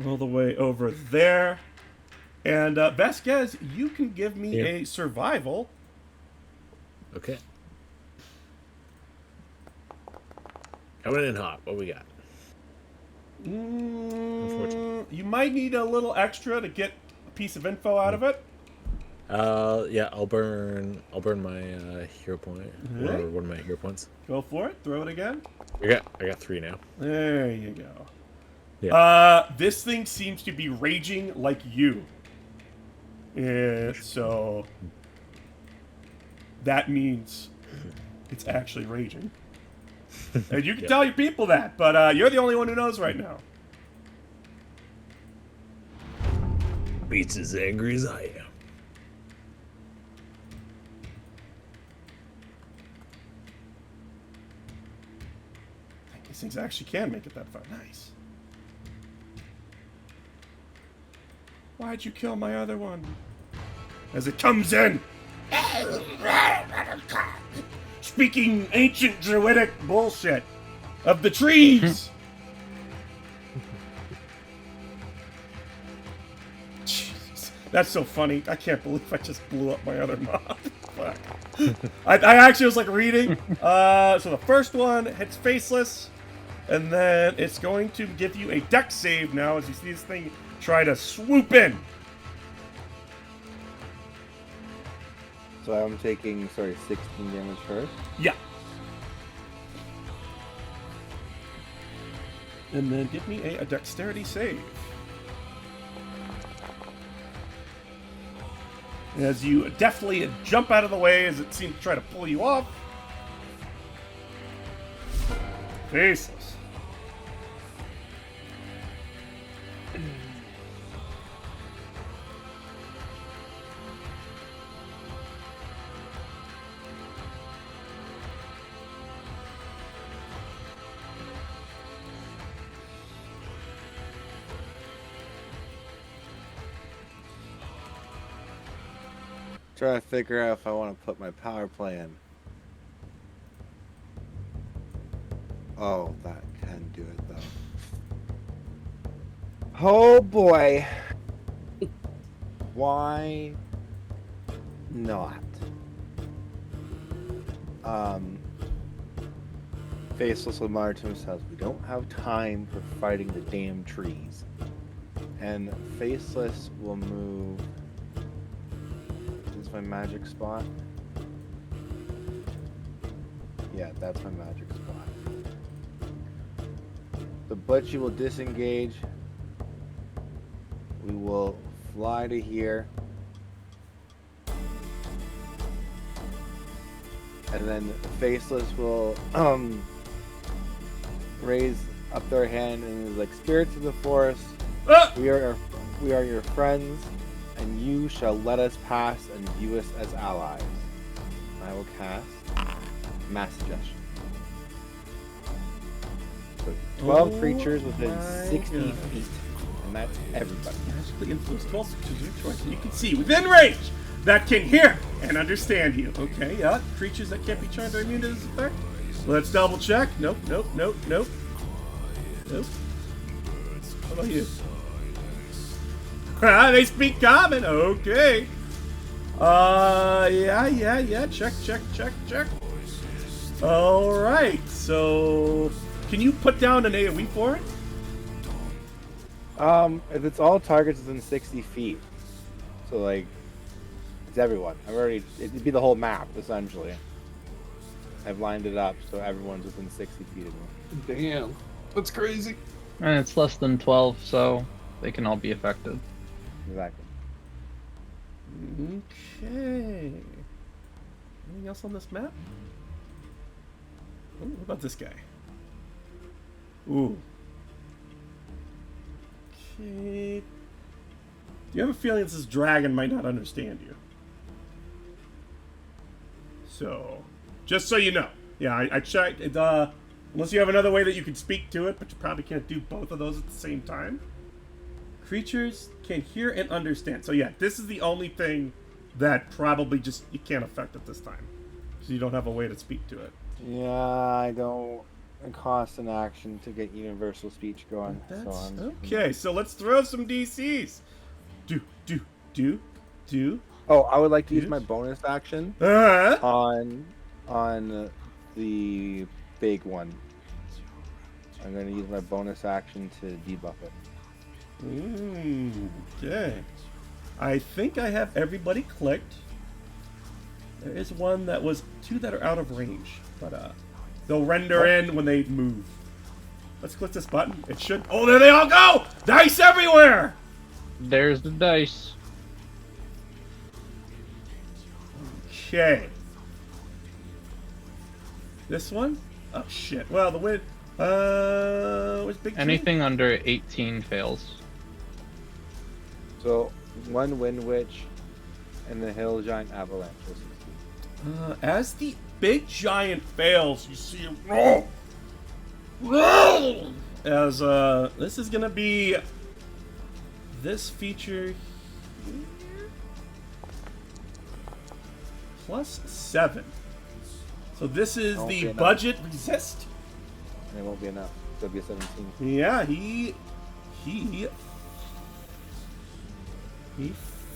All the way over there. And Vasquez, you can give me a survival. Okay. Coming in hot. What we got? You might need a little extra to get a piece of info out of it. Yeah, I'll burn my hero point, or one of my hero points. Go for it. Throw it again. I got 3 now. There you go. Yeah. This thing seems to be raging like you. So that means it's actually raging. And you can tell your people that, but you're the only one who knows right now. Beats as angry as I am. These things actually can make it that far. Nice. Why'd you kill my other one? As it comes in. Speaking ancient druidic bullshit of the trees. Jesus, that's so funny. I can't believe I just blew up my other mob. Fuck. I actually was like reading. So the first one hits faceless. And then it's going to give you a dex save now as you see this thing try to swoop in. So I'm taking, 16 damage first. Yeah. And then give me a dexterity save. As you deftly jump out of the way as it seems to try to pull you off. Faceless. Trying to figure out if I want to put my power play in. Oh, that can do it though. Oh boy. Why not? Faceless will mutter to himself, we don't have time for fighting the damn trees. And Faceless will move. This is my magic spot. Yeah, that's my magic spot. The Butchie will disengage. We will fly to here. And then Faceless will raise up their hand and is like, spirits of the forest, we are your friends, and you shall let us pass and view us as allies. I will cast Mass Suggestion. So 12 creatures within 60 feet, and that's everybody. Magically influenced balls to your choice. You can see within range that can hear and understand you. Okay, yeah. Creatures that can't be charmed are immune to this effect. Let's double check. Nope. Nope. What about you? They speak common. Okay. Yeah. Check. All right. So, can you put down an AoE for it? If it's all targets within 60 feet, so like, it's everyone. It'd be the whole map, essentially. I've lined it up so everyone's within 60 feet of me. Damn. That's crazy. And it's less than 12, so they can all be affected. Exactly. Okay. Anything else on this map? Ooh, what about this guy? Ooh. Okay. Do you have a feeling this dragon might not understand you? So, just so you know. Yeah, I checked. Unless you have another way that you can speak to it, but you probably can't do both of those at the same time. Creatures can hear and understand. So yeah, this is the only thing that probably just you can't affect at this time. So you don't have a way to speak to it. Yeah, I don't. It costs an action to get universal speech going. That's okay. So let's throw some DCs. Do. Oh, I would like to use my bonus action on the big one. I'm going to use my bonus action to debuff it. Okay. I think I have everybody clicked. There is one that was two that are out of range, but they'll render in when they move. Let's click this button. It should. Oh, there they all go! Dice everywhere! There's the dice. Okay. This one? Oh shit. Well, the wind. What's big? Anything under 18 fails. So, one Wind Witch and the Hill Giant Avalanche. As the big giant fails, you see him roll. Roll! As this is gonna be this feature here. +7. So this is the budget resist. And it won't be enough. It'll be a 17. Yeah, he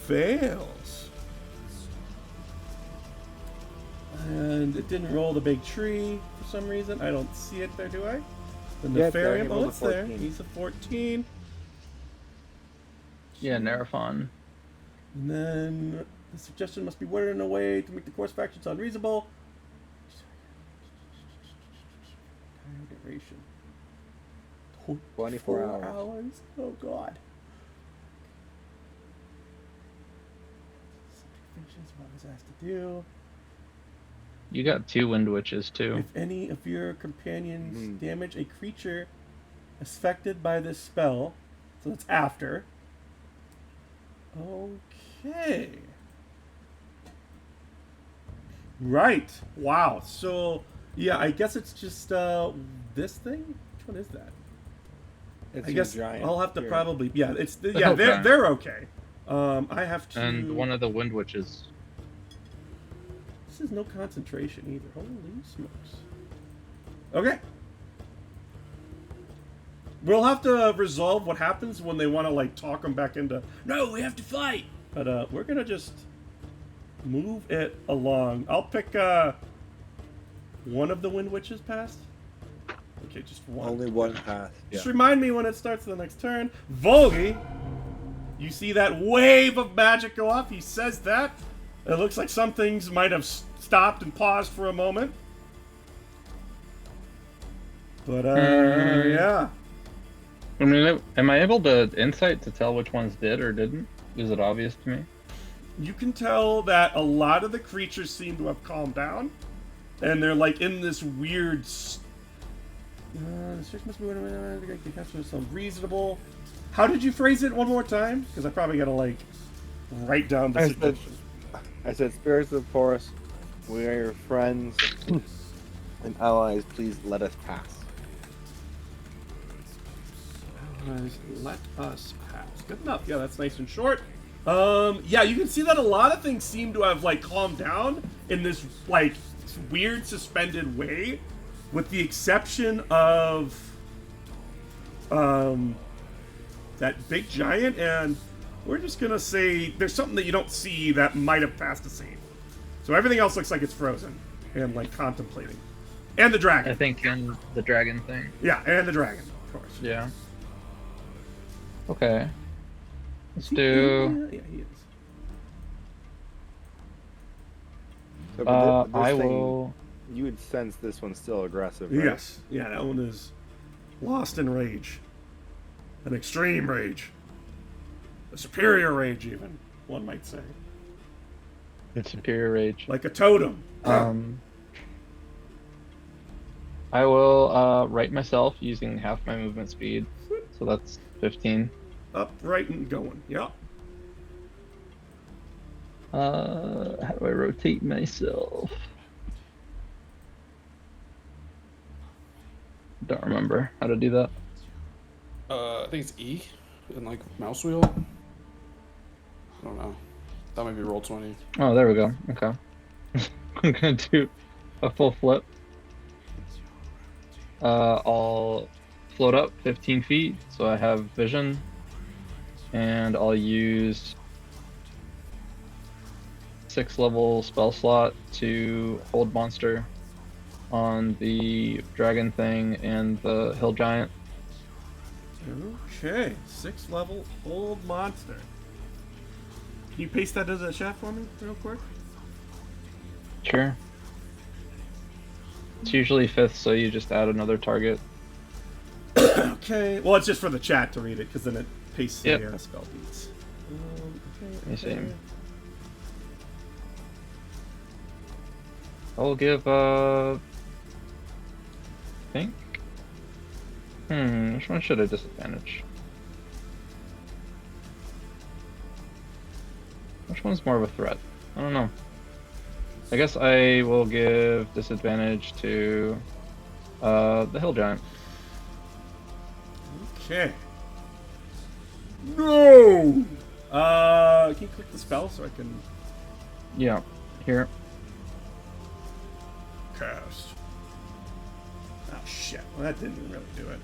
fails. And it didn't roll the big tree for some reason. I don't see it there, do I? The Yeah, it's there. Nefarium, He rolled a it's there. 14. He's a 14. Yeah, Nerafon. And then the suggestion must be worded in a way to make the course of actions unreasonable. Duration. 24 hours. hours. Oh god. Functions what I was asked to do. You got 2 Wind Witches too. If any of your companions damage a creature affected by this spell, so that's after. Okay. Right. Wow. So, yeah, I guess it's just this thing. Which one is that? It's I your guess giant I'll have to here. probably. Yeah, it's The yeah. Hill They're Giant. they're okay. I have to. And one of the Wind Witches. This is no concentration either. Holy smokes. Okay. We'll have to resolve what happens when they want to, like, talk them back into, no, we have to fight! But, we're gonna just move it along. I'll pick, one of the Wind Witches past. Okay, just one. Only one path. Yeah. Just remind me when it starts the next turn. Volgi! You see that wave of magic go off? He says that. It looks like some things might have stopped and paused for a moment. But, yeah. I mean, am I able to insight to tell which ones did or didn't? Is it obvious to me? You can tell that a lot of the creatures seem to have calmed down. And they're, like, in this weird... the search must be reasonable. How did you phrase it one more time? Because I probably gotta, like, write down the I suggestion. said, spirits of the forest, we are your friends and allies. Please let us pass. Let us pass. Good enough. Yeah, that's nice and short. Yeah, you can see that a lot of things seem to have, like, calmed down in this, like, weird suspended way, with the exception of that big giant, and we're just gonna say there's something that you don't see that might have passed the scene. So everything else looks like it's frozen and, like, contemplating. And the dragon. I think in the dragon thing. Yeah, and the dragon, of course. Yeah. Okay. Let's do. Yeah, he is. So, but this I thing, will. You would sense this one's still aggressive, right? Yes. Yeah, that one is lost in rage. An extreme rage. A superior rage, even, one might say. It's Superior Rage. Like a totem. I will write myself using half my movement speed. So that's 15. Upright and going. Yeah. How do I rotate myself? Don't remember how to do that. I think it's E and like mouse wheel. I don't know. That might be roll 20. Oh, there we go. Okay. I'm gonna do a full flip. I'll float up 15 feet, so I have vision, and I'll use 6th level spell slot to hold monster on the dragon thing and the hill giant. Okay. 6th level old monster. Can you paste that as a chat for me, real quick? Sure. It's usually 5th, so you just add another target. Okay. Well, it's just for the chat to read it, because then it pastes Yep. the spell beats. Let me see. I'll give I think. Which one should I disadvantage? Which one's more of a threat? I don't know. I guess I will give disadvantage to the hill giant. Okay. No! Can you click the spell so I can Yeah, here. cast? Oh shit! Well, that didn't really do it.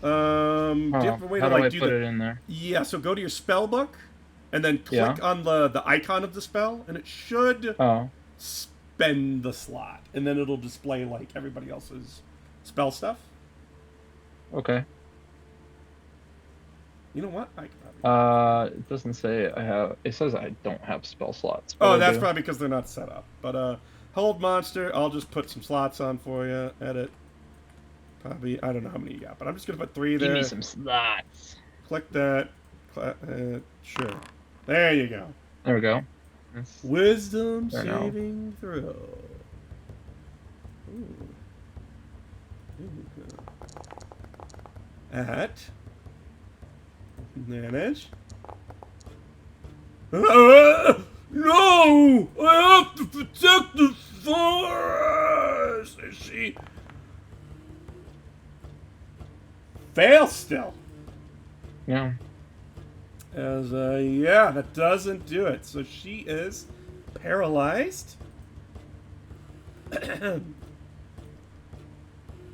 Do you have a way How to do like I do put the? it in there? Yeah. So go to your spell book, and then click Yeah. on the icon of the spell, and it should Oh, spend the slot, and then it'll display like everybody else's spell stuff. Okay. You know what? I can probably... It doesn't say I have. It says I don't have spell slots. but Oh, I that's do. probably because they're not set up. But hold monster. I'll just put some slots on for you. Edit. Probably. I don't know how many you got, but I'm just gonna put 3 there. Give me some slots. Click that. Sure. There you go. There we go. That's- Wisdom There now. saving throw. Ooh. At manage. No! I have to protect the forest! Is she... Fail still. Yeah. As, yeah, that doesn't do it. So she is paralyzed.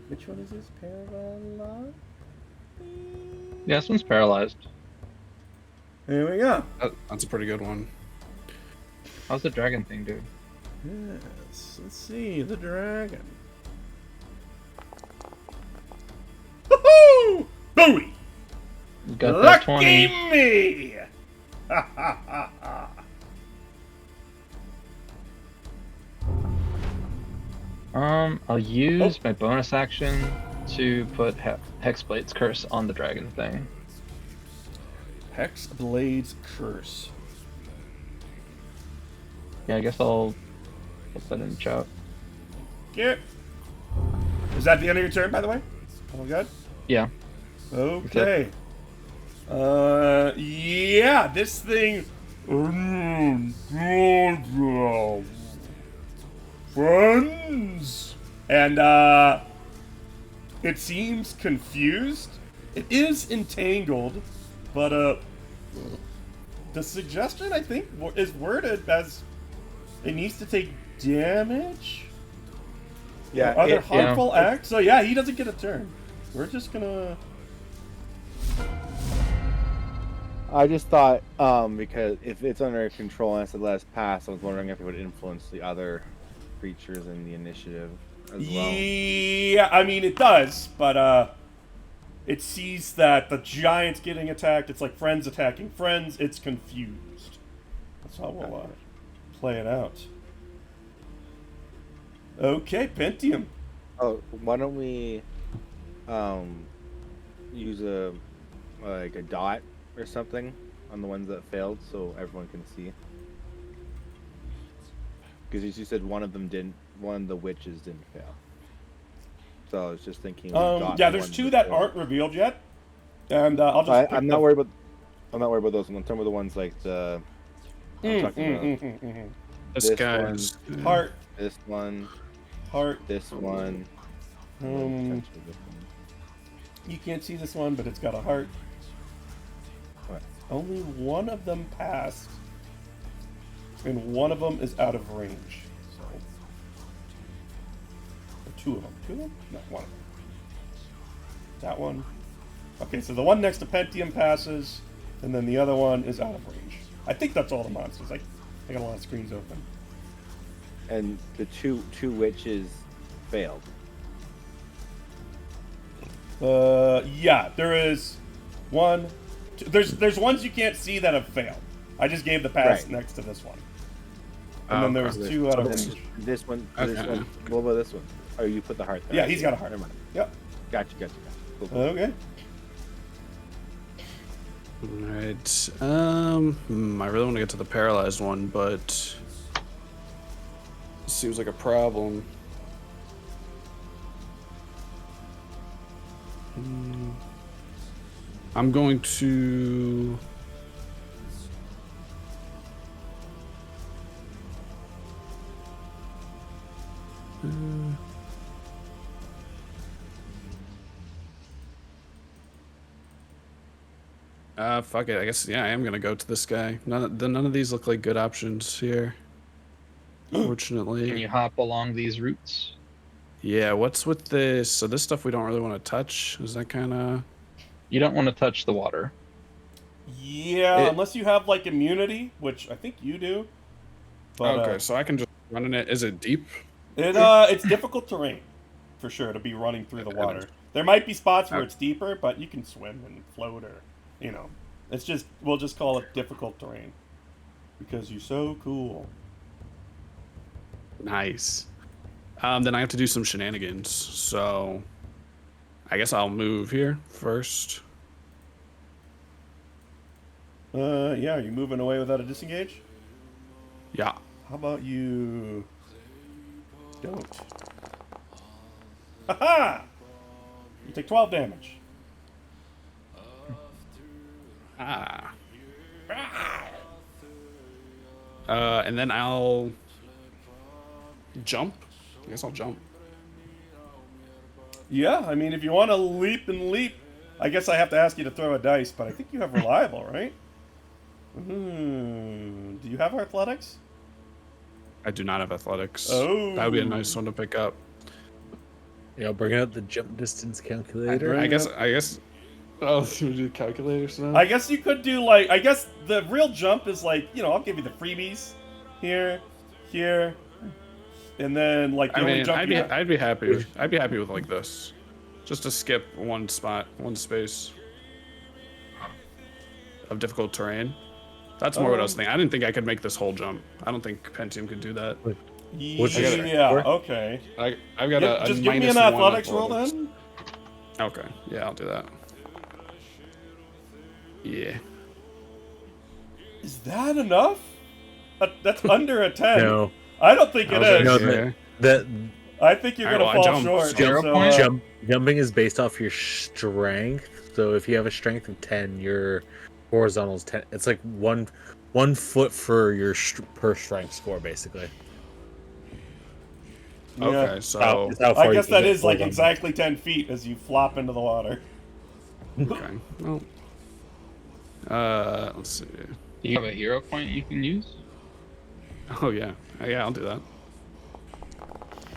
Which one is this? Paralyzed? Yeah, this one's paralyzed. There we go. That's a pretty good one. How's the dragon thing do? Yes. Let's see. The dragon. Woohoo! Bowie! You got that Lucky 20. me! Ha ha ha ha. I'll use my bonus action to put Hexblade's Curse on the dragon thing. Hexblade's Curse. Yeah, I guess I'll put that in the chat. Get. Is that the end of your turn, by the way? Oh, good. Yeah. Okay. Yeah, this thing. Friends. And, it seems confused. It is entangled, but, the suggestion, I think, is worded as it needs to take damage? Yeah. Or other it- harmful acts? So, yeah, he doesn't get a turn. We're just gonna... I just thought, because if it's under control and it's the last pass, I was wondering if it would influence the other creatures in the initiative as well. Yeah, I mean, it does, but, it sees that the giant's getting attacked. It's like friends attacking friends. It's confused. That's how we'll, play it out. Okay, Pentium. Oh, why don't we, use a dot or something on the ones that failed so everyone can see? Because you said one of the witches didn't fail. So I was just thinking. Yeah, there's 2 that aren't revealed yet, and I'll just. I'm not worried about. I'm not worried about those. I'm talking about the ones like the. I'm talking about This guy's Heart, this one, heart. this one. and potentially this one. You can't see this one, but it's got a heart. What? Only one of them passed, and one of them is out of range. So, or 2 of them. 2 of them? No, 1 of them. That one. Okay, so the one next to Pentium passes, and then the other one is out of range. I think that's all the monsters. I got a lot of screens open. And the two witches failed. Yeah, there is one. There's ones you can't see that have failed. I just gave the pass Right. next to this one, and then there was Okay. 2 out of And range. this one. Okay. This one. What about this one? Oh, you put the heart there. Yeah, he's got a heart. Never mind. Yep. Gotcha. Cool. Okay. Alright. I really want to get to the paralyzed one, but seems like a problem. I'm going to fuck it. I guess I am gonna go to this guy. None of these look like good options here. Unfortunately. Can you hop along these routes? Yeah, what's with this? So this stuff we don't really want to touch. Is that kind of... You don't want to touch the water. Yeah, unless you have like immunity, which I think you do. But, okay, so I can just run in it. Is it deep? it's difficult terrain, for sure, to be running through the water. There might be spots where it's deeper, but you can swim and float, or it's just we'll just call it difficult terrain because you're so cool. Nice. Then I have to do some shenanigans. So I guess I'll move here first. Yeah, are you moving away without a disengage? Yeah. How about you don't? Haha! You take 12 damage. And then I'll jump. I guess I'll jump. Yeah, I mean, if you want to leap and leap, I guess I have to ask you to throw a dice, but I think you have reliable, right? Do you have athletics? I do not have athletics. Oh. That would be a nice one to pick up. Yeah, bring out the jump distance calculator. I guess. Oh, should we do calculators now? I guess you could do I guess the real jump is I'll give you the freebies here, and then the only jump I'd be happy with like this, just to skip one space of difficult terrain. That's more what I was thinking. I didn't think I could make this whole jump. I don't think Pentium could do that. Yeah, okay. I've got a just give me an athletics roll then. Okay, yeah, I'll do that. Yeah. Is that enough? That's under a 10. No. I don't think it is. No, that I think you're Alright, gonna well, fall short. Zero point? jumping is based off your strength. So if you have a strength of 10, your horizontal is 10. It's like one foot for your per strength score, basically. Yeah. Okay, so I guess that is exactly 10 feet as you flop into the water. okay. Well, let's see. Do you have a hero point you can use? Oh yeah, I'll do that.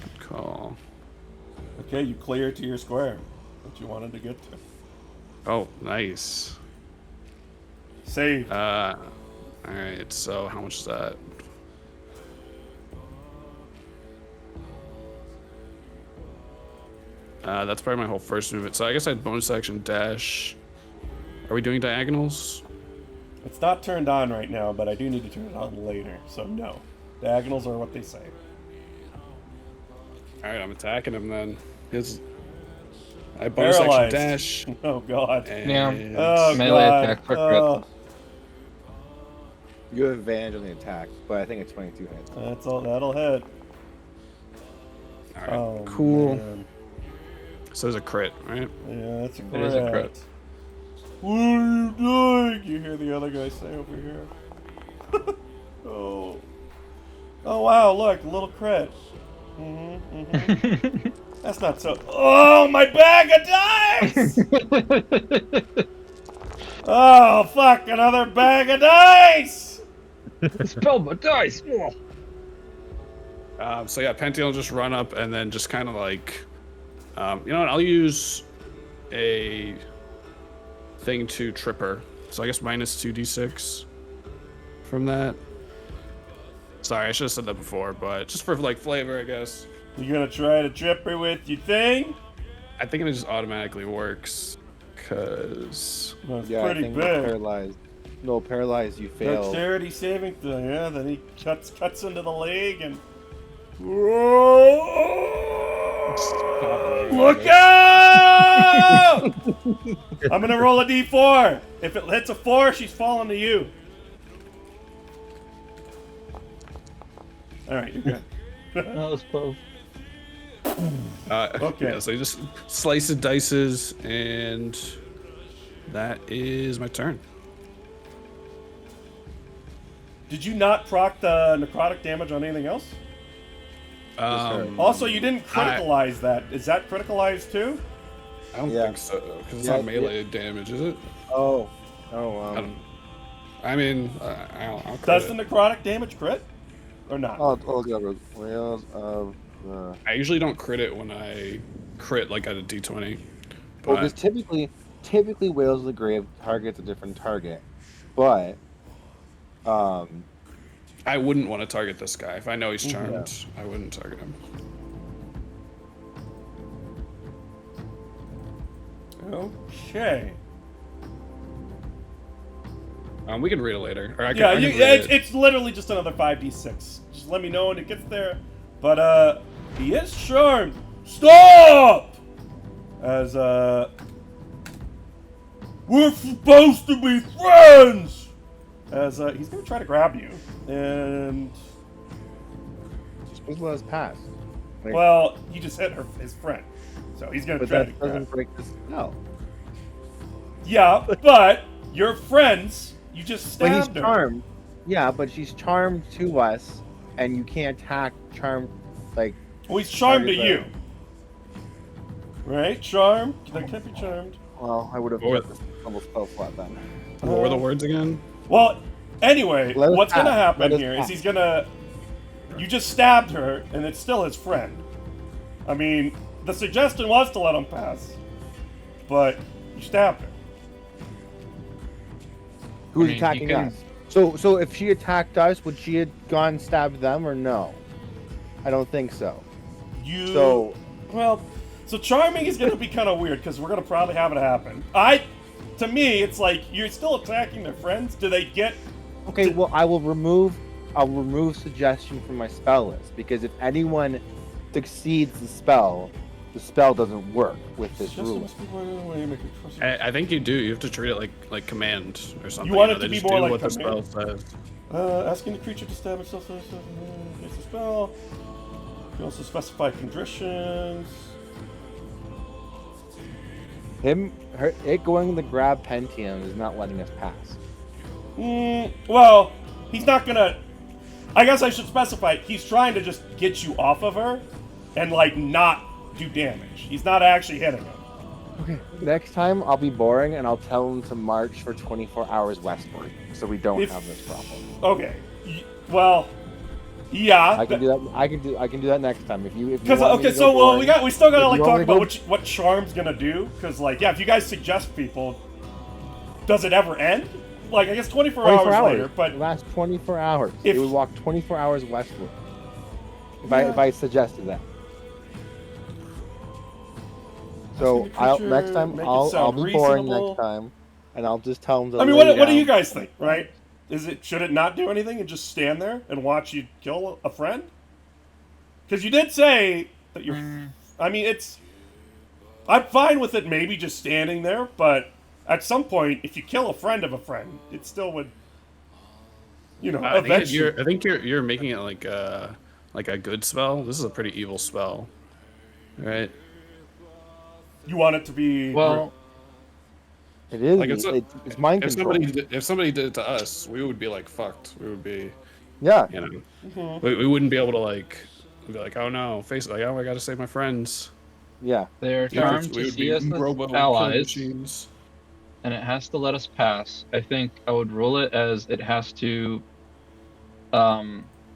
Good call. Okay, you clear to your square that you wanted to get to. Oh, nice. Save. All right. So how much is that? That's probably my whole first movement. So I guess I had bonus action dash. Are we doing diagonals? It's not turned on right now, but I do need to turn it on later. So no, diagonals are what they say. All right, I'm attacking him then. I bonus action Paralyzed. dash. Oh god. And Oh Melee god. attack for Oh, You have advantage on the attack, but I think it's 22 hits. that's all. That'll hit. all right, Oh, cool. man. So there's a crit, right? Yeah, that's a crit. It is a crit. What are you doing? You hear the other guy say over here. Oh. Oh wow! Look, a little crit. That's not so. Oh, my bag of dice! Oh fuck! Another bag of dice! Spell my dice! So yeah, Pentium will just run up and then just kind of like, you know what? I'll use a thing to trip her. So I guess minus 2d6 from that. Sorry, I should have said that before, but just for like flavor, I guess. You gonna try to trip her with your thing? I think it just automatically works, cause Well, it's Yeah, I pretty think big. paralyzed. No, paralyzed. You fail. Dexterity saving throw. Yeah, then he cuts into the leg and. Whoa! Look out! I'm gonna roll a d4. If it hits a 4, she's falling to you. All right, you're good. That was close. Okay. Yeah, so you just slice the dices, and that is my turn. Did you not proc the necrotic damage on anything else? Also, you didn't criticalize that. Is that criticalized too? I don't Yeah. think so, because it's Yeah, not melee damage, is it? Oh. I mean, I'll crit Does it. the necrotic damage crit? Or not? I'll go Whales of the. I usually don't crit it when I crit like at a d20. Well, But because typically Whales of the Grave targets a different target, but I wouldn't want to target this guy. If I know he's charmed, I wouldn't target him. Okay. We can read it later. Or I can, Yeah, I can you, read it. it's literally just another 5d6. Just let me know when it gets there. But he is charmed. Stop! As we're supposed to be friends. As he's gonna try to grab you, and You're supposed to let us pass. Like, well, you just hit his friend, so he's gonna but try to that grab. doesn't break the spell. Yeah, but you're friends. You just But he's stabbed her. charmed. Yeah, but she's charmed to us, and you can't attack charmed, like... Well, he's charmed to Target you. Right? Charmed? That can't be charmed. Well, I would have Or- kept this level spell slot then. What were the words again? Well, anyway, Let us what's gonna pass. happen Let us here is pass. he's gonna... You just stabbed her, and it's still his friend. I mean, the suggestion was to let him pass, but you stabbed her. Who's I mean, you attacking can- us? So if she attacked us, would she have gone and stabbed them or no? I don't think so. You... So Well, so charming is gonna be kind of weird, because we're gonna probably have it happen. To me, it's like, you're still attacking their friends? Do they get... okay, well I'll remove suggestion from my spell list because if anyone succeeds the spell doesn't work with this Just rule. must be one other way to make it trust- I think you do. You have to treat it like command or something. You want it they to be just more do like what the command? spell says. Asking the creature to stab itself against the spell. You can also specify conditions. It going to grab Pentium is not letting us pass. Well, he's not gonna... I guess I should specify, he's trying to just get you off of her and, like, not do damage. He's not actually hitting her. Okay. Next time I'll be boring and I'll tell him to march for 24 hours westward so we don't have this problem. Okay. Well, yeah. I can do that. I can do that next time if you. Because want me okay, to so go well, boring, we still gotta if like you talk want me to about what charm's gonna do. Because like yeah, if you guys suggest people, does it ever end? Like I guess 24 hours later, but it lasts 24 hours. If- It would walk 24 hours westward. If I suggested that. So Asking the creature, next time make it I'll sound be boring reasonable. next time, and I'll just tell him to. I mean, lay what do down. you guys think? Right? Should it not do anything and just stand there and watch you kill a friend? Because you did say that you're. I mean, I'm fine with it maybe just standing there, but at some point, if you kill a friend of a friend, it still would. You know, eventually. I think you're making it like a good spell. This is a pretty evil spell, right? You want it to be. Well, It is. Like, It's mind If control. somebody did it to us, we would be like fucked. We would be, Yeah. you know, Mhm. we wouldn't be able to like be like, oh no, face it, like oh I gotta save my friends. Yeah. they're You know, charmed we to would see be us as robo killing allies, machines. and it has to let us pass. I think I would rule it as it has to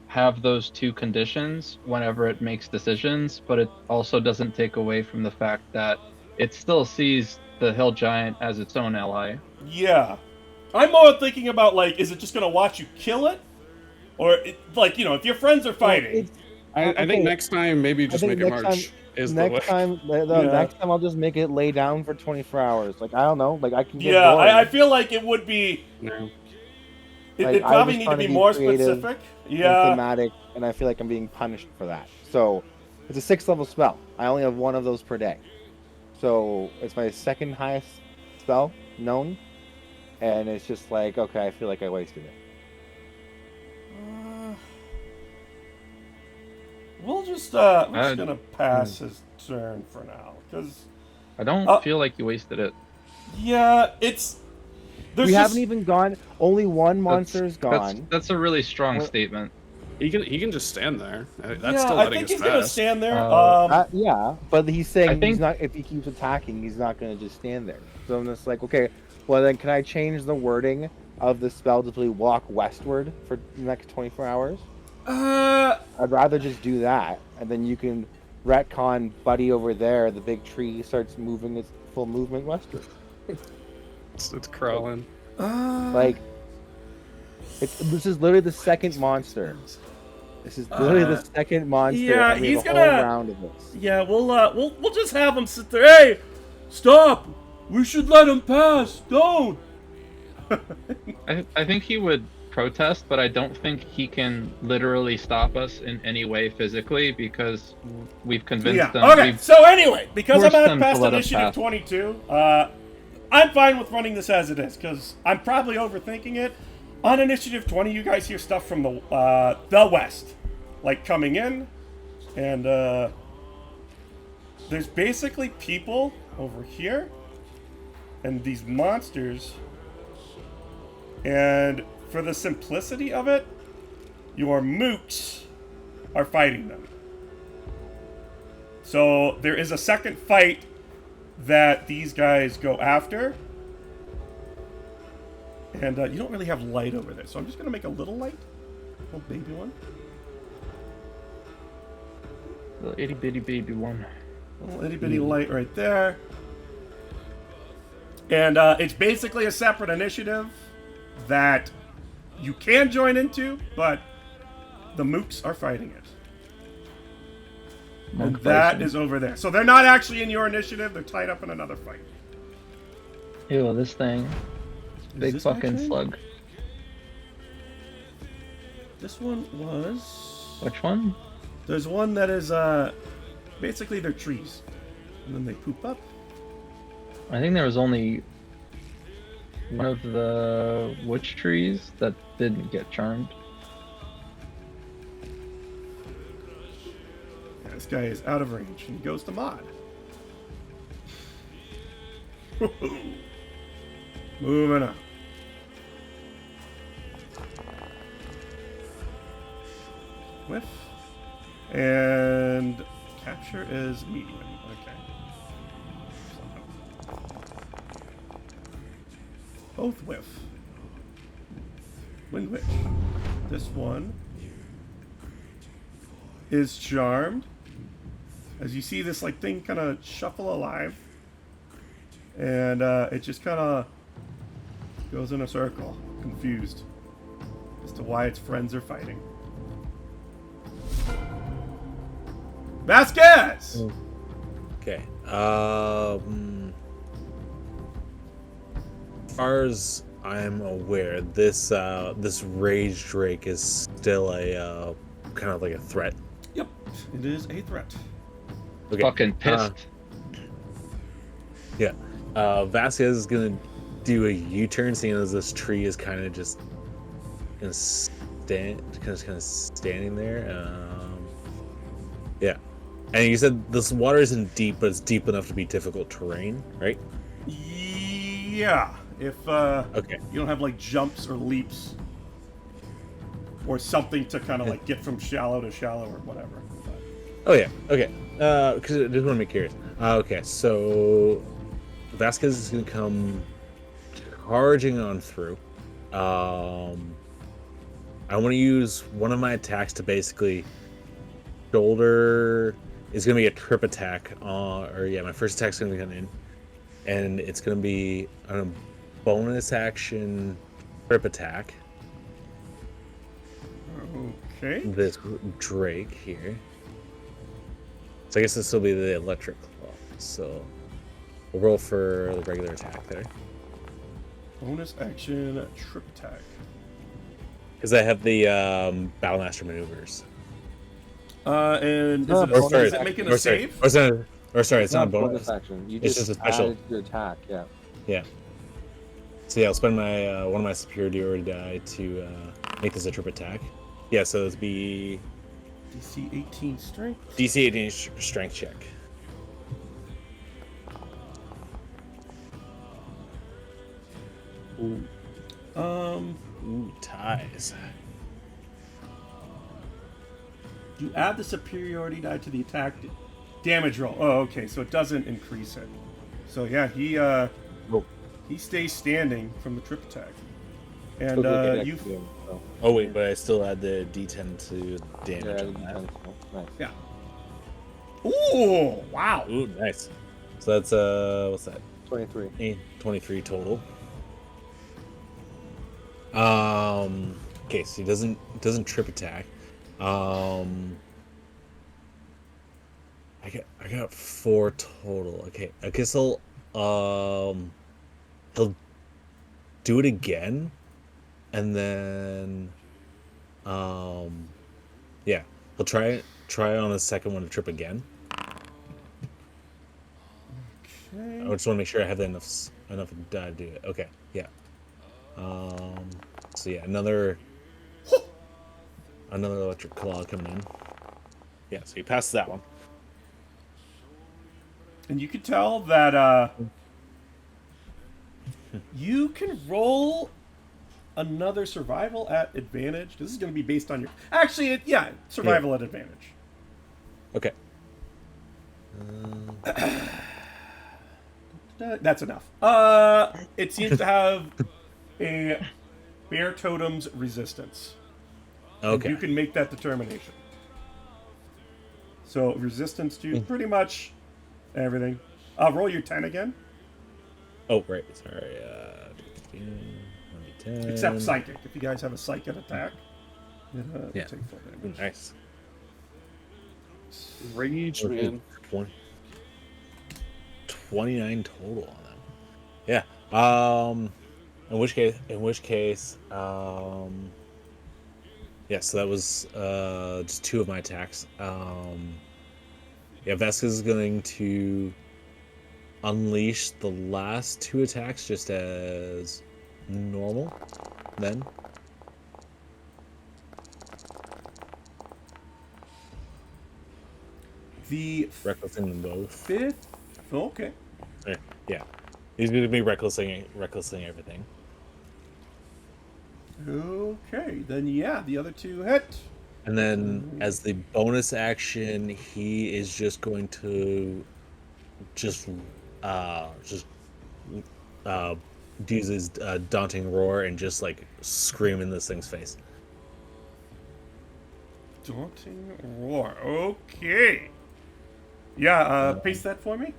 have those two conditions whenever it makes decisions, but it also doesn't take away from the fact that it still sees the hill giant as its own ally. Yeah. I'm more thinking about, like, is it just going to watch you kill it? Or, like, you know, if your friends are fighting. I Okay. think next time maybe just think make it next march is the way. Next time, next time I'll just make it lay down for 24 hours. Like I don't know, like I can get Yeah, bored. I feel like it would be. No. It I probably was need to trying be to be more creative specific. and Yeah. thematic, and I feel like I'm being punished for that. So it's a 6th level spell. I only have one of those per day. So it's my second highest spell known, and it's just like okay, I feel like I wasted it. We're just gonna pass his turn for now, because I don't feel like you wasted it. yeah, it's. We haven't even gone. Only one monster is gone. That's a really strong Well- statement. He can just stand there. That's Yeah, still I letting think us he's gonna pass. stand there. Yeah, but he's saying I he's think- not. If he keeps attacking, he's not going to just stand there. So I'm just like, okay, well then, can I change the wording of the spell to please walk westward for the next 24 hours? I'd rather just do that, and then you can retcon Buddy over there. The big tree starts moving its full movement westward. It's crawling. Like, this is literally the second monster. This is literally the second monster. yeah, and we have he's a gonna- whole round of this. Yeah, we'll just have him sit there. Hey, stop! We should let him pass. Don't. I think he would protest, but I don't think he can literally stop us in any way physically because we've convinced Yeah. them. Okay. We've So anyway, because I'm forced at them to past let us initiative pass. 22, I'm fine with running this as it is because I'm probably overthinking it. On initiative 20, you guys hear stuff from the west, like coming in, and there's basically people over here, and these monsters. And for the simplicity of it, your mooks are fighting them. So there is a second fight that these guys go after. And you don't really have light over there, so I'm just going to make a little light. A little baby one. The itty bitty baby one. A little itty bitty light right there. And it's basically a separate initiative that you can join into, but the mooks are fighting it. And Monk that fighting. is over there. So they're not actually in your initiative, they're tied up in another fight. Ew, this thing. Big this fucking actually? slug. This one was... Which one? There's one that is, basically they're trees. And then they poop up. I think there was only one of the witch trees that didn't get charmed. Yeah, this guy is out of range, and he goes to Mod. Moving on. Whiff. And capture is medium. Okay. Both whiff. Wind Witch. This one is charmed. As you see this like thing kind of shuffle alive. And it just kind of goes in a circle, confused as to why its friends are fighting. Vasquez! Okay. As far as I'm aware, this this rage drake is still a kind of like a threat. Yep, it is a threat. Okay. Fucking pissed. Yeah. Vasquez is gonna do a U-turn, seeing as this tree is kind of just gonna standing there. Yeah. And you said this water isn't deep, but it's deep enough to be difficult terrain, right? Yeah, if Okay. you don't have like jumps or leaps or something to kind of like get from shallow to shallow or whatever. But Oh yeah. Okay. Because I just want to be curious. Okay. So Vasquez is gonna come charging on through. I want to use one of my attacks to basically shoulder. It's gonna be a trip attack. My first attack's gonna be coming in, and it's gonna be a bonus action trip attack. okay. This Drake here. So I guess this will be the electric claw. So we'll roll for the regular attack there. Bonus action trip attack. Because I have the Battlemaster maneuvers. And No, is it making a save? Or sorry, it's not a bonus. action. You It's just just a special. added your attack, yeah. Yeah. So yeah, I'll spend my one of my superiority die to make this a trip attack. Yeah, so it'll be DC 18 strength. DC 18 strength check. Ooh, ties. You add the superiority die to the attack damage roll. Oh, okay, so it doesn't increase it. So yeah, he stays standing from the trip attack. And you Oh wait, but I still add the D10 to damage on that. Nice. yeah. Ooh, wow. Ooh, nice. So that's what's that? 23. 23 total. Okay, so he doesn't trip attack. I got 4 total. Okay, I guess I'll he'll do it again, and then yeah, he'll try on the second one to trip again. I Okay. just want to make sure I have enough to do it. Okay, yeah. So yeah, another electric claw coming in. Yeah, so he passes that one. And you can tell that you can roll another survival at advantage. This is going to be based on your... Actually, survival at advantage. Okay. That's enough. It seems to have a bear totem's resistance. And Okay. you can make that determination. So resistance to pretty much everything. Roll your 10 again. Oh, right. Sorry. 1d10. Except psychic. If you guys have a psychic attack, Yeah. take full damage. Nice. Rage, man. 29 total on them. Yeah. In which case, yeah, so that was just 2 of my attacks. Yeah, Vesca's is going to unleash the last 2 attacks just as normal then. The Recklessing them both. 5th. Okay. Yeah. He's going to be recklessing everything. Okay. Then yeah, the other 2 hit. And then as the bonus action, he is just going to just use his daunting roar and just like scream in this thing's face. Daunting roar. Okay. Yeah, paste that for me.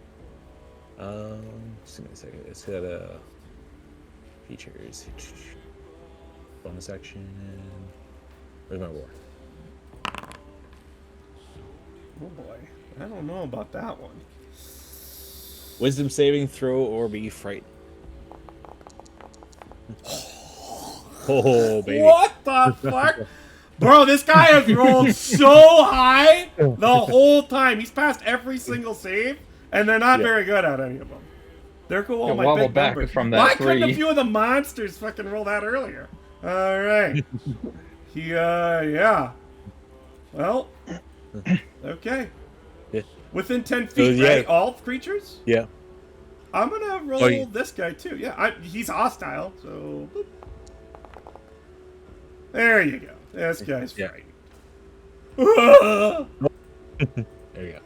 Just give me a second. It's got features. Bonus action. Where's my roar? Oh boy. I don't know about that one. Wisdom saving throw or be frightened. Oh, baby. What the fuck? Bro, this guy has rolled so high the whole time. He's passed every single save, and they're not very good at any of them. They're cool. Yeah, My wobble big back numbers. from that Why couldn't a 3. few of the monsters fucking roll that earlier? All right. Yeah. Well, okay. Yeah. Within 10 feet, yeah. right? All creatures? Yeah. I'm gonna roll this guy too. Yeah, he's hostile, so boop. There you go. This guy's frightened. There you go.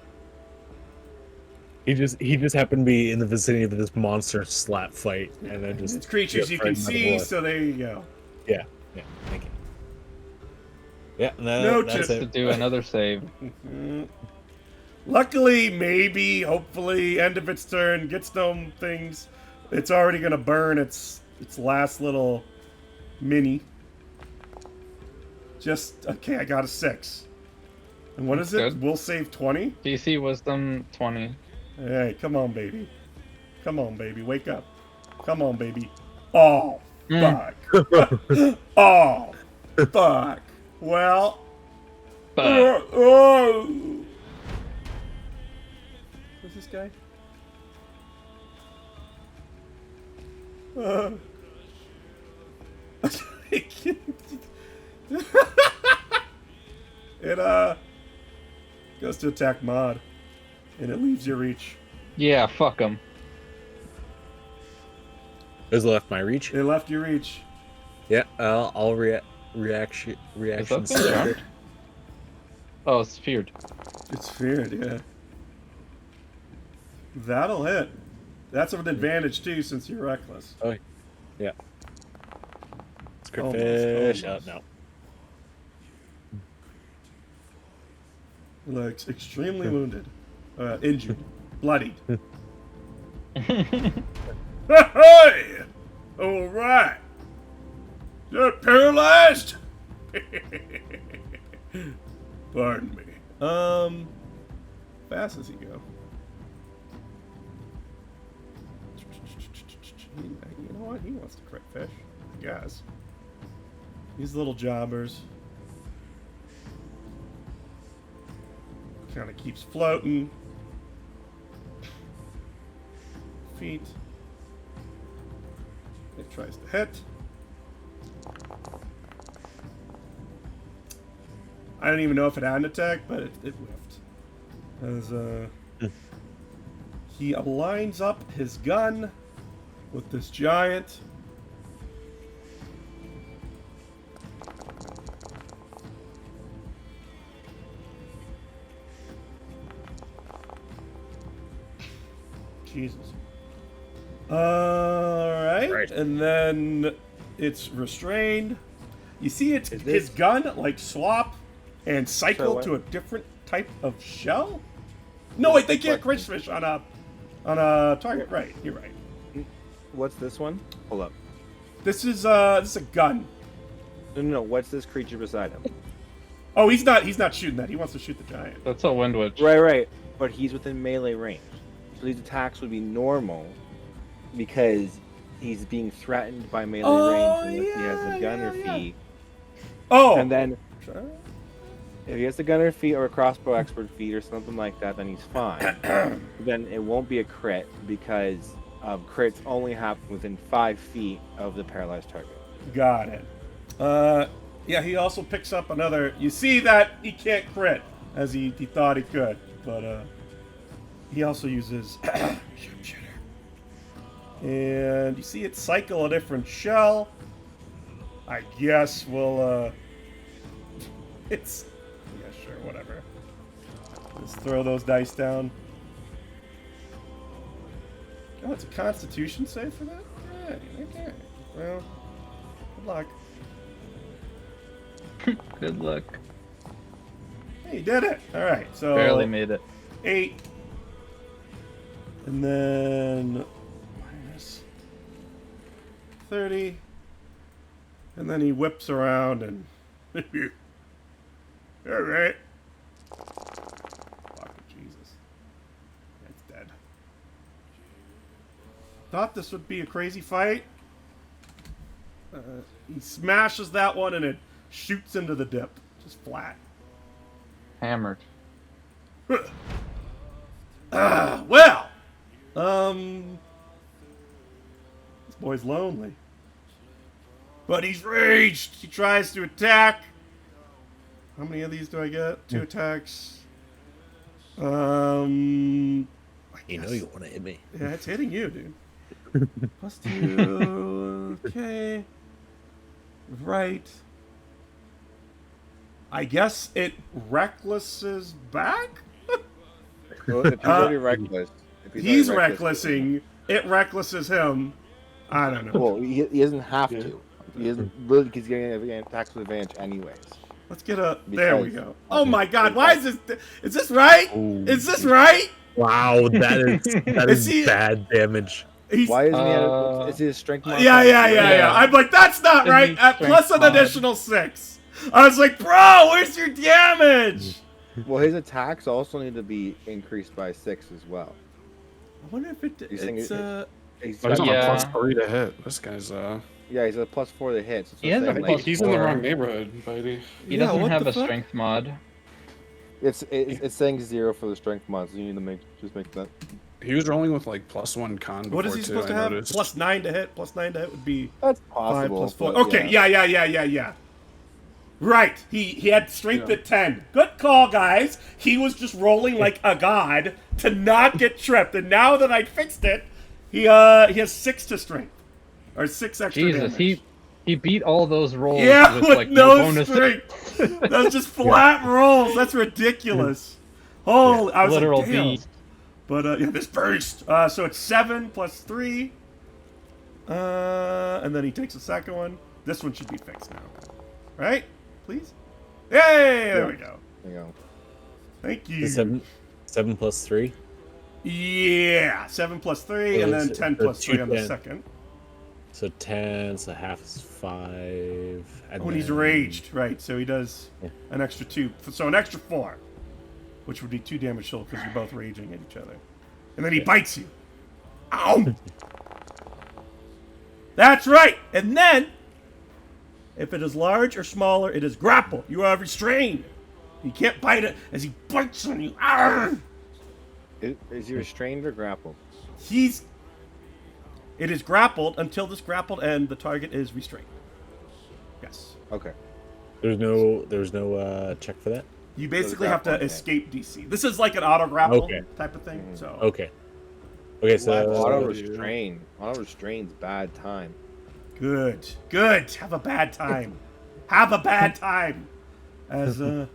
He just happened to be in the vicinity of this monster slap fight, and then just It's creatures you can see, so there you go. Yeah. Thank you. Yeah, No that's chip. To it. do another save. Luckily, maybe, hopefully, end of its turn, gets them things. It's already gonna burn its last little mini. Okay, I got a 6. And what is it? Good. We'll save 20? DC Wisdom 20. Hey, come on, baby. Come on, baby. Wake up. Come on, baby. Oh, fuck. Oh, fuck. Well. But Who's this guy? It goes to attack Mod, and it leaves your reach. yeah, fuck him. Has left my reach. It left your reach. Yeah, I'll reaction thing stagger. charmed? Oh, it's feared. It's feared, yeah. That'll hit. That's an advantage too, since you're reckless. Oh, yeah. Script Almost, fish. almost. No. Looks extremely wounded, injured, bloodied. Hey! All right. You're paralyzed. Pardon me. Fast does he go? You know what? He wants to crit fish. Yes. These little jobbers. Kind of keeps floating. Feet. It tries to hit. I don't even know if it had an attack, but it whiffed. As he lines up his gun with this giant. Jesus. Alright, and then it's restrained. You see his gun like swap and cycle to a different type of shell? No, wait, they can't crit fish on a target. Right, you're right. What's this one? Hold up. This is a gun. No. What's this creature beside him? Oh, he's not shooting that. He wants to shoot the giant. That's a wind witch. Right. But he's within melee range. So these attacks would be normal because he's being threatened by melee range unless he has a gun or feat. Oh! And then if he has a gunner feat or a crossbow expert feat or something like that, then he's fine. Then it won't be a crit because crits only happen within 5 feet of the paralyzed target. Got it. Yeah, he also picks up another. You see that he can't crit as he thought he could, but he also uses sharpshooter. And you see it cycle a different shell. I guess we'll it's yeah, sure, whatever. Just throw those dice down. Oh, it's a Constitution save for that? Yeah, okay. Well, good luck. Good luck. Hey, you did it! Alright, so... Barely made it. 8. And then... minus 30. And then he whips around and... Alright. Fucking Jesus. It's dead. Thought this would be a crazy fight. He smashes that one and it shoots into the dip. Just flat. Hammered. Well, this boy's lonely. But he's raged. He tries to attack. How many of these do I get? 2 attacks. You know you want to hit me. Yeah, it's hitting you, dude. +2. Okay. Right. I guess it recklesses back? Well, if he's already reckless. He's recklessing. It recklesses him. I don't know. Well, he doesn't have to. He isn't really because he's getting attacks with advantage anyways. Let's get a... There we go. Oh my god, why is this... Is this right? Ooh. Is this right? Wow, that is bad damage. Why isn't he at is he a strength mod? Yeah. I'm like, that's not Isn't right. he At plus strength an mod? additional 6. I was like, bro, where's your damage? Well, his attacks also need to be increased by 6 as well. I wonder if it... You're saying It's, He's He's on Yeah. a +3 to hit. This guy's yeah, he's a +4 to hit. So He has a saying, plus he's in the 4. wrong neighborhood, buddy. He Yeah, doesn't what have the a fuck? strength mod. It's saying 0 for the strength mod, so you need to just make that. He was rolling with like +1 con before what is he too, supposed to I have? noticed. +9 to hit. +9 to hit would be That's 5 possible. +4. but Okay, yeah. Right. He had strength at 10. Good call, guys. He was just rolling like a god to not get tripped. And now that I fixed it, he has 6 to strength. Or 6 extra Jesus, damage. he beat all those rolls Yeah, with with like no bonus. strength. That's just flat rolls. That's ridiculous. Holy, I was Literal like, damn. beast. But yeah, this burst. So it's 7 plus 3. And then he takes the second one. This one should be fixed now. Right? Please? Yay! There we go. There you go. Thank you. 7 plus 3. Yeah. 7 plus 3, and then 10 plus 3 on the 10. second. So 10, so half is 5. And When he's then- raged, right. So he does an extra 2. So an extra 4. Which would be 2 damage total because you're both raging at each other. And then he bites you. Ow! That's right. And then, if it is large or smaller, it is grapple. You are restrained. You can't bite it as he bites on you. Arrgh! Is he restrained or grappled? It is grappled until this grappled and the target is restrained. Yes. Okay. There's no check for that. You basically have to grapple, okay. escape DC. This is like an auto grapple Okay. type of thing. So Okay. Okay, so Auto restrain. Auto restrain's bad time. good. Have a bad time. Have a bad time. As It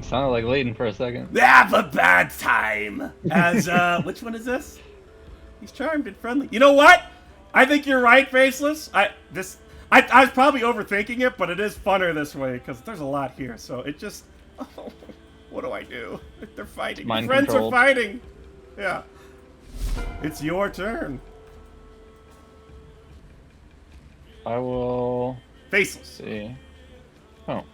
sounded like Leighton for a second. have a bad time. As which one is this? He's charmed and friendly. You know what? I think you're right, Faceless. I was probably overthinking it, but it is funner this way because there's a lot here. So it just, what do I do? They're fighting. Mind Friends controlled. are fighting. Yeah. It's your turn. I will Faceless. see. Oh,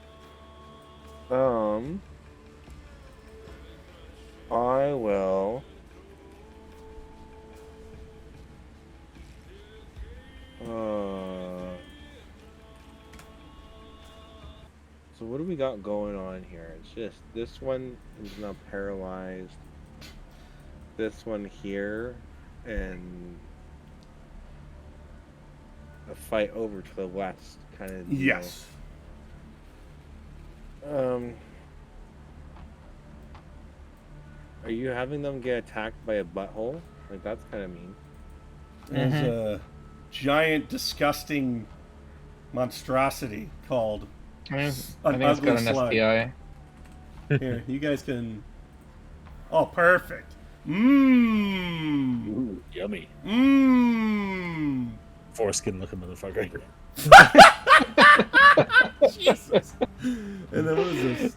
I will. So what do we got going on here? It's just this one is now paralyzed. This one here, and a fight over to the west, kind of. Yes. Are you having them get attacked by a butthole? Like that's kind of mean. There's a giant, disgusting monstrosity called I an think it's got ugly an slug. STI. Here, you guys can. Oh, perfect. Mmm. Ooh, yummy. Mmm. Foreskin looking motherfucker. Jesus. And then what is this?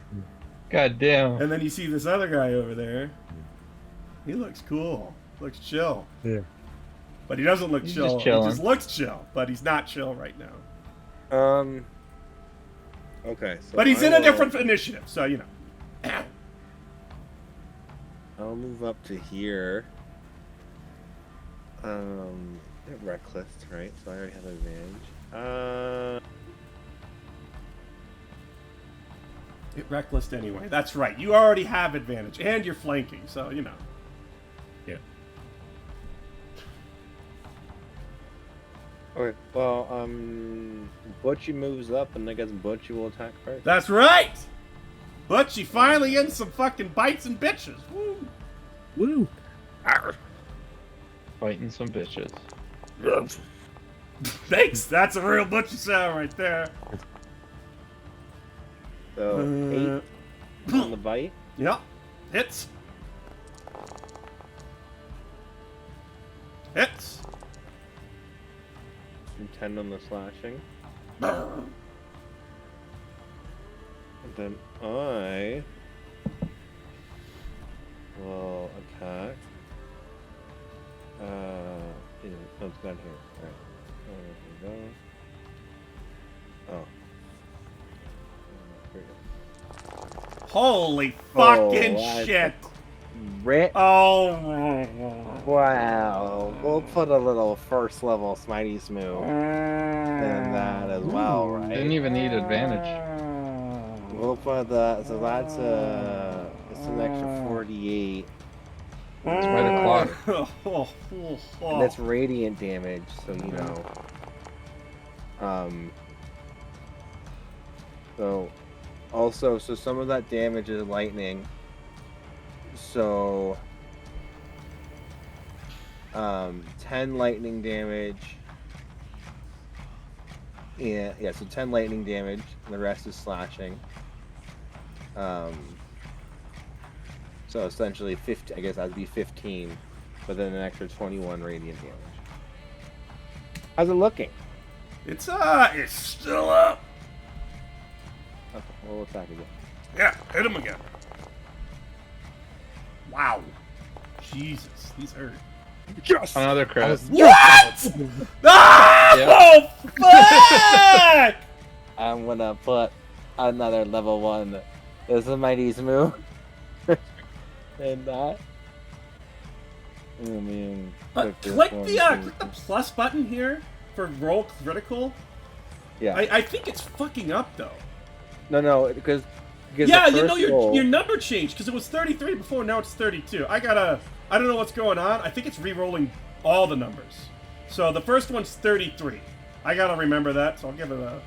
God damn. And then you see this other guy over there. He looks cool. Looks chill. Yeah. But he doesn't look He's chill. just He chilling. just looks chill, but he's not chill right now. Okay. So But he's I in a will- different initiative, so you know. I'll move up to here. Reckless, right? So I already have advantage. It reckless anyway. That's right. You already have advantage, and you're flanking, so you know. Yeah. Okay. Well, Butchie moves up, and I guess Butchie will attack first. That's right. But she finally in some fucking bites and bitches. Woo. Woo. Fighting some bitches. Thanks. That's a real butcher sound right there. So 8 on the bite. Yep. Hits. Hits. And 10 on the slashing. And then I will attack. No, it's not here. Alright. There we go. Oh. Here it is. Holy fucking that's shit. Rip. Oh. Wow. We'll put a little first level Smitey Smooth in that as well, right? Didn't even need advantage. We'll put that. So that's it's an extra 48. It's by the clock. And that's radiant damage, so you know. So also, so some of that damage is lightning. So 10 lightning damage. Yeah, so 10 lightning damage, and the rest is slashing. So essentially 50, I guess that'd be 15, but then an extra 21 radiant damage. How's it looking? It's still up. Okay, we'll attack again. Yeah, hit him again. Wow. Jesus, these hurt. Yes. Another crit. What? Oh, fuck! I'm gonna put another level 1. This is my D's move. And that. I mean, Click the plus button here for roll critical. Yeah. I think it's fucking up though. No, because Yeah, the you know first roll, your number changed because it was 33 before, now it's 32. I don't know what's going on. I think it's re-rolling all the numbers. So the first one's 33. I gotta remember that, so I'll give it a.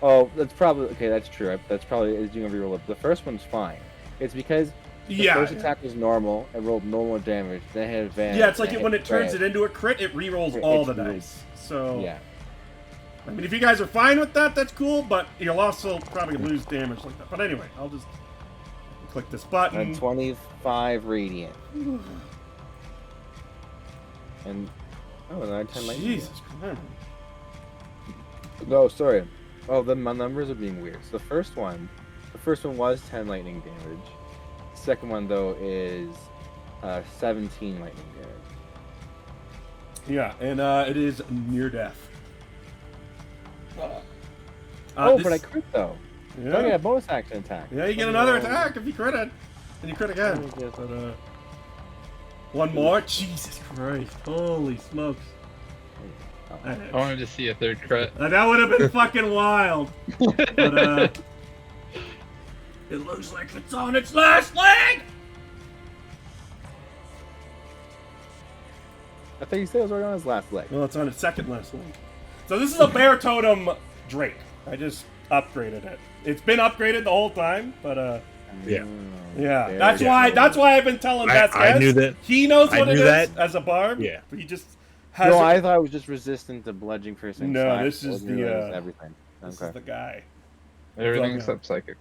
Oh, that's probably okay. That's true. That's probably is doing a reroll. The first one's fine. It's because the first attack was normal. It rolled normal damage. Then it had advantage. Yeah, it's like when it turns it into a crit, it re-rolls all the re-rolls. dice. So Yeah. I mean, if you guys are fine with that, that's cool. But you'll also probably lose damage like that. But anyway, I'll just click this button. And 25 radiant. And another 10 lightning. Jesus Christ. No, sorry. Oh, then my numbers are being weird. So the first one was 10 lightning damage. The second one though is 17 lightning damage. Yeah, and it is near death. But I crit though. Yeah. I get a bonus action attack. Yeah, you get another attack if you crit it. And you crit again. But, one more? Jesus Christ. Holy smokes. I wanted to see a third crit. That would have been fucking wild. But, it looks like it's on its last leg! I thought you said it was already on his last leg. Well, it's on its second last leg. So this is a Bear Totem Drake. I just upgraded it. It's been upgraded the whole time, but Yeah. yeah. That's why I've been telling Best I knew that. He knows I what it knew is that. as a barb. Yeah. But he just has No, I thought it was just resistant to bludgeoning first. No, this is the everything. This is the guy. Everything Okay. except psychic.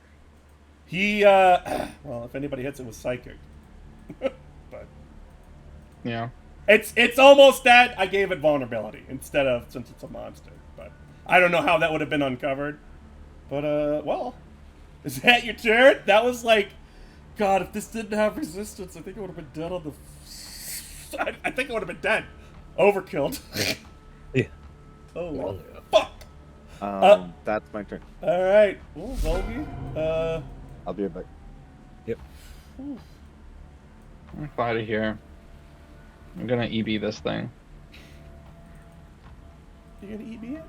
He well, if anybody hits it with psychic. But Yeah. it's almost that I gave it vulnerability instead of since it's a monster. But I don't know how that would have been uncovered. But well, is that your turn? That was like, God, if this didn't have resistance, I think it would have been dead on the. I think it would have been dead. Overkilled. Yeah. Oh Well, fuck! That's my turn. All right, well, Volgi. I'll be right back. Yep. I'm out of here. I'm gonna EB this thing. You gonna eat me it?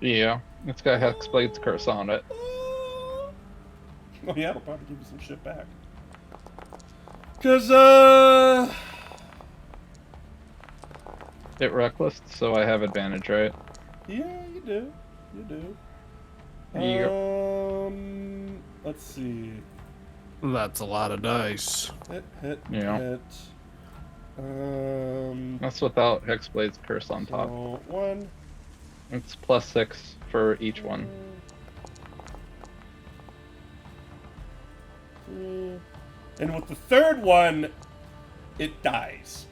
Yeah. It's got Hexblade's curse on it. Oh yeah, it'll probably give you some shit back. Cause It reckless, so I have advantage, right? yeah, you do. You do. Yep. Let's see. That's a lot of dice. Hit. Yeah. Hit. That's without Hexblade's curse on top. So 1. It's +6 for each one. 2. And with the third one, it dies.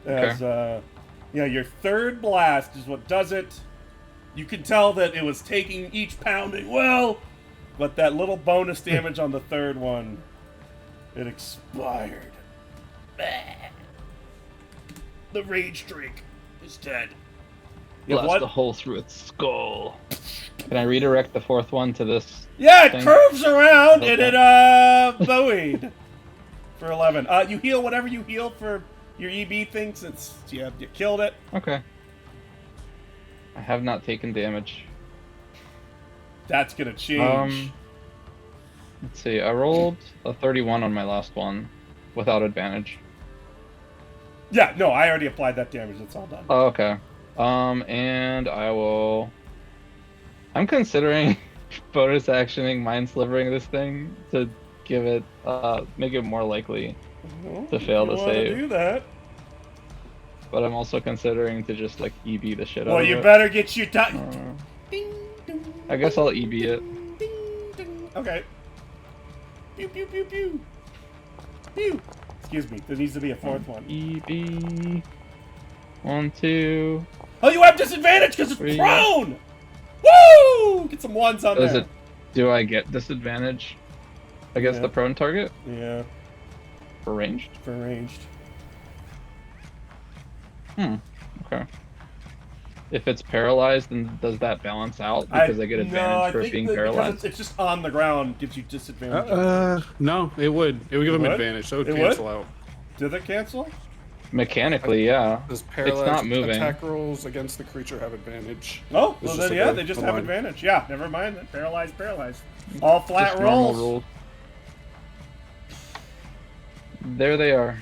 As yeah, your third blast is what does it. You can tell that it was taking each pounding well, but that little bonus damage on the third one, it expired. The rage streak is dead. Blast a hole through its skull. Can I redirect the fourth one to this? Yeah, it thing? curves around Okay. and it buoyed for 11. You heal whatever you heal for your EB thing since you killed it. Okay. I have not taken damage. That's gonna change. Let's see. I rolled a 31 on my last one, without advantage. Yeah, no, I already applied that damage. It's all done. Oh, okay. And I will. I'm considering bonus actioning mind slivering this thing to give it, make it more likely to fail you to wanna save. do that. But I'm also considering to just like EB the shit out Well, of you it. better get your time. I guess I'll EB it. Okay. Pew pew pew pew. Pew. Excuse me. There needs to be a fourth one. EB. 1, 2. Oh, you have disadvantage because it's 3. prone. Woo! Get some ones on Does there. it? Do I get disadvantage against Yeah. the prone target Yeah, for ranged? for ranged. Okay. If it's paralyzed, then does that balance out because I get advantage for it being because paralyzed? it's just on the ground gives you disadvantage. No, it would. It would give him would? advantage, so it would It would? cancel out. Did it cancel? Mechanically, yeah. Does It's paralyzed not moving. attack rolls against the creature have advantage? Oh, It's well just then, like yeah, a- they just a have line. advantage. Yeah, never mind. Then paralyzed, paralyzed. All flat Just normal rolls. rules. There they are.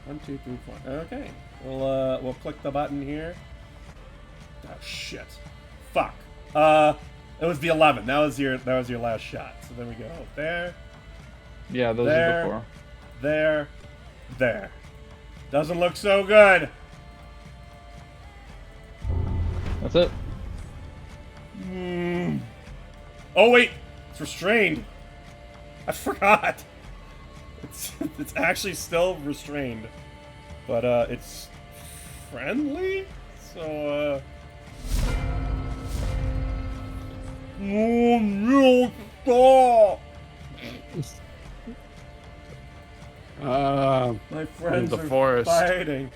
1, 2, 3, 4. Okay, we'll click the button here. Oh shit! Fuck. It was the 11. That was your last shot. So then we go there, Yeah, those There. are before. there, there. Doesn't look so good. That's it. Oh wait, it's restrained. I forgot. It's actually still restrained, but it's friendly. So oh no, stop! My friends the are forest. fighting.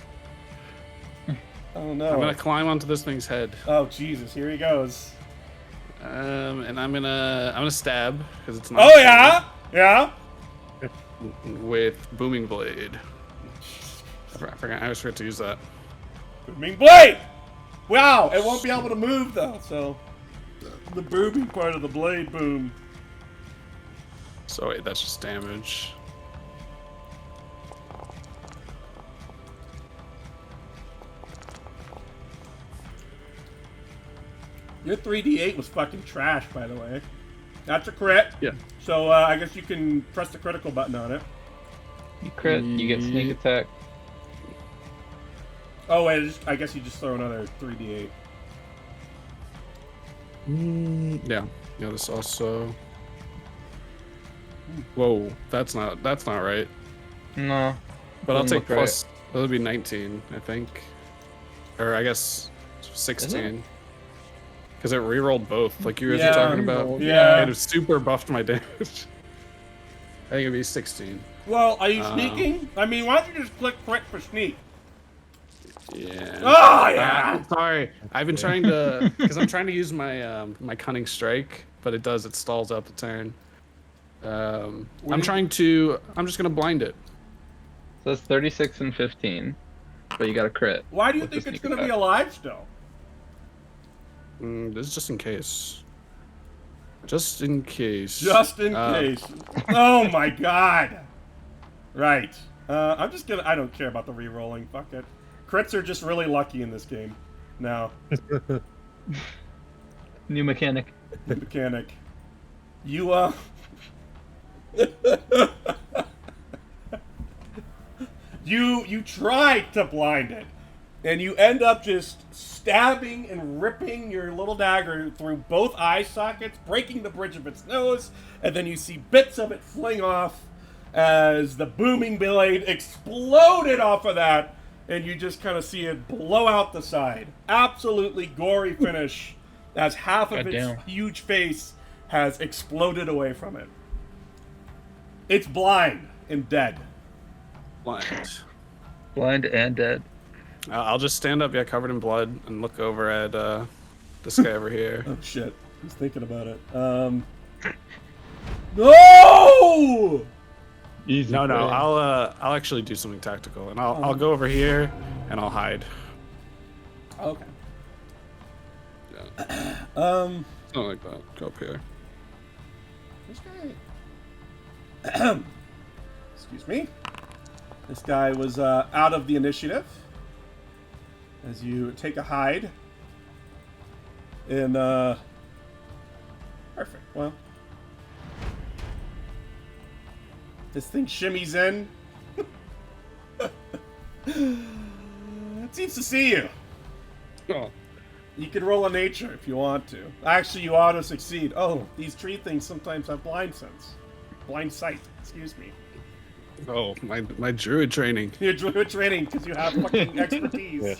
Oh no! I'm gonna climb onto this thing's head, Oh Jesus! Here he goes. and I'm gonna stab because it's not. Oh yeah, yeah. With booming blade. I forgot. I always forget to use that. Booming blade! Wow, it won't be able to move though, so the booming part of the blade boom. So wait, that's just damage. Your 3d8 was fucking trash, by the way. That's a crit. Yeah. So I guess you can press the critical button on it. You crit, you get sneak attack. Oh wait, I guess you just throw another 3d8. Yeah. Yeah. This also. Whoa, that's not right. No. But I'll Doesn't take look right. plus. That'll be 19, I think, or I guess 16. Because it rerolled both, like you guys Yeah. were talking about. Yeah. It super buffed my damage. I think it'd be 16. Well, are you sneaking? I mean, why don't you just click crit for sneak? Yeah. Oh yeah! I'm sorry. I've been trying to, because I'm trying to use my my cunning strike, but it stalls out the turn. I'm just gonna blind it. So that's 36 and 15. But you got a crit. Why do you with the think it's sneak gonna be attack. alive still? This is just in case. Just in case. Just in case. Oh my god! Right. I'm just gonna. I don't care about the re-rolling. Fuck it. Crits are just really lucky in this game. Now. New mechanic. Mechanic. You you tried to blind it, and you end up just stabbing and ripping your little dagger through both eye sockets, breaking the bridge of its nose, and then you see bits of it fling off as the booming blade exploded off of that, and you just kind of see it blow out the side. Absolutely gory finish as half of its Goddamn. huge face has exploded away from it. It's blind and dead. Blind. Blind and dead. I'll just stand up, covered in blood, and look over at this guy over here. Oh shit, he's thinking about it. No! Easy. No, play. I'll actually do something tactical, and I'll go over here and I'll hide. Okay. Yeah. Um, Something like that. Go up here. this guy. Excuse me. This guy was out of the initiative. As you take a hide. And perfect. Well, this thing shimmies in. It seems to see you. Oh. You can roll a nature if you want to. Actually, you ought to succeed. Oh, these tree things sometimes have blind sense. Blind sight, excuse me. Oh, my druid training. You're druid training because you have fucking expertise. Yeah.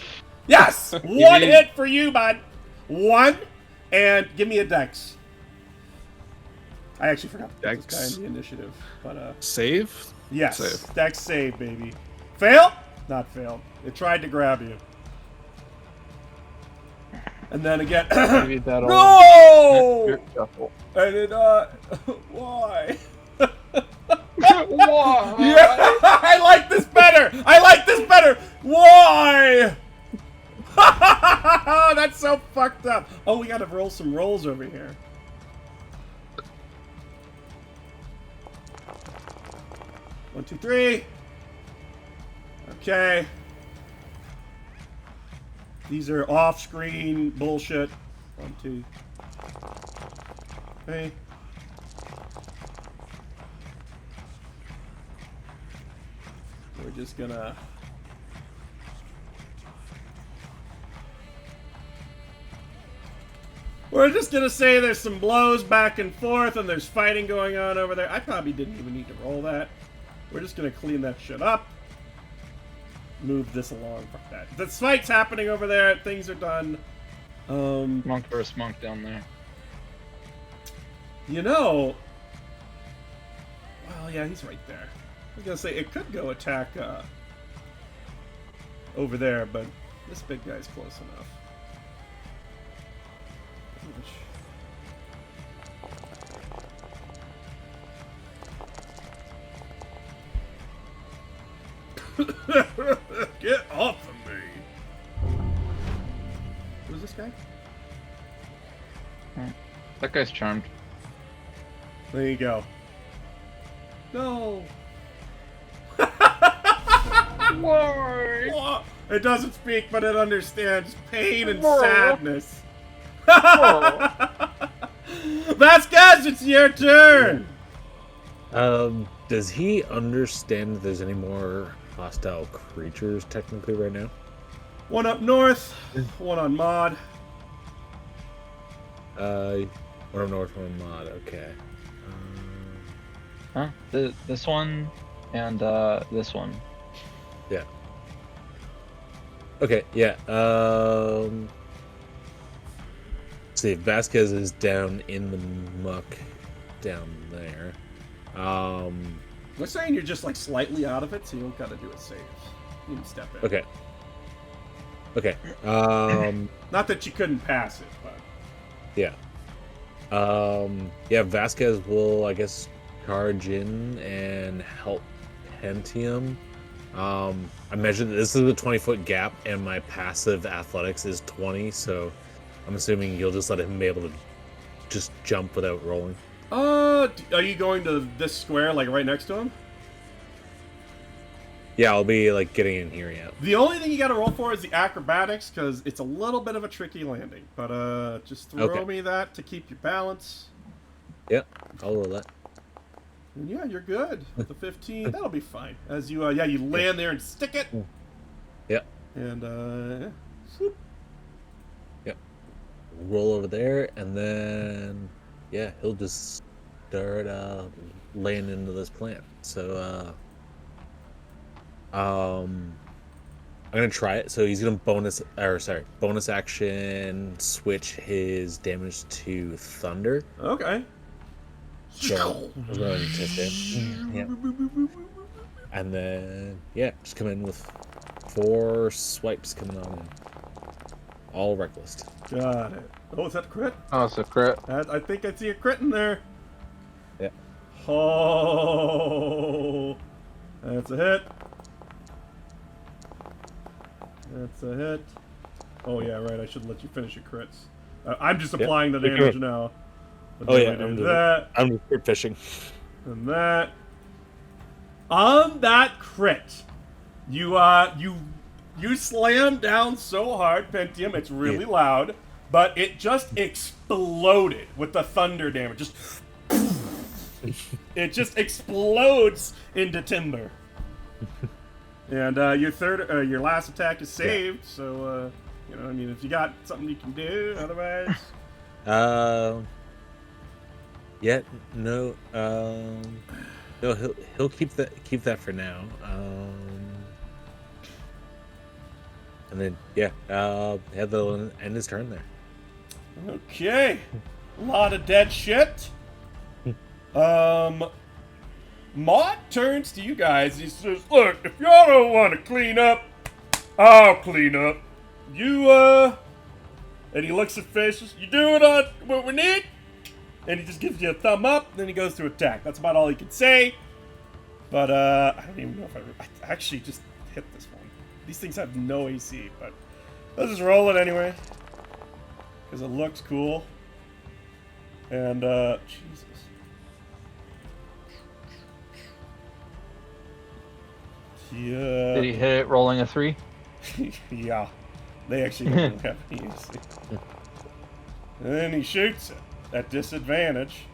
Yes! One hit for you, bud! One, and give me a dex. I actually forgot to put this Dex. guy in the initiative. But, Save? yes. Save. Dex save, baby. Fail? Not failed. It tried to grab you. And then again. Maybe that'll. No! Shuffle. And it, why? Why? Yeah, I like this better! better! I like this better! Why? That's so fucked up. Oh, we gotta roll some rolls over here. One, two, three. Okay. These are off-screen bullshit. One, two. Okay. We're just gonna... We're just gonna say there's some blows back and forth and there's fighting going on over there. I probably didn't even need to roll that. We're just gonna clean that shit up. Move this along. Fuck that. The fight's happening over there. Things are done. Monk versus monk down there. You know... Well, yeah, he's right there. I was gonna say, it could go attack, over there, but this big guy's close enough. Get off of me! Who's this guy? That guy's charmed. There you go. No! Why? It doesn't speak, but it understands pain and Whoa. sadness. Vasquez, it's your turn! Does he understand that there's any more hostile creatures technically right now? One up north, one on Mod. One up north, one on Mod. Okay. Huh? This one and this one. Yeah. Okay. Yeah. Let's see. Vasquez is down in the muck down there. We're saying you're just like slightly out of it, so you don't gotta do a save. You can step in. Okay. Okay. Not that you couldn't pass it, but Yeah. Yeah, Vasquez will, I guess, charge in and help Pentium. I measured that this is a 20-foot gap, and my passive athletics is 20, so I'm assuming you'll just let him be able to just jump without rolling. are you going to this square, like right next to him? Yeah, I'll be like getting in here, yeah. The only thing you gotta roll for is the acrobatics, because it's a little bit of a tricky landing. But just throw me that to keep your balance. Yep, I'll roll that. And yeah, you're good. With the 15, that'll be fine. As you, you land there and stick it. Yep. And, swoop. Yep. Roll over there, and then, yeah, he'll just start laying into this plant. So, I'm gonna try it. So he's gonna bonus action switch his damage to thunder. Okay. So I'm going to test him. Yeah. And then just come in with 4 swipes coming on him. All reckless. Got it. Oh, is that a crit? Oh, it's a crit. I think I see a crit in there. Yeah. Oh, that's a hit. That's a hit. Oh yeah, right. I should let you finish your crits. I'm just applying the damage now. Oh yeah, I'm just crit fishing. And that. On that crit, you slam down so hard, Pentium. It's really loud, but it just exploded with the thunder damage. Just it just explodes into timber. And your last attack is saved. So I mean, if you got something you can do, otherwise. Yeah, no, no, he'll keep that for now. And then have the end his turn there. Okay, a lot of dead shit. Maud turns to you guys. He says, "Look, if y'all don't want to clean up, I'll clean up. You and he looks at faces. You doing on what we need?" And he just gives you a thumb up, then he goes to attack. That's about all he can say. But, I don't even know if I actually just hit this one. These things have no AC, but let's just roll it anyway. Because it looks cool. And, Jesus. Yeah. Did he hit it rolling a 3? Yeah. They actually don't have any AC. And then he shoots it at disadvantage.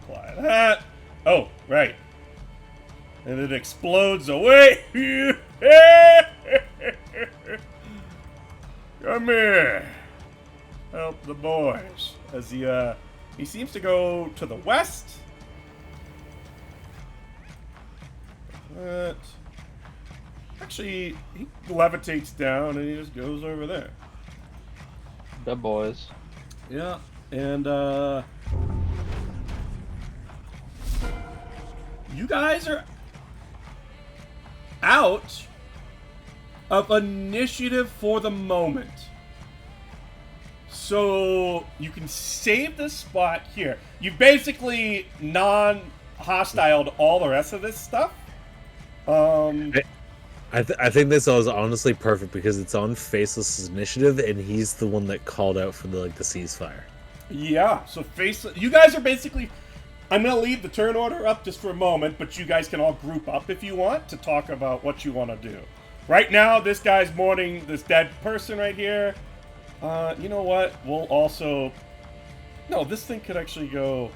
Apply that. Oh, right. And it explodes away. Come here. Help the boys. As he seems to go to the west. But actually, he levitates down and he just goes over there. The boys. Yeah, and you guys are out of initiative for the moment. So you can save this spot here. You basically non-hostiled all the rest of this stuff. I think this was honestly perfect because it's on Faceless's initiative, and he's the one that called out for the ceasefire. Yeah, so you guys are basically. I'm gonna leave the turn order up just for a moment, but you guys can all group up if you want to talk about what you want to do. Right now, this guy's mourning this dead person right here. You know what? We'll also. No, this thing could actually go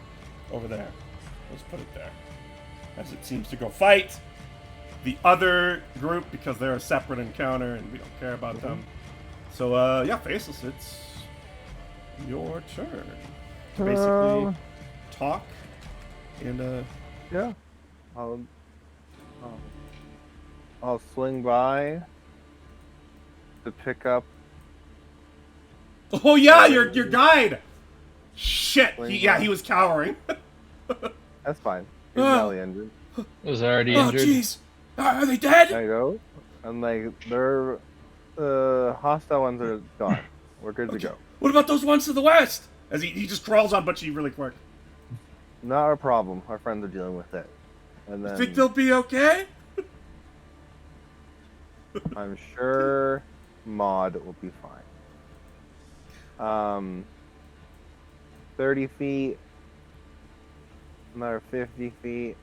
over there. Let's put it there, as it seems to go fight the other group because they're a separate encounter and we don't care about them. So, yeah, Faceless, it's your turn. To basically talk and, Yeah. I'll swing by to pick up. Oh, yeah, your guide! Shit! He was cowering. That's fine. He's belly injured. It was already Oh, injured. jeez! Are they dead? There you go. And like they're hostile ones are gone. We're good to go. What about those ones to the west? As he just crawls on Butchie really quick. Not a problem. Our friends are dealing with it. And then Think they'll be okay? I'm sure Maud will be fine. 30 feet. Another 50 feet.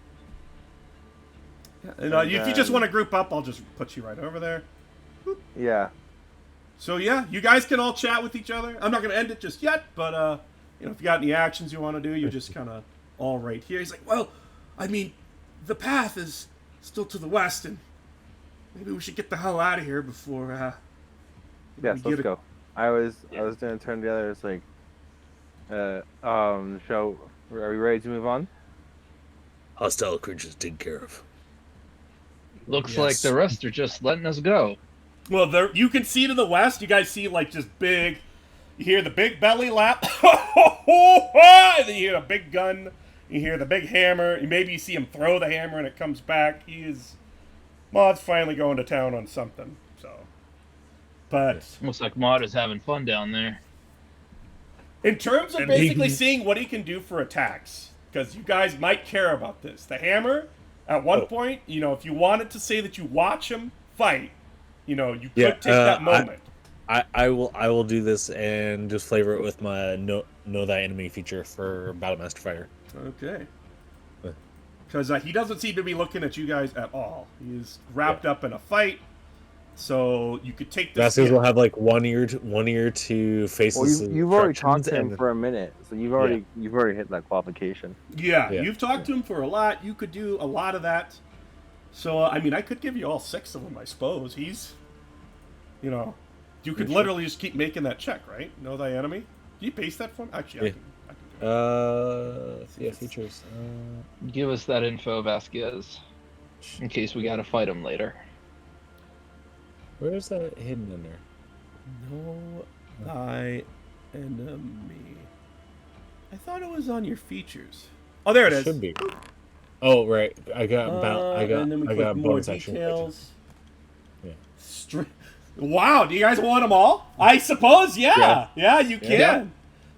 And, if you just want to group up, I'll just put you right over there. Yeah. So yeah, you guys can all chat with each other. I'm not going to end it just yet, but if you got any actions you want to do, you're just kind of all right here. He's like, well, I mean, the path is still to the west, and maybe we should get the hell out of here before. Yes, let's go. I was gonna turn the other. It's like, so are we ready to move on? Hostile creatures taken care of. Looks like the rest are just letting us go. Well, there you can see to the west. You guys see like just big. You hear the big belly lap. And then you hear a big gun. You hear the big hammer. Maybe you see him throw the hammer and it comes back. Maud's finally going to town on something. So, but Looks like Maud is having fun down there. in terms of basically seeing what he can do for attacks, because you guys might care about this. The hammer, at one point, if you wanted to say that you watch him fight, you could take that moment. I will do this and just flavor it with my know thy enemy feature for Battlemaster Fighter. Okay. Because he doesn't seem to be looking at you guys at all. He's wrapped up in a fight, so you could take this. Bastards will have like one ear to faces. Well, you've already talked to him for a minute, so you've already hit that qualification. Yeah, you've talked to him for a lot. You could do a lot of that. So I could give you all 6 of them, I suppose. He's, you could literally just keep making that check, right? Know thy enemy. Do you paste that for me? Actually, I can do it. Features. Give us that info, Vasquez, in case we gotta fight him later. Where is that hidden in there? Know thy enemy. I thought it was on your features. Oh, there it is. Should be. Oh, right. I got and then we click more bonus action. details. Yeah. Wow, do you guys want them all? I suppose, yeah. Yeah, you can. Yeah.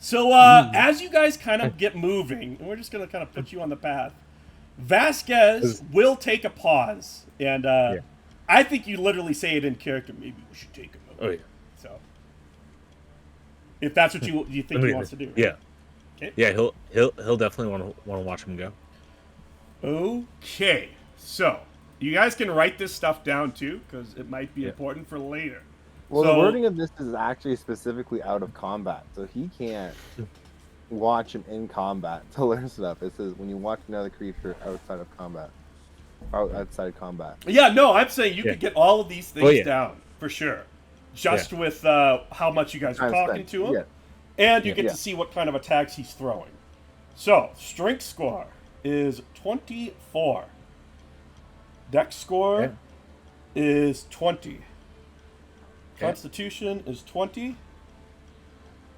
So as you guys kind of get moving, and we're just gonna kind of put you on the path, Vasquez will take a pause, and I think you literally say it in character. Maybe we should take a moment. Oh yeah. So, if that's what you think he wants to do, right? Yeah. Okay. Yeah, he'll definitely want to watch him go. Okay. So you guys can write this stuff down too, because it might be important for later. Well, So- the wording of this is actually specifically out of combat, so he can't watch him in combat to learn stuff. It says when you watch another creature outside of combat. Yeah, no, I'm saying you could get all of these things down for sure, just with how much you guys are talking to him, and you get to see what kind of attacks he's throwing. So strength score is 24. Dex score is 20. Constitution is 20.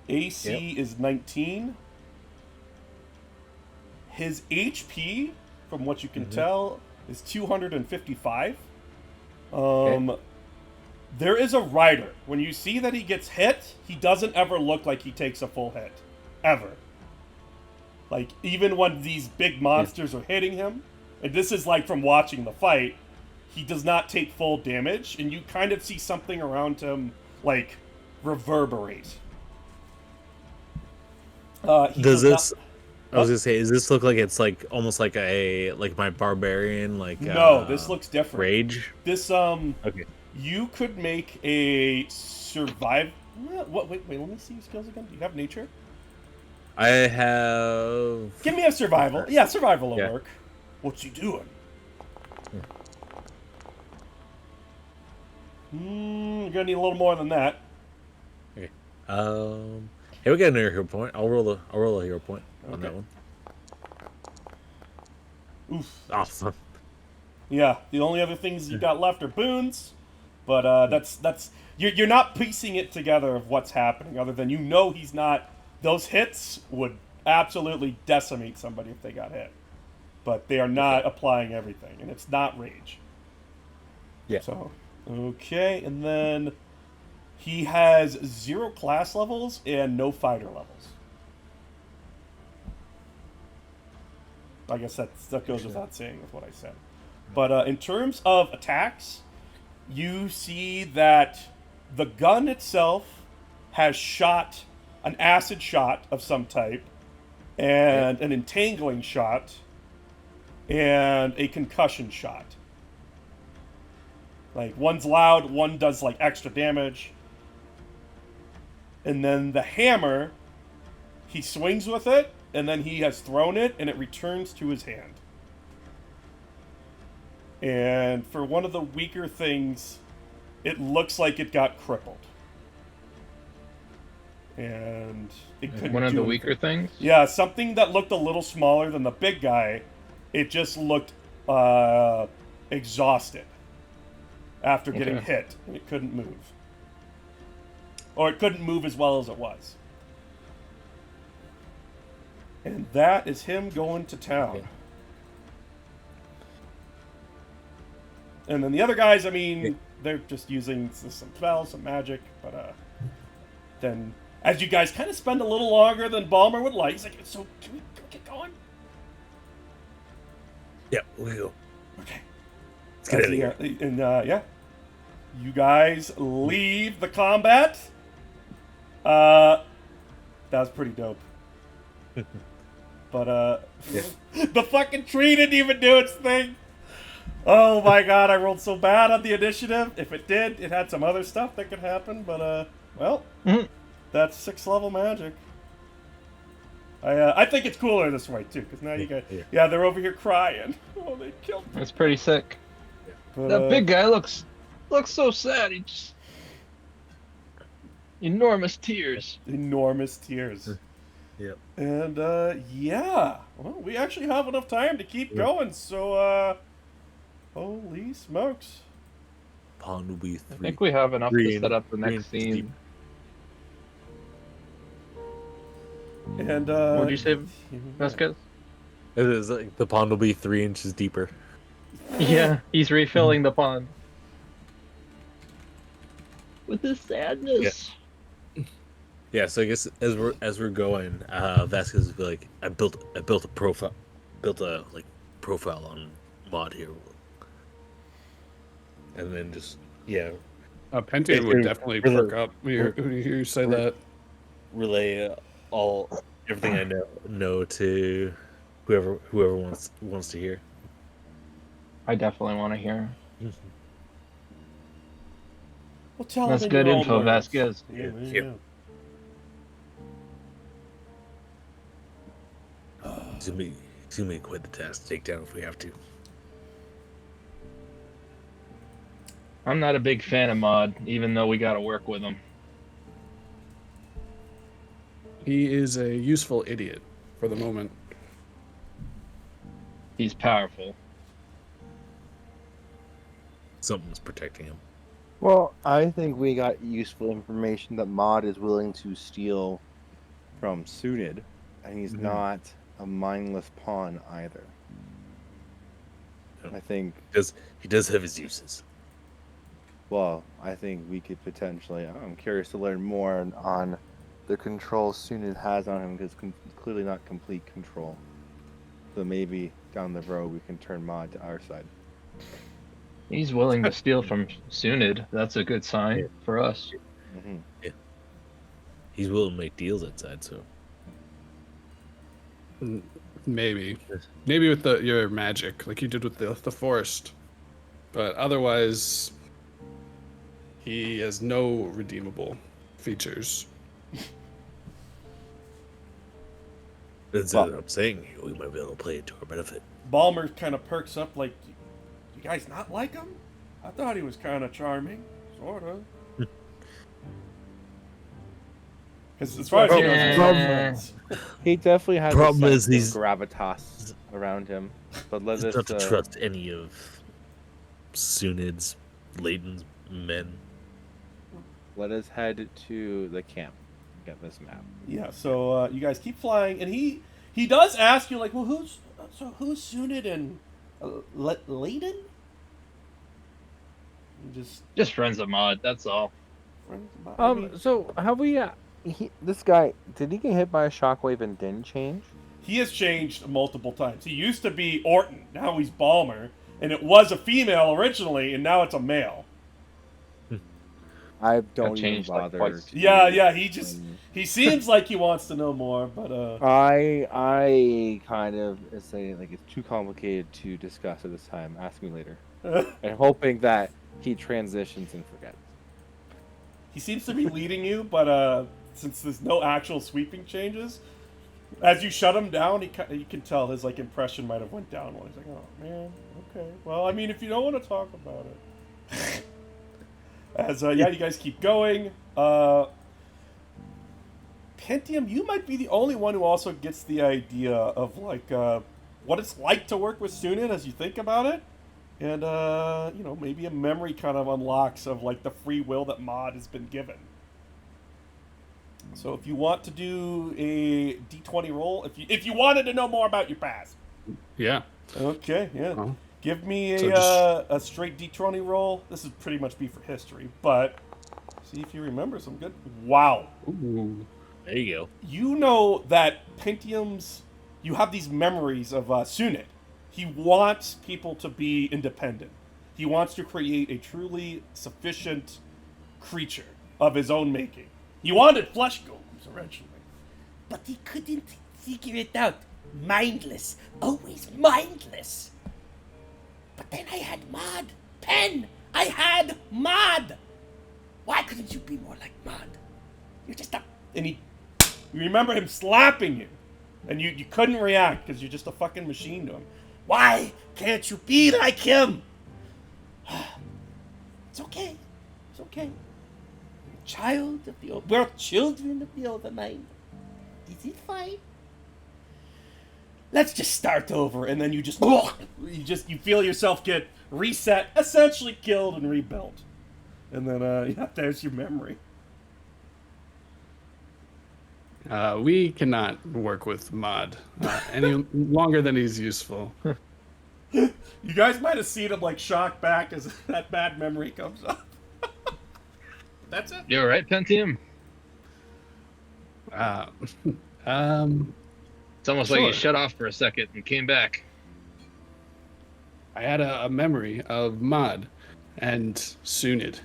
AC is 19. His HP, from what you can tell, is 255. There is a rider. When you see that he gets hit, he doesn't ever look like he takes a full hit. Ever. Like, even when these big monsters are hitting him, and this is like from watching the fight, he does not take full damage, and you kind of see something around him, like, reverberate. Does this... I was gonna say, does this look like it's like almost like my barbarian No, this looks different. Rage? This Okay. You could make a survive. What? Wait. Let me see your skills again. Do you have nature? I have. Give me a survival. Yeah, survival will work. What's he doing? You're gonna need a little more than that. Okay. Hey, we got another hero point. I'll roll a hero point on that one. Oof. Awesome. Yeah. The only other things you got left are boons, but that's you're not piecing it together of what's happening. Other than he's not. Those hits would absolutely decimate somebody if they got hit, but they are not applying everything, and it's not rage. Yeah. So, okay, and then he has 0 class levels and no fighter levels. I guess that goes without saying with what I said. But in terms of attacks, you see that the gun itself has shot an acid shot of some type, and an entangling shot, and a concussion shot. Like, one's loud, one does, like, extra damage. And then the hammer, he swings with it, and then he has thrown it, and it returns to his hand. And for one of the weaker things, it looks like it got crippled. And it couldn't One of do the anything. weaker things? Yeah, something that looked a little smaller than the big guy, it just looked exhausted after getting hit, and it couldn't move. Or it couldn't move as well as it was. And that is him going to town. Okay. And then the other guys, I mean, they're just using some spells, some magic, but then as you guys kind of spend a little longer than Balmer would like, he's like, so can we get going? Yeah, we'll go. Okay. Let's get out of here. And you guys leave the combat. That was pretty dope. But the fucking tree didn't even do its thing. Oh my god, I rolled so bad on the initiative. If it did, it had some other stuff that could happen, but well, that's 6th level magic. I think it's cooler this way too, because now you guys, they're over here crying. Oh, they killed me. That's pretty sick. But, That big guy looks so sad. He just enormous tears. Enormous tears. Yep. And well, we actually have enough time to keep going. So, holy smokes! Pond will be I 3. think we have enough to set up the next deep. scene. And What did you say, Vasquez? It is like the pond will be 3 inches deeper. Yeah, he's refilling the pond. With his sadness. Yeah, so I guess as we're going, Vasquez will be like, I built a profile, profile on Mod here, and then just Pentium would definitely perk up when you say that. relay everything I know to whoever wants to hear. I definitely want to hear. Well, tell That's him in good your own info, words. Vasquez. Yeah, there Yeah. you It's gonna be quite the task to take down if we have to. I'm not a big fan of Mod, even though we got to work with him. He is a useful idiot for the moment. He's powerful. Something's protecting him. Well, I think we got useful information that Mod is willing to steal from Sunid, and he's not a mindless pawn either. No. I think, He does have his uses. well, I think we could potentially, I'm curious to learn more on the control Sunid has on him, because clearly not complete control. So maybe down the road we can turn Mod to our side. He's willing to steal from Sunid. That's a good sign for us. Mm-hmm. He's willing to make deals outside, so Maybe with your magic, like you did with the forest, but otherwise, he has no redeemable features. that's what I'm saying. We might be able to play it to our benefit. Balmer kind of perks up like, you guys not like him? I thought he was kind of charming. Sort of. Because as far as he knows, he's not friends. He definitely has Problem a is sense he's- of gravitas around him. But let It's us not to trust any of Sunid's, Leighton's men. let us head to the camp. Get this map. Yeah, so you guys keep flying, and he does ask you, like, well, who's Sunid and Layden? Just friends of Mod, that's all. I mean, So have we? This guy, did he get hit by a shockwave and didn't change? he has changed multiple times. He used to be Orton, now he's Balmer, and it was a female originally, and now it's a male. I don't even changed, like, bother. twice. to- Yeah, he seems like he wants to know more, but I kind of say like it's too complicated to discuss at this time. Ask me later. And hoping that he transitions and forgets. he seems to be leading you, but since there's no actual sweeping changes, as you shut him down, you can tell his like impression might have went down. He's like, oh man, okay. Well, I mean, if you don't want to talk about it, as you guys keep going. Pentium, you might be the only one who also gets the idea of like what it's like to work with Sunid as you think about it. And, maybe a memory kind of unlocks of, like, the free will that Mod has been given. So if you want to do a D20 roll, if you wanted to know more about your past. Yeah. Okay, yeah. Well, Give me so a straight D20 roll. This would pretty much be for history, but see if you remember some good... Wow. Ooh. There you go. You know that Pentium's... You have these memories of Sunid. He wants people to be independent. He wants to create a truly sufficient creature of his own making. He wanted flesh golems originally, But he couldn't figure it out. Mindless. Always mindless. But then I had Mod. Pen! I had Mod! Why couldn't you be more like Mod? You're just a... and you remember him slapping you, and you couldn't react because you're just a fucking machine to him. Why can't you be like him? It's okay. It's okay. Child of the... We're children of the Overmind. This is fine. Let's just start over, and then you feel yourself get reset, essentially killed and rebuilt, and then there's your memory. We cannot work with Mod any longer than he's useful. You guys might have seen him like shock back as that bad memory comes up. That's it. You alright, Pentium? Uh, um, It's almost like you Sure. shut off for a second and came back. I had a memory of Mod and Sunid.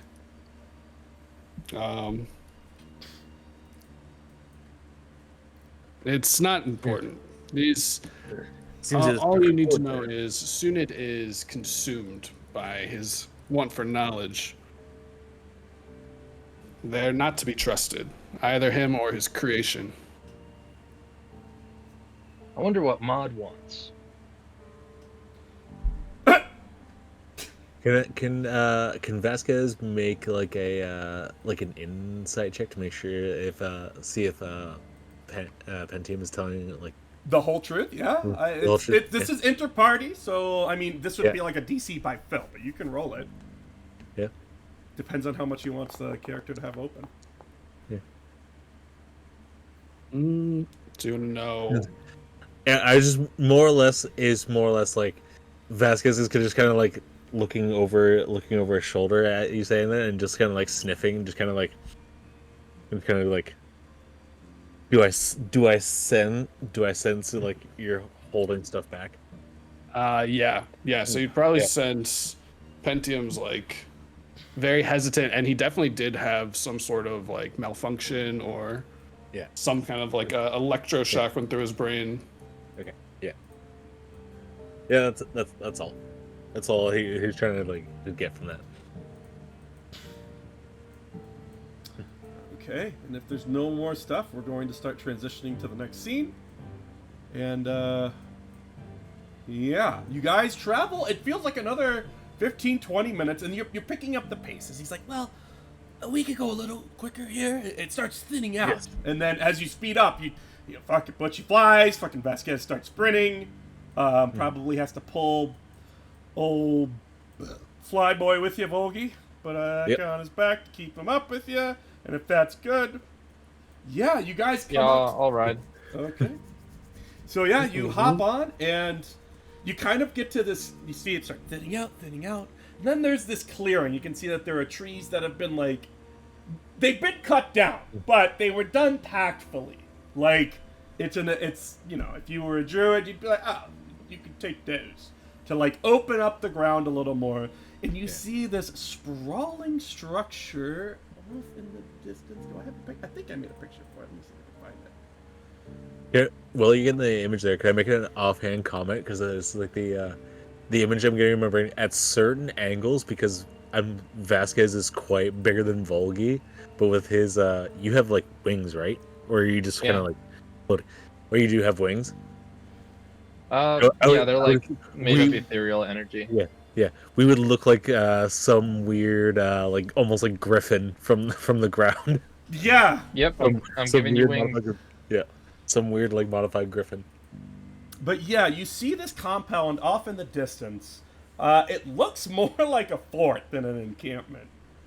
It's not important. These Seems it's all you need to know important. is Sunid is consumed by his want for knowledge. They're not to be trusted, either him or his creation. I wonder what Mod wants. Can Vasquez make like a like an insight check to make sure if see if Pentium is telling like The whole truth, yeah. The whole truth, This is inter-party, so I mean, this would Yeah. be like a DC by Phil, but you can roll it. yeah Depends on how much he wants the character to have open. Do you know? yeah I just more or less like Vasquez is just kind of like looking over his shoulder at you saying that and just kind of like sniffing, just kind of like do I sense like you're holding stuff back? Yeah. So you'd probably Yeah. sense Pentium's like very hesitant, and he definitely did have some sort of like malfunction or Yeah. some kind of like electroshock went through his brain. Okay. Yeah. Yeah. That's all. That's all he's trying to like to get from that. Okay, and if there's no more stuff, we're going to start transitioning to the next scene. And, yeah, you guys travel. It feels like another 15, 20 minutes, and you're picking up the paces. He's like, well, we could go a little quicker here. It starts thinning out. Yes. And then as you speed up, you fucking Butchie flies, fucking Vasquez starts sprinting, probably has to pull old Flyboy with you, Volgi, but Yep. on his back to keep him up with you. And if that's good, yeah, you guys come Yeah, up. I'll ride. Okay. So yeah, you hop on and you kind of get to this. You see it start thinning out, thinning out. And then there's this clearing. You can see that there are trees that have been like, they've been cut down, but they were done tactfully. Like it's you know, if you were a druid, you'd be like, oh, you could take those to like open up the ground a little more, and you see this sprawling structure off in the distance. Do I have a pic? I think I made a picture for it. Let me see if I can find it. Yeah, well, you get the image there. Can I make an offhand comment? Because it's like the image I'm getting in my brain at certain angles. Because Vasquez is quite bigger than Volgi, but with his you have like wings, right? Or are you just kind of like floating? Or you do have wings? Yeah, they're like made of ethereal energy. Yeah. We would look like some weird, like almost like griffin from the ground. Yeah. Yep, I'm Some giving you weird wings. modified- Yeah, some weird like modified griffin. But yeah, you see this compound off in the distance. It looks more like a fort than an encampment.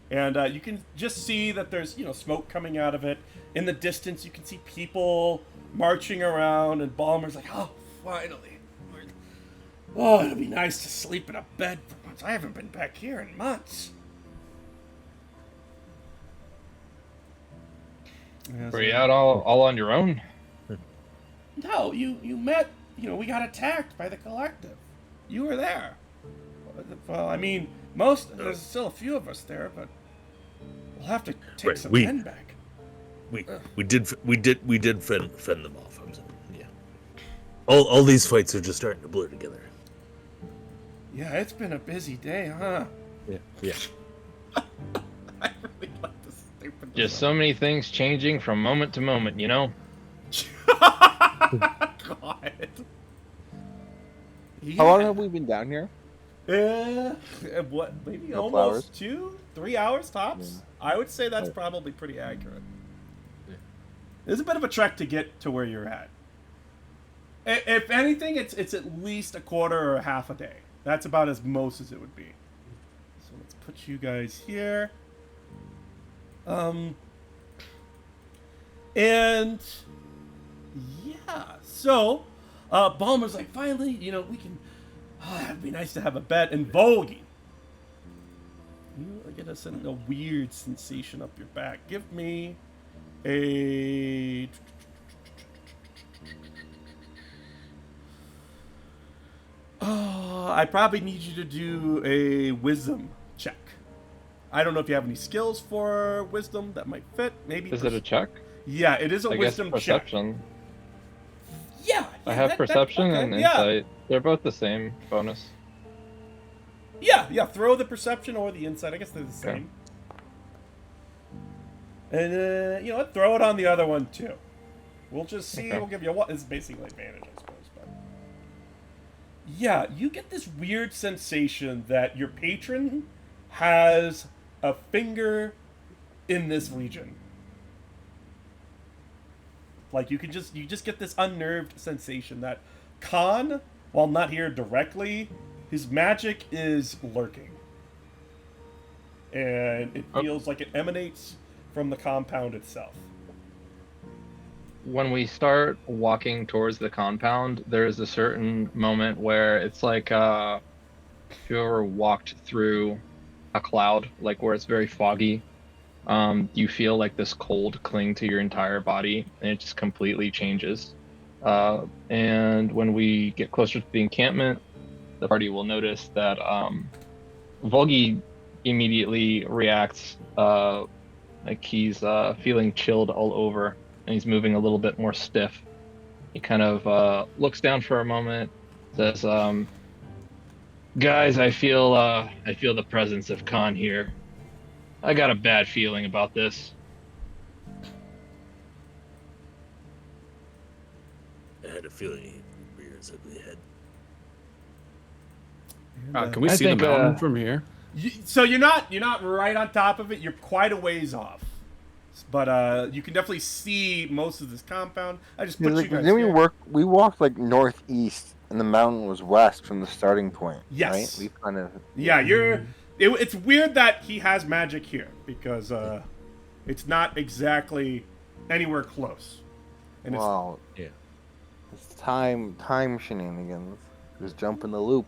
And you can just see that there's, smoke coming out of it. In the distance, you can see people marching around, and Balmer's like, oh, finally. Oh, it'll be nice to sleep in a bed for once. I haven't been back here in months. Were you out all on your own? No, you met, we got attacked by the collective. You were there. Well, I mean, there's still a few of us there, but we'll have to take Right, some we- men back. We did fend them off. Yeah. All these fights are just starting to blur together. Yeah, it's been a busy day, huh? Yeah. I really like this stupid. Just so many things changing from moment to moment, God. How long have we been down here? What? Maybe Couple almost hours? 2-3 hours tops. I would say that's probably pretty accurate. It's a bit of a trek to get to where you're at. If anything, it's at least a quarter or a half a day. That's about as most as it would be. So let's put you guys here. And yeah, so Balmer's like, finally, we can. It'd be nice to have a bed. And Volgi, you get a weird sensation up your back. Give me a. Oh, I probably need you to do a wisdom check. I don't know if you have any skills for wisdom that might fit. Maybe. Is it a check? Yeah, it is a I guess wisdom check. perception. Yeah, I have perception okay, and yeah. insight. They're both the same bonus. Yeah. Throw the perception or the insight. I guess they're the same. And you know what? Throw it on the other one too. We'll just see. Okay. We'll give you what is basically advantage, I suppose. But yeah, you get this weird sensation that your patron has a finger in this region. Like you just get this unnerved sensation that Khan, while not here directly, his magic is lurking. And it feels like it emanates from the compound itself. When we start walking towards the compound, there's a certain moment where it's like if you ever walked through a cloud, like where it's very foggy, you feel like this cold cling to your entire body, and it just completely changes. And when we get closer to the encampment, the party will notice that Volgi immediately reacts like he's feeling chilled all over, and he's moving a little bit more stiff. He kind of looks down for a moment, says, "Guys, I feel the presence of Khan here. I got a bad feeling about this." I had a feeling he'd rear his ugly head. Can we I see the think, mountain from here? So you're not right on top of it. You're quite a ways off, but you can definitely see most of this compound. I just put you guys then here. we walked like northeast, and the mountain was west from the starting point. Yes. Right? We kind of. Yeah, it's weird that he has magic here because it's not exactly anywhere close. And Wow. Yeah. It's time shenanigans. Just jump in the loop.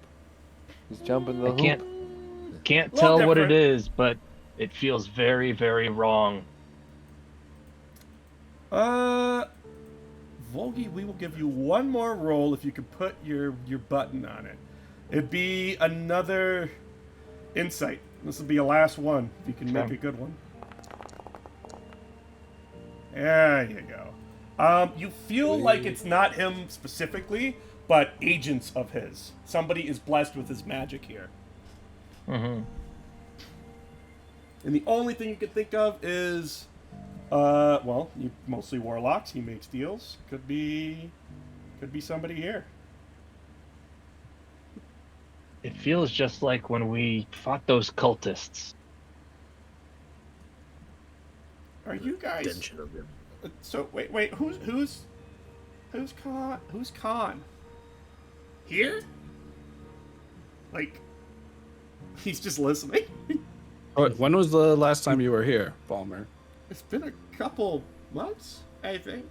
Just jump in the hoop. Can't Little tell what it different. is, but it feels very, very wrong. Volgi, we will give you one more roll if you can put your button on it. It'd be another insight. This will be a last one if you can make a good one. There you go. You feel like it's not him specifically, but agents of his. Somebody is blessed with his magic here. Mm-hmm. And the only thing you can think of is, well, you mostly warlocks. He makes deals. Could be somebody here. It feels just like when we fought those cultists. Are you guys? Tension of him. So wait, who's Khan? Who's Khan? Here? Like, he's just listening. When was the last time you were here, Palmer? It's been a couple months, I think.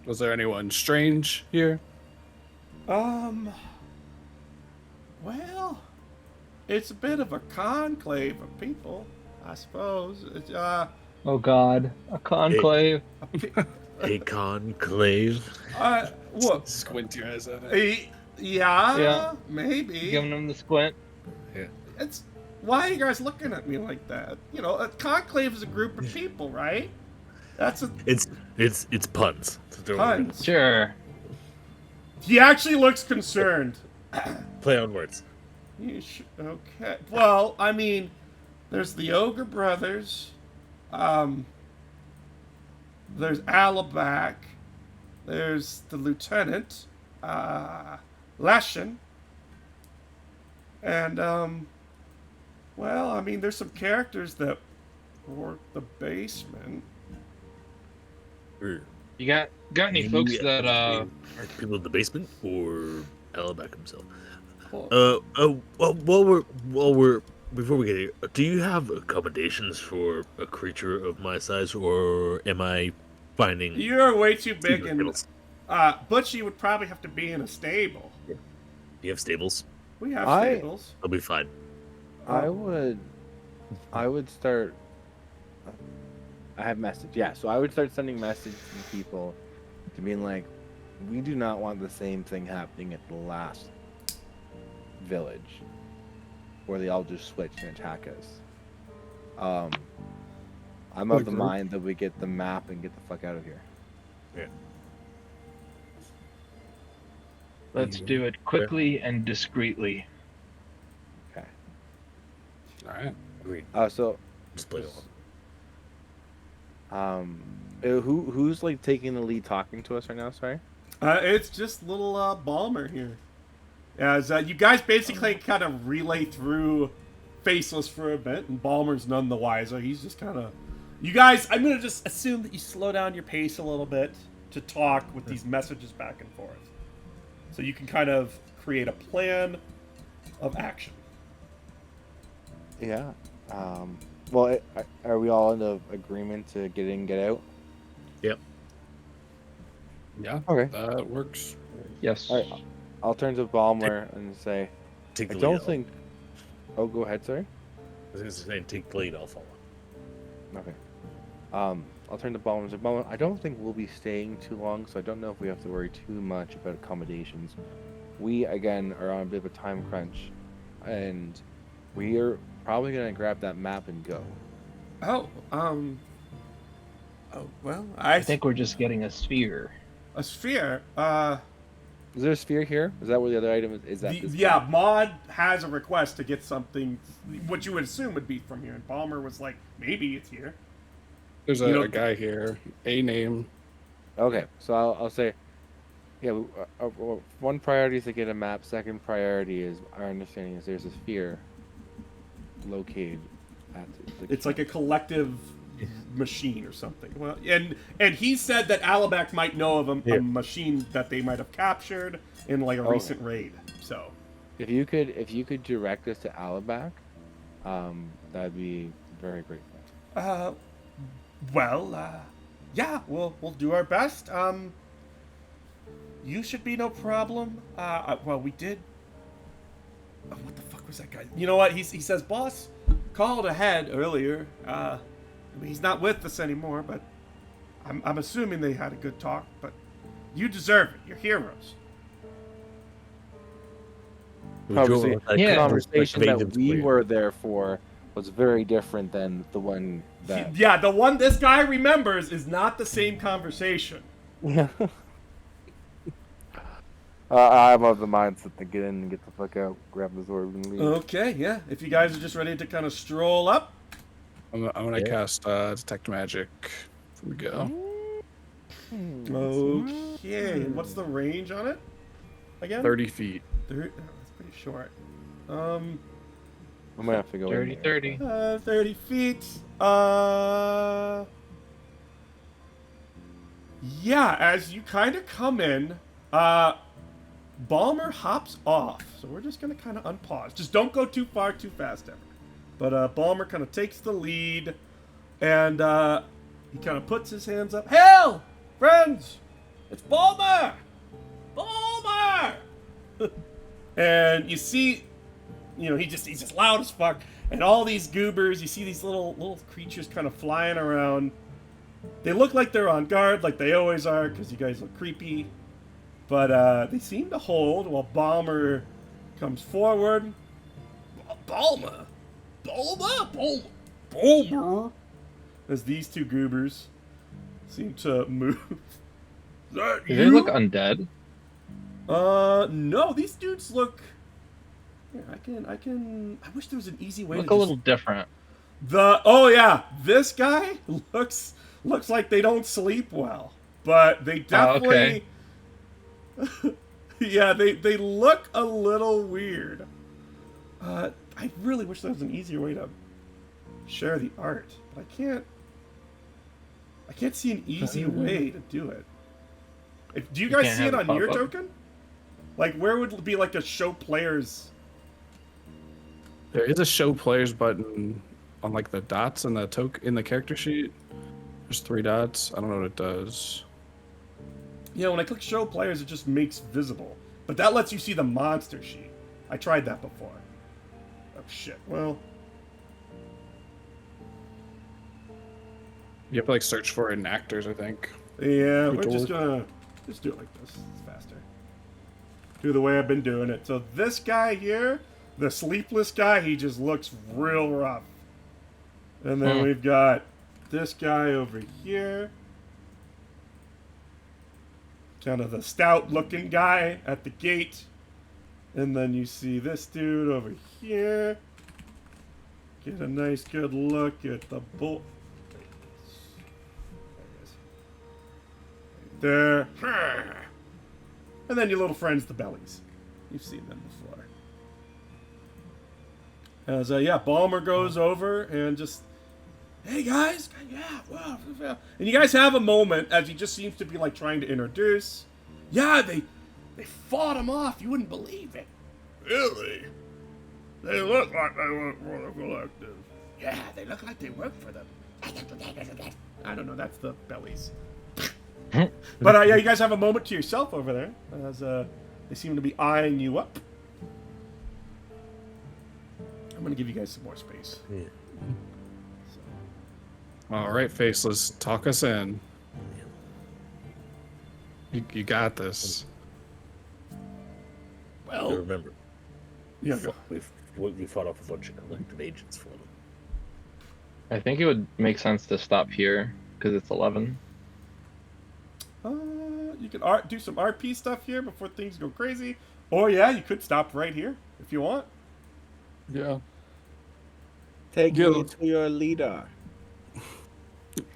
Was there anyone strange here? Well, it's a bit of a conclave of people, I suppose. It's, Oh God, a conclave. A conclave. what? Squint your eyes at it. Yeah, maybe. Giving them the squint. It's why are you guys looking at me like that? You know, a conclave is a group of people, right? That's a It's puns. So don't worry. puns. Sure. He actually looks concerned. Play on words. Okay. Well, I mean, there's the Ogre Brothers. There's Alabac. There's the Lieutenant, Lashin. And, well, I mean, there's some characters that work the basement. Or You got any folks that are people in the basement or Alabac himself? Well, Before we get here, do you have accommodations for a creature of my size, or am I finding? you're way too big, and Stables? Butchie would probably have to be in a stable. Do you have stables? We have I- stables. I'll be fine. I would start I have message. Yeah, so I would start sending messages to people to being like, we do not want the same thing happening at the last village, where they all just switch and attack us. I'm of the mind that we get the map and get the fuck out of here. Yeah. Let's do it quickly and discreetly. Okay. All right. Agreed. So, Just play who's like taking the lead talking to us right now? Sorry. It's just little Balmer here. As you guys basically kind of relay through Faceless for a bit, and Balmer's none the wiser. He's just kind of... You guys, I'm going to just assume that you slow down your pace a little bit to talk with these messages back and forth. So you can kind of create a plan of action. Yeah. Well, are we all in the agreement to get in, get out? Yep. Yeah. Okay. That works. Yes. All right. I'll turn to Balmer and say, Take the I lead. don't think. Oh, go ahead, sorry. I was going to say, take the lead. I'll follow. Okay. I'll turn to Balmer and say, Balmer, I don't think we'll be staying too long, so I don't know if we have to worry too much about accommodations. We, again, are on a bit of a time crunch, and we are probably going to grab that map and go. Oh, well, I think we're just getting a sphere. a sphere. Is there a sphere here? Is that where the other item is? Is that this Yeah, guy? Maud has a request to get something, what you would assume would be from here, and Balmer was like, maybe it's here. There's You know- a guy here. A name. Okay, so I'll say, yeah, one priority is to get a map. Second priority is, our understanding is there's a sphere located at the... It's like a collective machine or something. Well, and he said that Alabak might know of a machine that they might have captured in like a recent raid. So If you could direct us to Alabak, that'd be very grateful. Yeah, we'll do our best. You should be no problem. Well, we did. Oh, what the fuck was that guy? You know what? He says, boss called ahead earlier. He's not with us anymore, but I'm assuming they had a good talk. But you deserve it. You're heroes. Obviously, the Yeah. conversation that we were there for was very different than the one that... Yeah, the one this guy remembers is not the same conversation. Yeah. I'm of the mindset to get in and get the fuck out, grab the sword and leave. Okay, yeah. If you guys are just ready to kind of stroll up. I'm gonna cast detect magic. Here we go. Okay. And what's the range on it? Again? 30 feet. Oh, that's pretty short. I might have to go in there. 30. 30 feet. Yeah, as you kind of come in, Balmer hops off. So we're just going to kind of unpause. Just don't go too far, too fast ever. But Balmer kind of takes the lead, and he kind of puts his hands up. Hail, friends! It's Balmer! Balmer! And you see, you know, he's just loud as fuck. And all these goobers, you see these little creatures kind of flying around. They look like they're on guard, like they always are, because you guys look creepy. But they seem to hold while Balmer comes forward. Balmer? As these two goobers seem to move. Is that Do they look undead? No, these dudes look... Here, I wish there was an easy way Look to a just... little different. Oh yeah, this guy looks like they don't sleep well. But they definitely... yeah, they look a little weird. I really wish there was an easier way to share the art, but I can't see an easy way to do it. Do you guys can't see it have on it your pop up? token? Like, where would it be like a show players? There is a show players button on like the dots in the in the character sheet. There's 3 dots. I don't know what it does. Yeah, when I click show players, it just makes visible. But that lets you see the monster sheet. I tried that before. Oh shit. Well, You have to like search for it in actors, I think. Yeah, Good we're just lord. gonna just do it like this. It's faster. Do the way I've been doing it. So this guy here, the sleepless guy, he just looks real rough. And then we've got this guy over here. Kind of the stout looking guy at the gate. And then you see this dude over here. Get a nice good look at the bull. There. And then your little friends, the bellies. You've seen them before. As Balmer goes over and just, hey guys, yeah, wow. And you guys have a moment as he just seems to be like trying to introduce. Yeah, they fought him off. You wouldn't believe it. Really? They look like they work for the collective. Yeah, they look like they work for them. I don't know. That's the bellies. But yeah, you guys have a moment to yourself over there as they seem to be eyeing you up. I'm gonna give you guys some more space. Yeah. All right, Faceless, talk us in. You got this. So Well, remember, yeah, go. we fought off a bunch of collective agents for them. I think it would make sense to stop here because it's 11. You can do some RP stuff here before things go crazy, or yeah, you could stop right here if you want. Yeah. Take Yeah. me to your leader.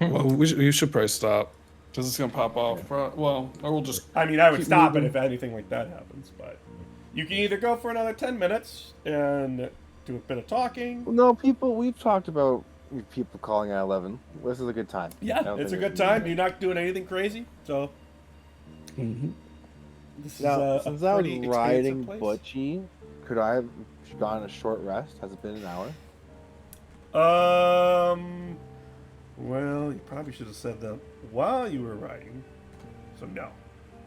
Well, we should probably stop because it's gonna pop off. Well, or we'll just. I mean, I would Keep stop moving. it if anything like that happens, but you can either go for another 10 minutes and do a bit of talking. No, we've talked about people calling at 11. This is a good time. I Yeah, don't it's a think good time. You're not doing anything crazy, so Mhm. this is Now, a since I was pretty riding expansive place. Butchie, could I have gotten a short rest? Has it been an hour? Well, you probably should have said that while you were riding. So no,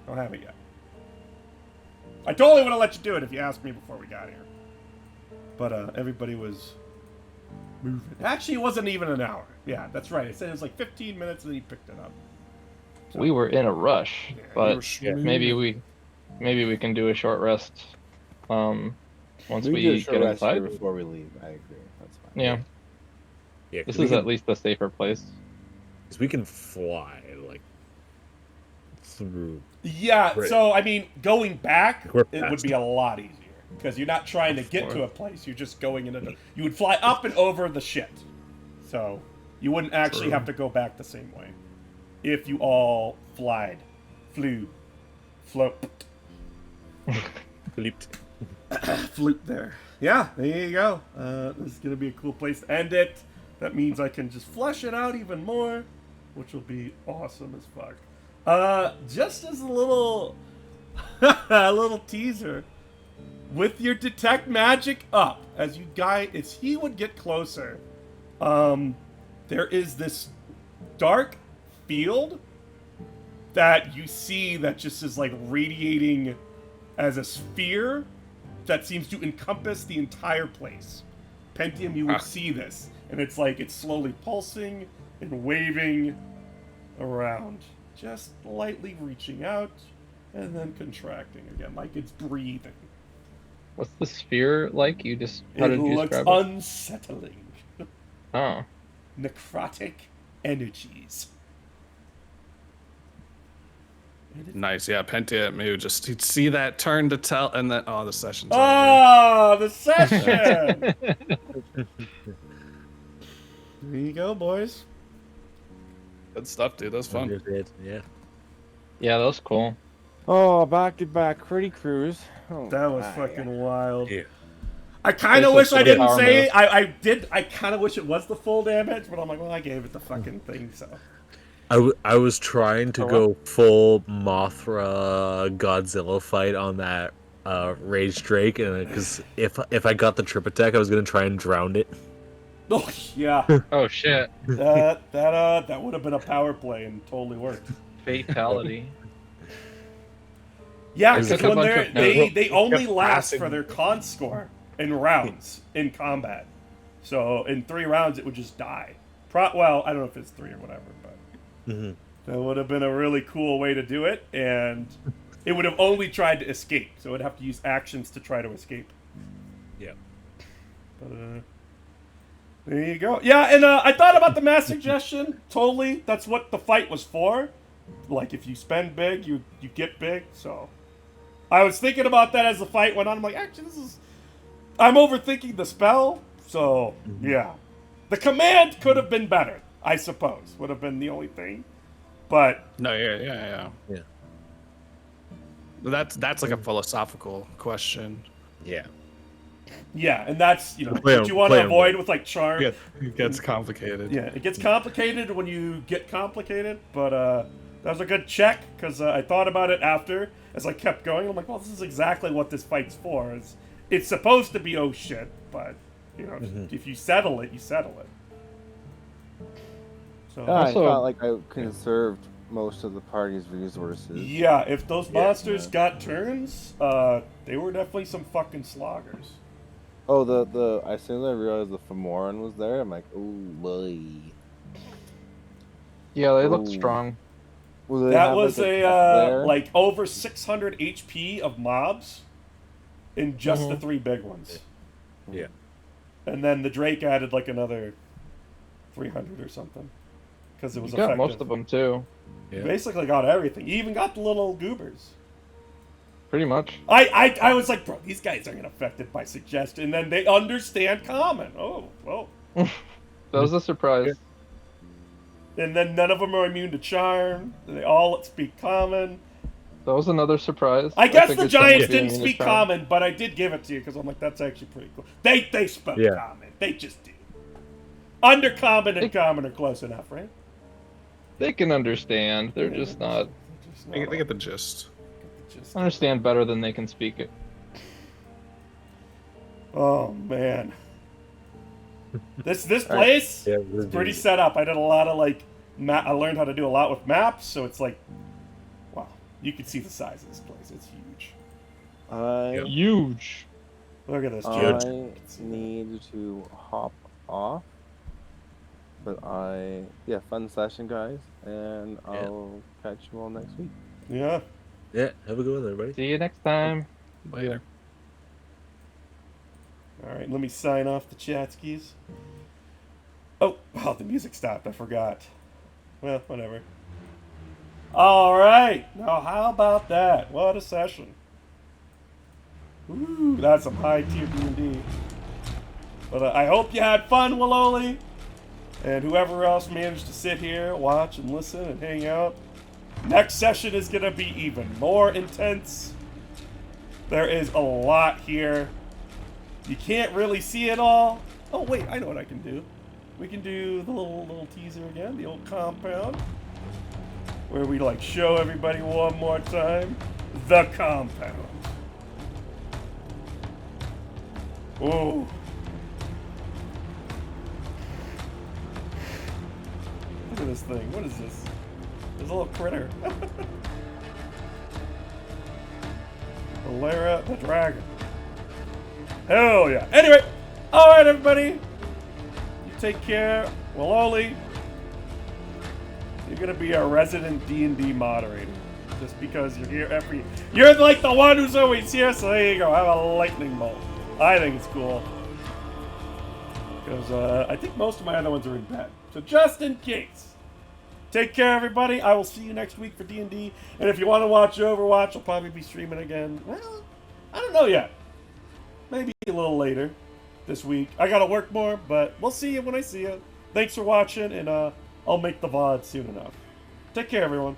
don't have it yet. I totally would have let you do it if you asked me before we got here. But everybody was moving. Actually, it wasn't even an hour. Yeah, that's right. It said it was like 15 minutes, and then you picked it up. We were in a rush, Yeah, but you were maybe we can do a short rest. Once We can do a we short get rest here inside. before we leave. I agree. That's fine. Yeah, Yeah, this 'cause we is can, at least a safer place. 'cause we can fly like through. Yeah, Right. so I mean, going back, We're it would fast. be a lot easier because you're not trying to get to a place. You're just going in a. You would fly up and over the shit, so you wouldn't actually have to go back the same way if you all flew, float, Leaped. flute there. Yeah, there you go. This is gonna be a cool place to end it. That means I can just flesh it out even more, which will be awesome as fuck. Just as a little, a little teaser, with your detect magic up, as he would get closer, there is this dark field that you see that just is like radiating as a sphere that seems to encompass the entire place. Pentium, you would see this, and it's like it's slowly pulsing and waving around, just lightly reaching out and then contracting again, like it's breathing. What's the sphere like? How It did you looks describe it? unsettling. Oh, Necrotic energies. Nice, yeah. Pentium, maybe just he'd see that turn to tell, and then the session's over. Oh, the session! There you go, boys. Good stuff, dude. That was fun. Yeah. yeah, that was cool. Oh, back-to-back Critty Cruise. Oh, That was my. fucking wild. Yeah. I kind of This wish was I didn't power say move. I kind of wish it was the full damage, but I'm like, well, I gave it the fucking thing, so. I was trying to go full Mothra Godzilla fight on that Rage Drake, and because if I got the trip attack, I was gonna try and drown it. Oh yeah, Oh shit! that would have been a power play and totally worked. Fatality. Yeah, I because took a when bunch of they only kept last passing. for their con score in rounds in combat. So in 3 rounds, it would just die Well, I don't know if it's 3 or whatever, but Mhm. that would have been a really cool way to do it, and it would have only tried to escape, so it would have to use actions to try to escape. Yeah. But, there you go. Yeah, and I thought about the mass suggestion. Totally, that's what the fight was for. Like, if you spend big, you get big. So, I was thinking about that as the fight went on. I'm like, actually, I'm overthinking the spell. So, yeah. The command could have been better, I suppose. Would have been the only thing. But... No, yeah. Yeah. That's like a philosophical question. Yeah. Yeah, and that's, you know, Play what on- you want play to on avoid both. with, like, charm. It gets complicated. Yeah, it gets complicated when you get complicated, but that was a good check, because I thought about it after, as I kept going. I'm like, well, this is exactly what this fight's for. It's supposed to be, oh shit, but, you know, if you settle it, you settle it. So, I Also- felt like I conserved most of the party's resources. yeah, if those monsters Yeah. got turns, they were definitely some fucking sloggers. Oh, the as soon as I realized the Femoran was there, I'm like, oh boy. Yeah, they look Ooh. strong. Will they That have, was like, a, test layer? like, over 600 HP of mobs in just the 3 big ones. Yeah. And then the Drake added like another 300 or something. Because it was You got effective. most of them too, You Yeah. basically got everything. You even got the little goobers. pretty much. I was like, bro, these guys aren't affected by suggestion. And then they understand common. Oh, well. That was a surprise. And then none of them are immune to charm. They all speak common. That was another surprise. I guess think the it's someone giants being didn't in the speak crowd. common, but I did give it to you because I'm like, that's actually pretty cool. They spoke Yeah. common. They just do. Undercommon and common are close enough, right? They can understand. They're just not Just They not get the gist. just- understand better than they can speak it. Oh man, this place Yeah. is pretty set up. I did a lot of like, I learned how to do a lot with maps, so it's like, wow, you can see the size of this place. It's huge. I Huge. Look at this, I Joe. need to hop off. But yeah, fun session, guys, and I'll catch you all next week. Yeah. Yeah. Have a good one, everybody. See you next time. Later. All right, let me sign off the chat skis. Oh, the music stopped. I forgot. Well, whatever. All right. Now, how about that? What a session. Ooh, that's some high tier D&D. But I hope you had fun, Willoli. And whoever else managed to sit here, watch, and listen, and hang out. Next session is going to be even more intense. There is a lot here. You can't really see it all. Oh, wait, I know what I can do. We can do the little teaser again, the old compound. Where we, like, show everybody one more time. The compound. Oh. Look at this thing. What is this? There's a little critter. Valera the dragon. Hell yeah. Anyway, alright everybody. You take care. Willoli, you're gonna be our resident D&D moderator. Just because you're here you're like the one who's always here, so there you go. Have a lightning bolt. I think it's cool. Because I think most of my other ones are in bed. So just in case. Take care, everybody. I will see you next week for D&D. And if you want to watch Overwatch, I'll probably be streaming again. Well, I don't know yet. Maybe a little later this week. I got to work more, but we'll see you when I see you. Thanks for watching, and I'll make the VOD soon enough. Take care, everyone.